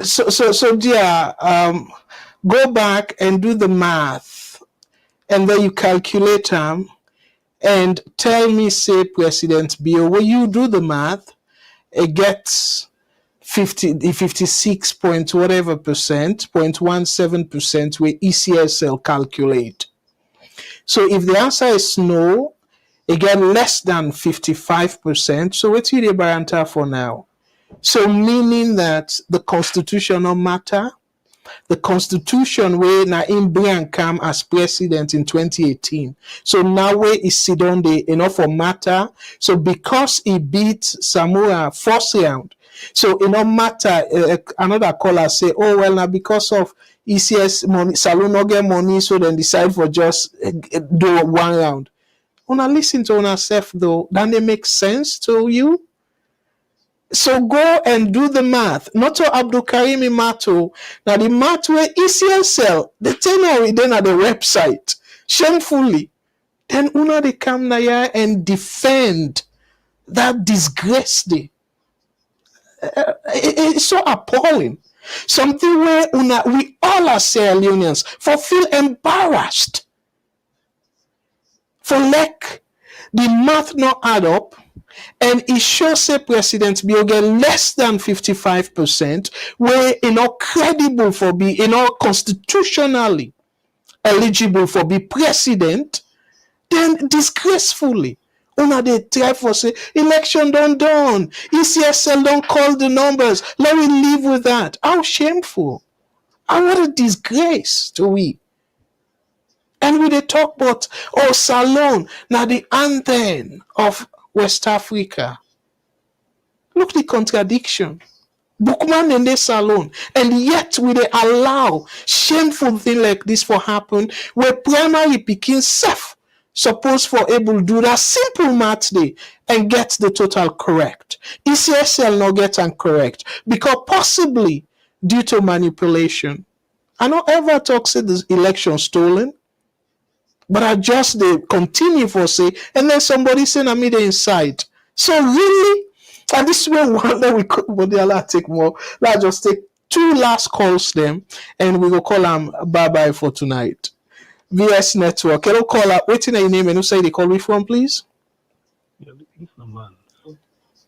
So dear, go back and do the math, and then you calculate them, and tell me, say President Bill, when you do the math, it gets 56 point whatever percent, 0.17% where ECSL calculate. So if the answer is no, it get less than 55%. So what you the for now? So meaning that the constitutional matter, the constitution where Naim Brian come as president in 2018. So now where is Sidon enough for matter. So because he beat Samoa first round, so it no matter. Another caller say, oh well, now because of ECS money, Salone no get money, so then decide for just do one round. Una listen to una self though, then it makes sense to you. So go and do the math. Not to Abdul Karim Mato. Now the math where ECSL, the tenor then at the website, shamefully. Then una they come here and defend that disgrace day. It's so appalling. Something where we all are Sierra Leoneans feel embarrassed. For like the math not add up. And it shows say President Bill get less than 55%, where credible for be constitutionally eligible for be president, then disgracefully. Una they try for say election done. ECSL don't call the numbers. Let me live with that. How shameful. And what a disgrace to we. And we they talk about Salone, now the anthem of West Africa. Look the contradiction. Bookman in this salon, and yet we dey allow shameful thing like this for happen where primary pikin self suppose for able do that simple math day and get the total correct. ECSL not get am correct because possibly due to manipulation. I don't ever talk say this election stolen, but I just they continue for say, and then somebody say na me dey inside. So really, and this way one that we could, but the Allah take more. Let's just take two last calls them, and we will call them bye bye for tonight. VS Network. Hello, caller. Waiting your name and who say they call me from, please. Yeah, this man.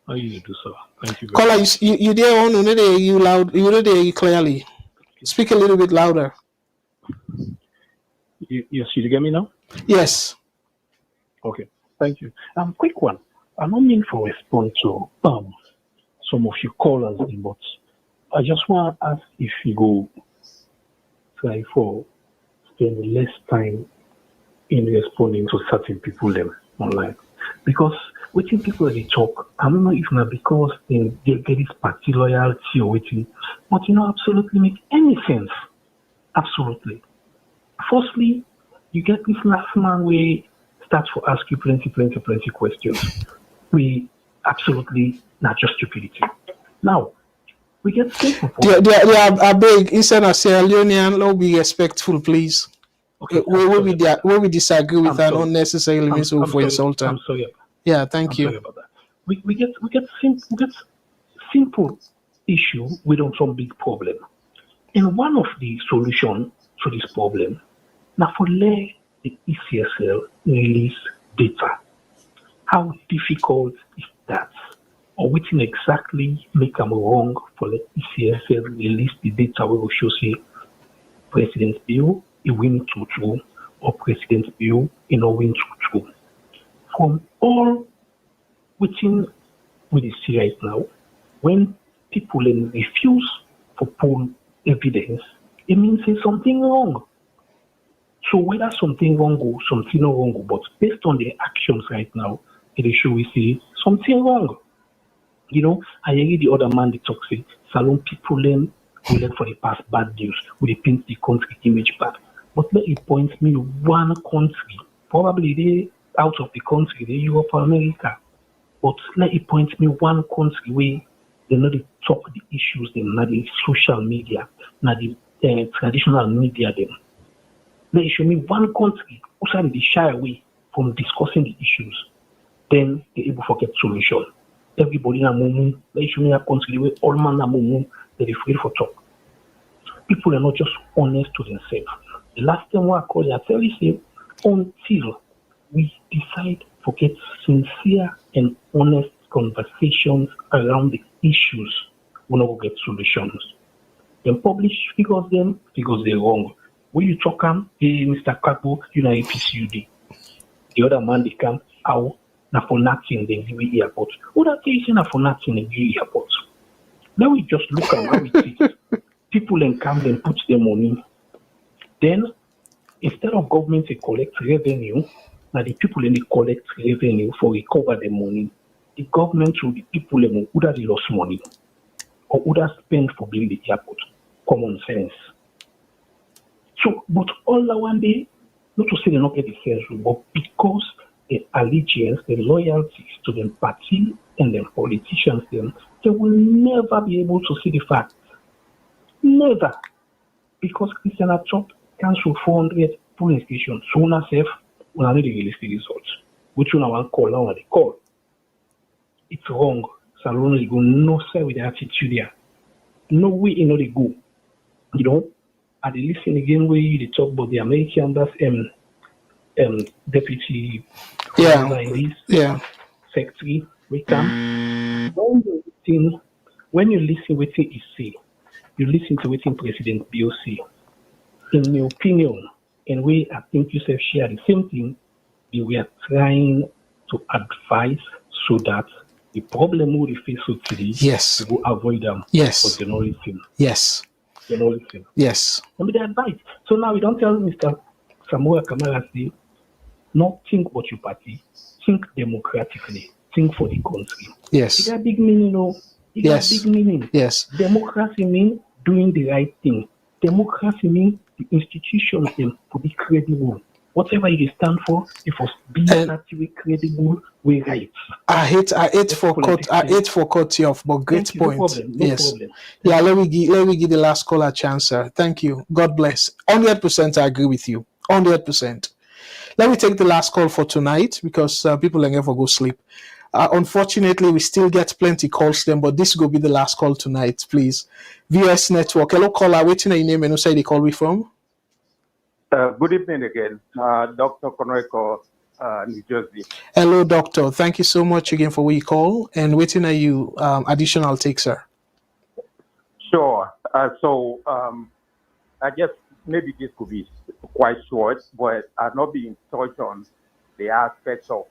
How you do, sir? Thank you very Caller, much. you there on? You know they you loud. You know they you clearly. Speak a little bit louder. Yes, you get me now? Yes. Okay, thank you. Quick one. I'm not mean for response to some of your callers, but I just want to ask if you go try for spend less time in responding to certain people them online, because waiting people they talk, I don't know if not because they get this party loyalty or waiting, but absolutely make any sense. Absolutely. Firstly, you get this last man where starts to ask you plenty questions. We absolutely not just stupidity. Now, we get simple. They are big. Instead of Sierra Leonean, let's be respectful, please. Okay, where we disagree with and sorry. unnecessarily means for insult. I'm sorry. Yeah, thank you. Sorry about that. We get simple issue. We don't solve big problem. And one of the solution to this problem now for let the ECSL release data. How difficult is that? Or what exactly make them wrong for the ECSL release the data we will show say President's bill it win true or President's bill it not win true. From all within we see right now, when people refuse to pull evidence, it means there's something wrong. So whether something wrong or something not wrong, but based on their actions right now, it is sure we see something wrong. I hear the other man they talk say Salone people we learn for the past bad news, we paint the country image bad. But let it point me one country, probably they out of the country, they Europe or America. But let it point me one country where they know they talk the issues, them not the social media, not the traditional media them. Let it show me one country who they shy away from discussing the issues. Then they're able to get solution. Everybody na mumu. Let it show me a country where all man na mumu, they're afraid for talk. People are not just honest to themselves. The last time I call you, I tell you, say, until we decide to get sincere and honest conversations around the issues, we not get solutions. Then publish figures they're wrong. When you talk hey Mr. Kapo, you know APCUD. The other man they come out now for nothing they give you airport. Who that is now for nothing they give you airport? Now we just look at how it is. People then come and put their money. Then instead of government to collect revenue, now the people in the collect revenue for recover the money. The government through the people who that they lost money or who that spend for building the airport. Common sense. So, but all that one day, not to say they not get the sense, but because the allegiance, the loyalties to them party and them politicians, they will never be able to see the facts. Never. Because Christian Atop cancelled 400 polling stations. So now safe, we are not the realistic results. Which one I want call now they call. It's wrong. Salone they go no sir with the attitude there. No way in they go. At the listen again where they talk about the American that's deputy secretary we come. When you listen with it he say, you listen to what President Bill say. In my opinion, and I think you share the same thing, we are trying to advise so that the problem we face today, yes, we will avoid them. Yes. But they don't listen. Yes. They don't listen. Yes. And with the advice. So now we don't tell Mr. Samuel Kamara say, not think about your party, think democratically, think for the country. Yes. It's a big meaning, It has Yes. big meaning. Yes. Democracy means doing the right thing. Democracy means the institutions them to be credible. Whatever you stand for, it must be And actually credible with rights. I hate Let for politics cut you off, but great Thank you. No point. problem. No Yes. problem. Yeah, let me give the last caller a chance, sir. Thank you. God bless. 100% I agree with you. 100%. Let me take the last call for tonight because people are never go sleep. Unfortunately, we still get plenty calls them, but this will be the last call tonight, please. VS Network. Hello, caller. Waiting your name and who say they call me from? Good evening again, Dr. Konreko, New Jersey. Hello, doctor. Thank you so much again for what you call and waiting are you additional take, sir. Sure. I guess maybe this could be quite short, but I've not been touched on the aspects of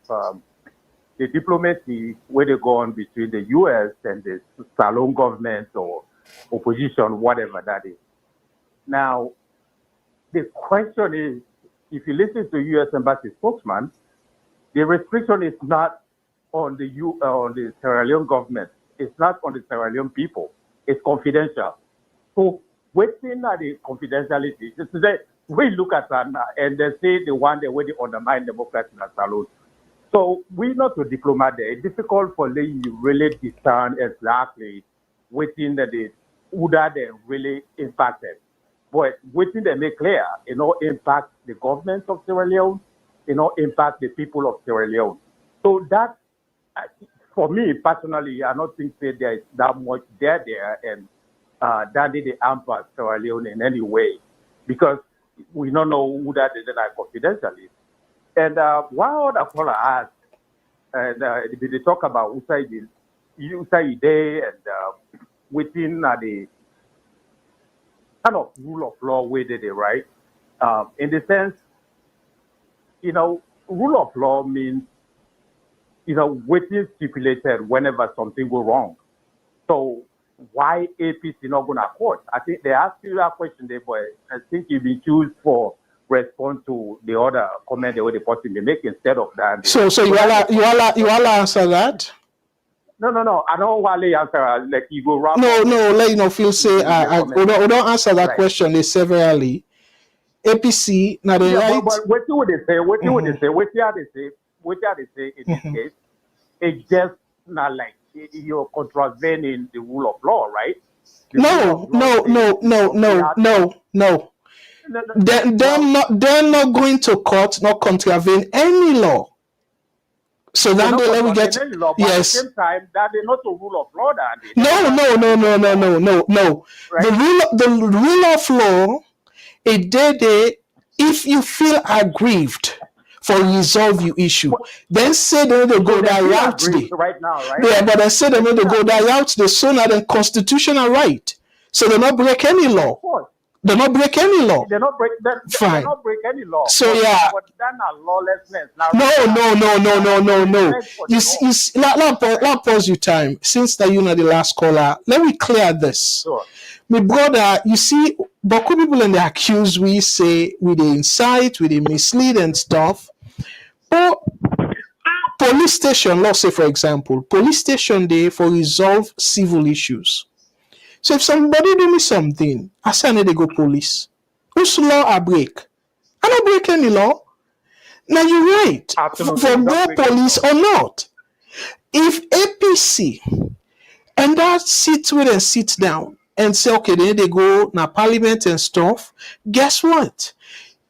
the diplomacy where they go on between the U.S. and the Salone government or opposition, whatever that is. Now, the question is, if you listen to U.S. Embassy spokesman, the restriction is not on the Sierra Leone government. It's not on the Sierra Leone people. It's confidential. So within the confidentiality, we look at that and they say the one that really undermine democracy in Salone. So we're not a diplomat there. It's difficult for them to really discern exactly within who that they really impacted. But within they make clear, impact the government of Sierra Leone, impact the people of Sierra Leone. So that, for me personally, I don't think that there is that much there and that did impact Sierra Leone in any way, because we don't know who that is that confidentially. And one other caller asked, and they talk about USAID and within the kind of rule of law where they right? In the sense, rule of law means, what is stipulated whenever something goes wrong. So why APC not going to court? I think they asked you that question there, but I think you be choose for respond to the other comment the way the person they make instead of that. So you all answer that? No. I don't want to answer like you go wrong. No, let you know feel say we don't answer that question they severally. APC now the right. But what would they say? What would they say? What they say in this case? It's just not like you're contravening the rule of law, right? No. They're not going to court, not contravene any law. So then let me get law, but yes. At the same time, that is not a rule of law. No. Right? The rule of law, if you feel aggrieved for resolve your issue, then say they need to go that route. Right now, right? Yeah, but they say they need to go that route. They so not a constitutional right, so they not break any law. They not break any law. They not break. Fine. They not break any law. So yeah. But that's not lawlessness. Now, No. Let pause your time. Since that you know the last caller, let me clear this. Sure. My brother, you see, Boko people and they accuse we say with the incite, with the mislead and stuff. But police station, let's say for example, police station there for resolve civil issues. So if somebody do me something, I say I need to go police. Whose law I break? I don't break any law. Now you're right. Absolutely. For go police or not. If APC and that sit with and sit down and say, okay, then they go now parliament and stuff, guess what?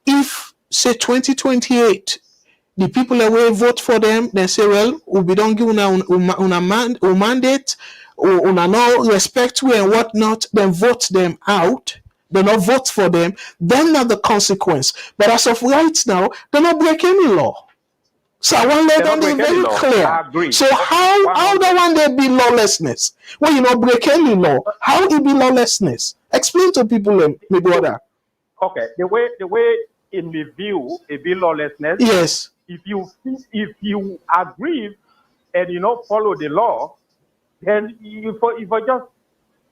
If say 2028, the people that will vote for them, they say, well, we don't give una mandate, or no respect we and whatnot, then vote them out. They not vote for them, then not the consequence. But as of right now, they not break any law. So I want to let them be very clear. I agree. So how the one they be lawlessness? When you not break any law, how it be lawlessness? Explain to people, my brother. Okay, the way in the view it be lawlessness. Yes. If you agree and you not follow the law, then you just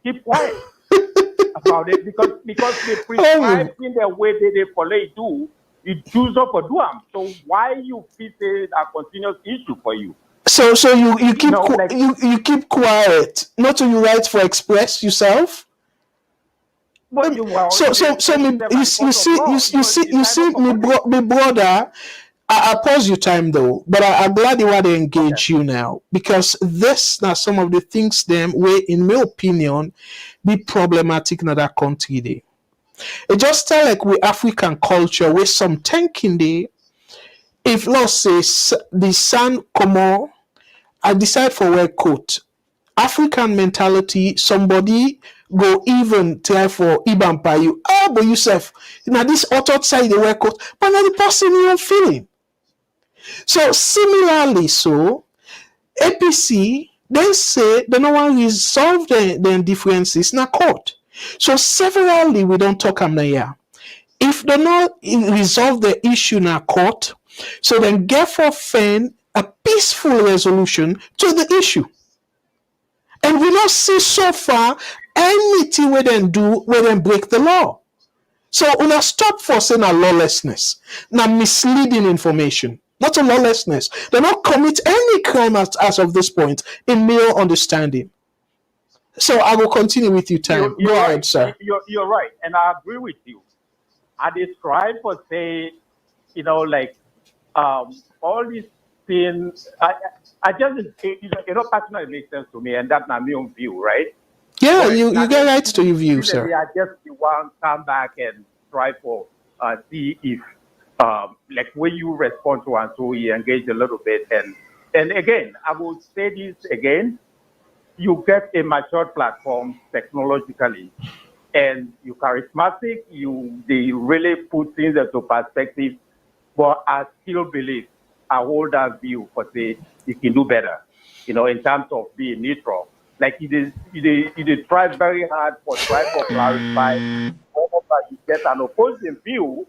keep quiet about it because they prescribe in the way they follow it do. You choose up or do them. So why you feel a continuous issue for you? So you keep Like you keep quiet. Not to you write for express yourself. what you well, So if they so so express me themselves you, at the you court of see law, you sign see up for politics. me brother. I pause your time though, but I'm glad you want to Okay. engage you now because this now some of the things them way in my opinion be problematic in that country day. It just tell like we African culture with some thinking day. If let's say the sun come on, I decide for wear coat. African mentality, somebody go even try for Iban by you. Ah, but yourself, now this auto side the wear coat, but now the person you feeling. So similarly, so APC they say they no one resolve the differences in a court. So severally we don't talk am here. If they not resolve the issue in a court, so then get for find a peaceful resolution to the issue. And we don't see so far anything we then do we then break the law. So una stop for saying a lawlessness, now misleading information, not a lawlessness. They not commit any crime as of this point in mere understanding. So I will continue with you, time. Go You're ahead, right. sir. You're right, and I agree with you. I describe for say, like all these things. I just personally it makes sense to me, and that's my own view, right? Yeah, But you now get then right to your view, really sir. I just want come back and try for see if like when you respond to and so you engage a little bit and again I will say this again, you get a mature platform technologically and you charismatic, they really put things into perspective, but I still believe I hold that view for say you can do better, in terms of being neutral. Like it tries very hard for try for clarify whenever you get an opposing view,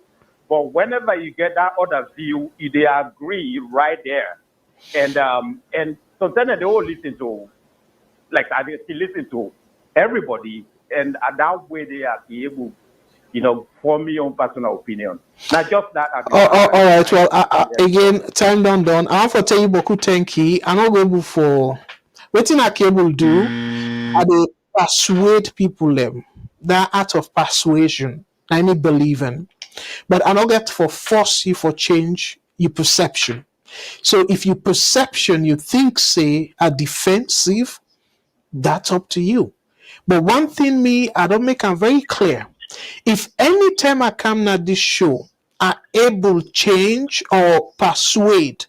but whenever you get that other view, they agree right there. And sometimes they all listen to like I still listen to everybody, and that way they are able, form your own personal opinion. Not just that at the All right. time. Well, again, time done. I want to tell you, Boku, thank you. I'm not able for waiting. I cable do. I dey persuade people them. That art of persuasion. I need believing, but I don't get for force you for change your perception. So if your perception you think say are defensive, that's up to you. But one thing me, I don't make them very clear. If anytime I come at this show, I able change or persuade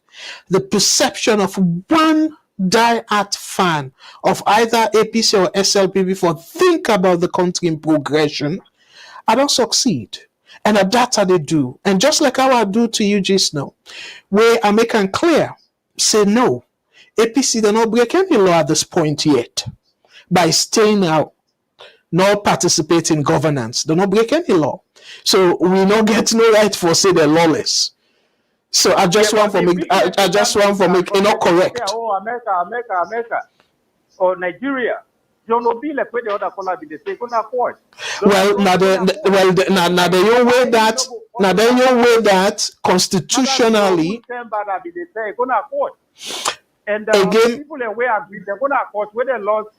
the perception of one die-hard fan of either APC or SLPB for think about the country in progression, I don't succeed. And that's how they do. And just like how I do to you just now, where I make it clear, say no. APC do not break any law at this point yet by staying out, not participate in governance. They not break any law. So we not get no right for say they're lawless. So I just want for make I just want for make it not correct. Oh, America, or Nigeria. You know, be like where the other color be the same. Gonna court. Well, now the your way that now then your way that constitutionally Gonna court. And again people are where agree they're gonna court where they lost.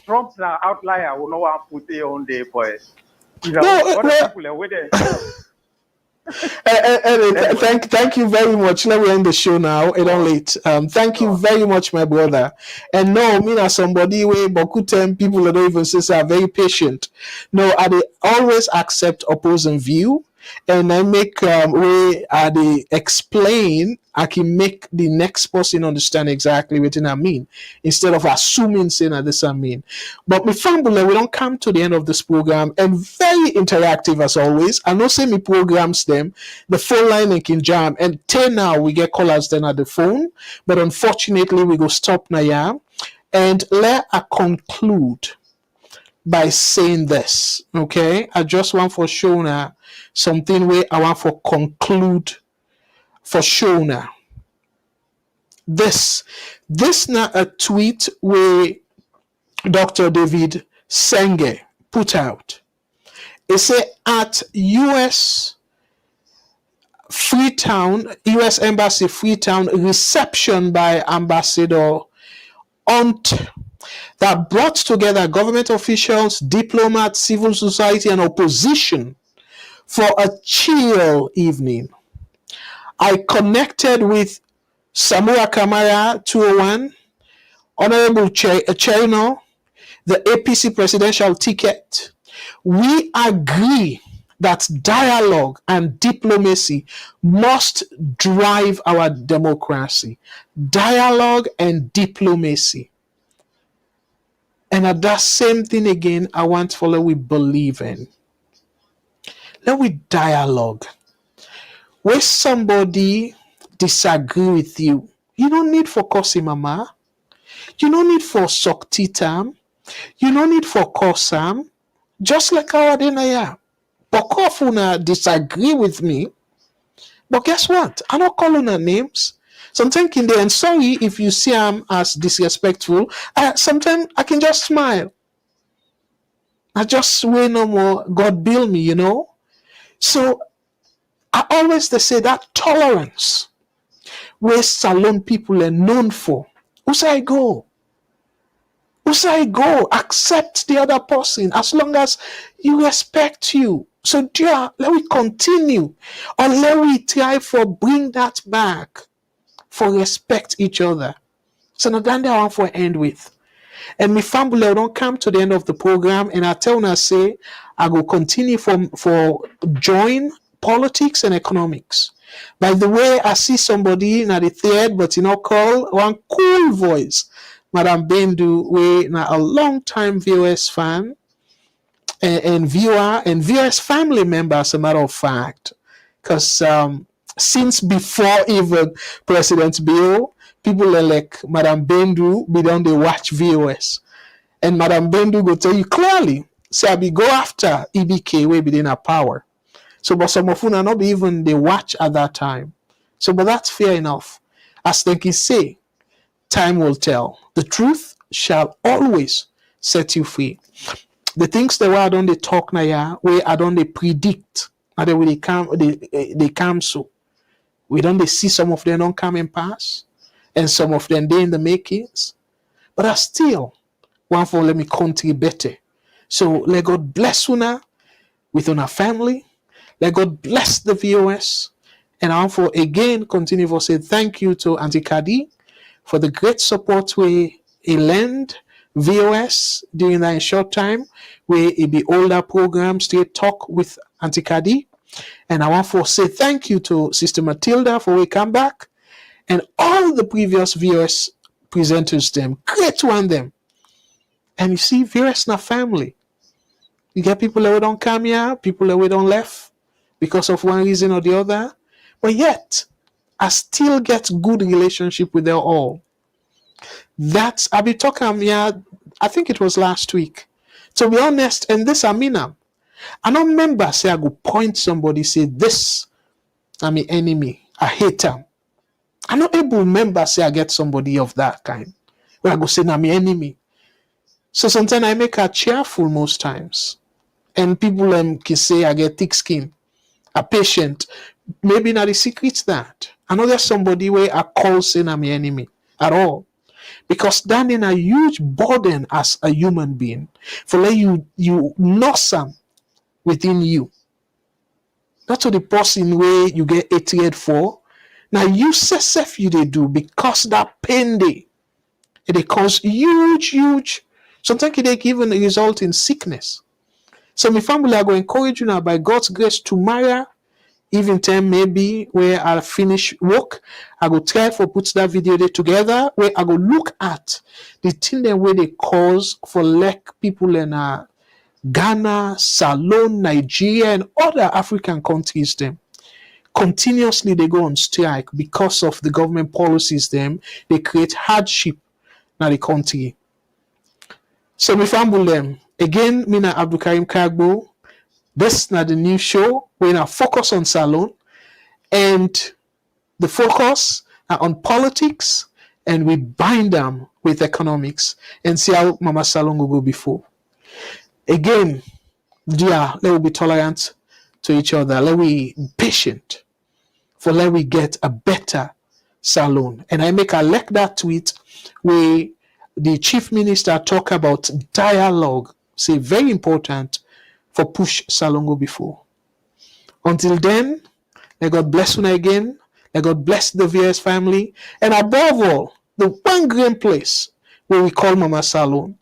Trump's an outlier will no one put it on there, but other people are where they. Anyway. Thank you very much. Let me end the show now. It's on late. Thank you very much, my brother. And no, me as somebody where Boku people that don't even say are very patient. No, I always accept opposing view, and I make way I explain. I can make the next person understand exactly what I mean instead of assuming saying that this I mean. But me family, we don't come to the end of this program and very interactive as always. I know say me programs them, the phone line and can jam and till now we get callers then at the phone, but unfortunately we go stop now yeah. And let I conclude by saying this. Okay. I just want for show now something where I want for conclude for show now. This now a tweet where Dr. David Senge put out. It said at US free Freetown, U.S. Embassy Freetown reception by Ambassador Hunt that brought together government officials, diplomats, civil society, and opposition for a chill evening. I connected with Samura Kamara 201, Honorable Cherno, the APC presidential ticket. We agree that dialogue and diplomacy must drive our democracy. Dialogue and diplomacy. And at that same thing again, I want to follow we believe in. Let we dialogue. When somebody disagree with you, you don't need for cussing mama. You don't need for suck titam. You don't need for cussam. Just like our denaya. Bokofuna disagree with me. But guess what? I don't call on her names. Sometimes in the end, sorry if you see them as disrespectful. Sometimes I can just smile. I just way no more. God build me, So I always they say that tolerance where Salone people are known for. Who say I go? Who say I go? Accept the other person as long as you respect you. So dear, let we continue or let we try for bring that back for respect each other. So now then I want for end with. And my family don't come to the end of the program and I tell her say I will continue for join politics and economics. By the way, I see somebody in the third, but call one cool voice. Madam Bendu, we now a long time VOS fan and viewer and VOS family member, as a matter of fact. Because since before even President Bill, people are like Madam Bendu, we don't they watch VOS. And Madam Bendu will tell you clearly, say I be go after EBK way within our power. So but some of you not be even they watch at that time. So but that's fair enough. As they can say, time will tell. The truth shall always set you free. The things that I don't they talk now, where I don't they predict, and they come so. We don't they see some of them don't come and pass, and some of them they in the makings. But I still want for let me country better. So let God bless una with una family. Let God bless the VOS. And I want for again continue to say thank you to Auntie Kadi for the great support we lend VOS during that short time where it be older programs straight talk with Auntie Kadi. And I want to say thank you to Sister Matilda for we come back and all the previous VOS presenters them. Great one them. And you see, VOS na family. You get people that don't come here, people that we don't left because of one reason or the other. But yet, I still get good relationship with them all. That's I be talking here, I think it was last week. To be honest, and this I don't remember say I go point somebody say this I'm an enemy, I hate them. I'm not able to remember say I get somebody of that kind. Where I go say I'm an enemy. So sometimes I make her cheerful most times. And people can say I get thick skin, a patient. Maybe not the secret's that. I know there's somebody where I call saying I'm an enemy at all. Because that is a huge burden as a human being. For let you know some within you. That's what the person where you get hatred for. Now you self you they do because that pain it cause huge. Sometimes it even result in sickness. So my family are going to encourage you now by God's grace tomorrow, even time maybe where I finish work, I go try for put that video there together where I go look at the thing that where they cause for like people in Ghana, Salone, Nigeria, and other African countries them. Continuously they go on strike because of the government policies them. They create hardship in the country. So my family them again, Mina Abdul Karim Kagbo. This is not the new show. We're now focus on Salone and the focus are on politics and we bind them with economics and see how Mama Salone will go before. Again, let we be tolerant to each other. Let we be patient. for let we get a better Salone. And I make a like that tweet where the chief minister talk about dialogue, say very important for push Salone go before. Until then, may God bless you again. May God bless the VS family. And above all, the one green place where we call Mama Salone.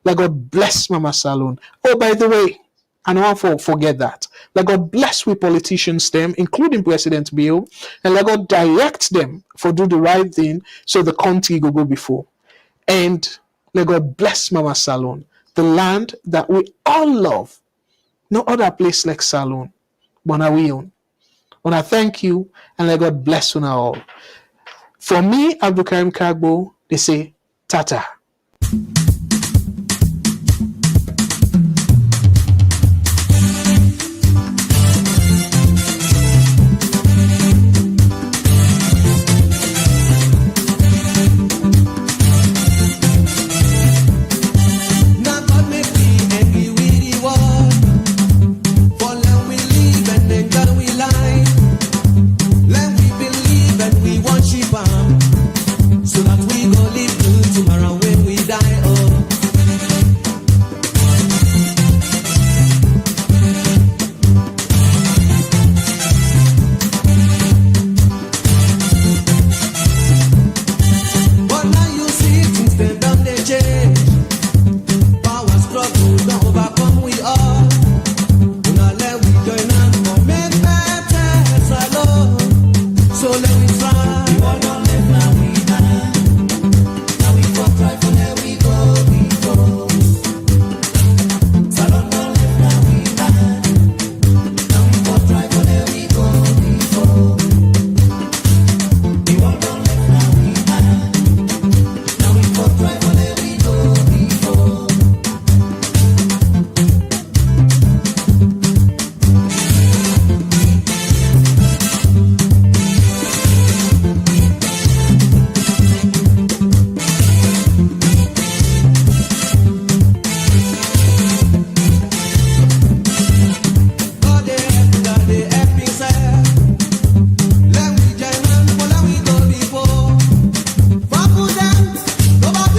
Let God bless Mama Salone. Oh, by the way, I don't want to forget that. Let God bless we politicians them, including President Bill, and let God direct them for do the right thing so the country go before. And let God bless Mama Salone, the land that we all love. No other place like Salone, but now we own. And I thank you and let God bless you all. For me, Abdul Karim Kagbo, they say, Tata.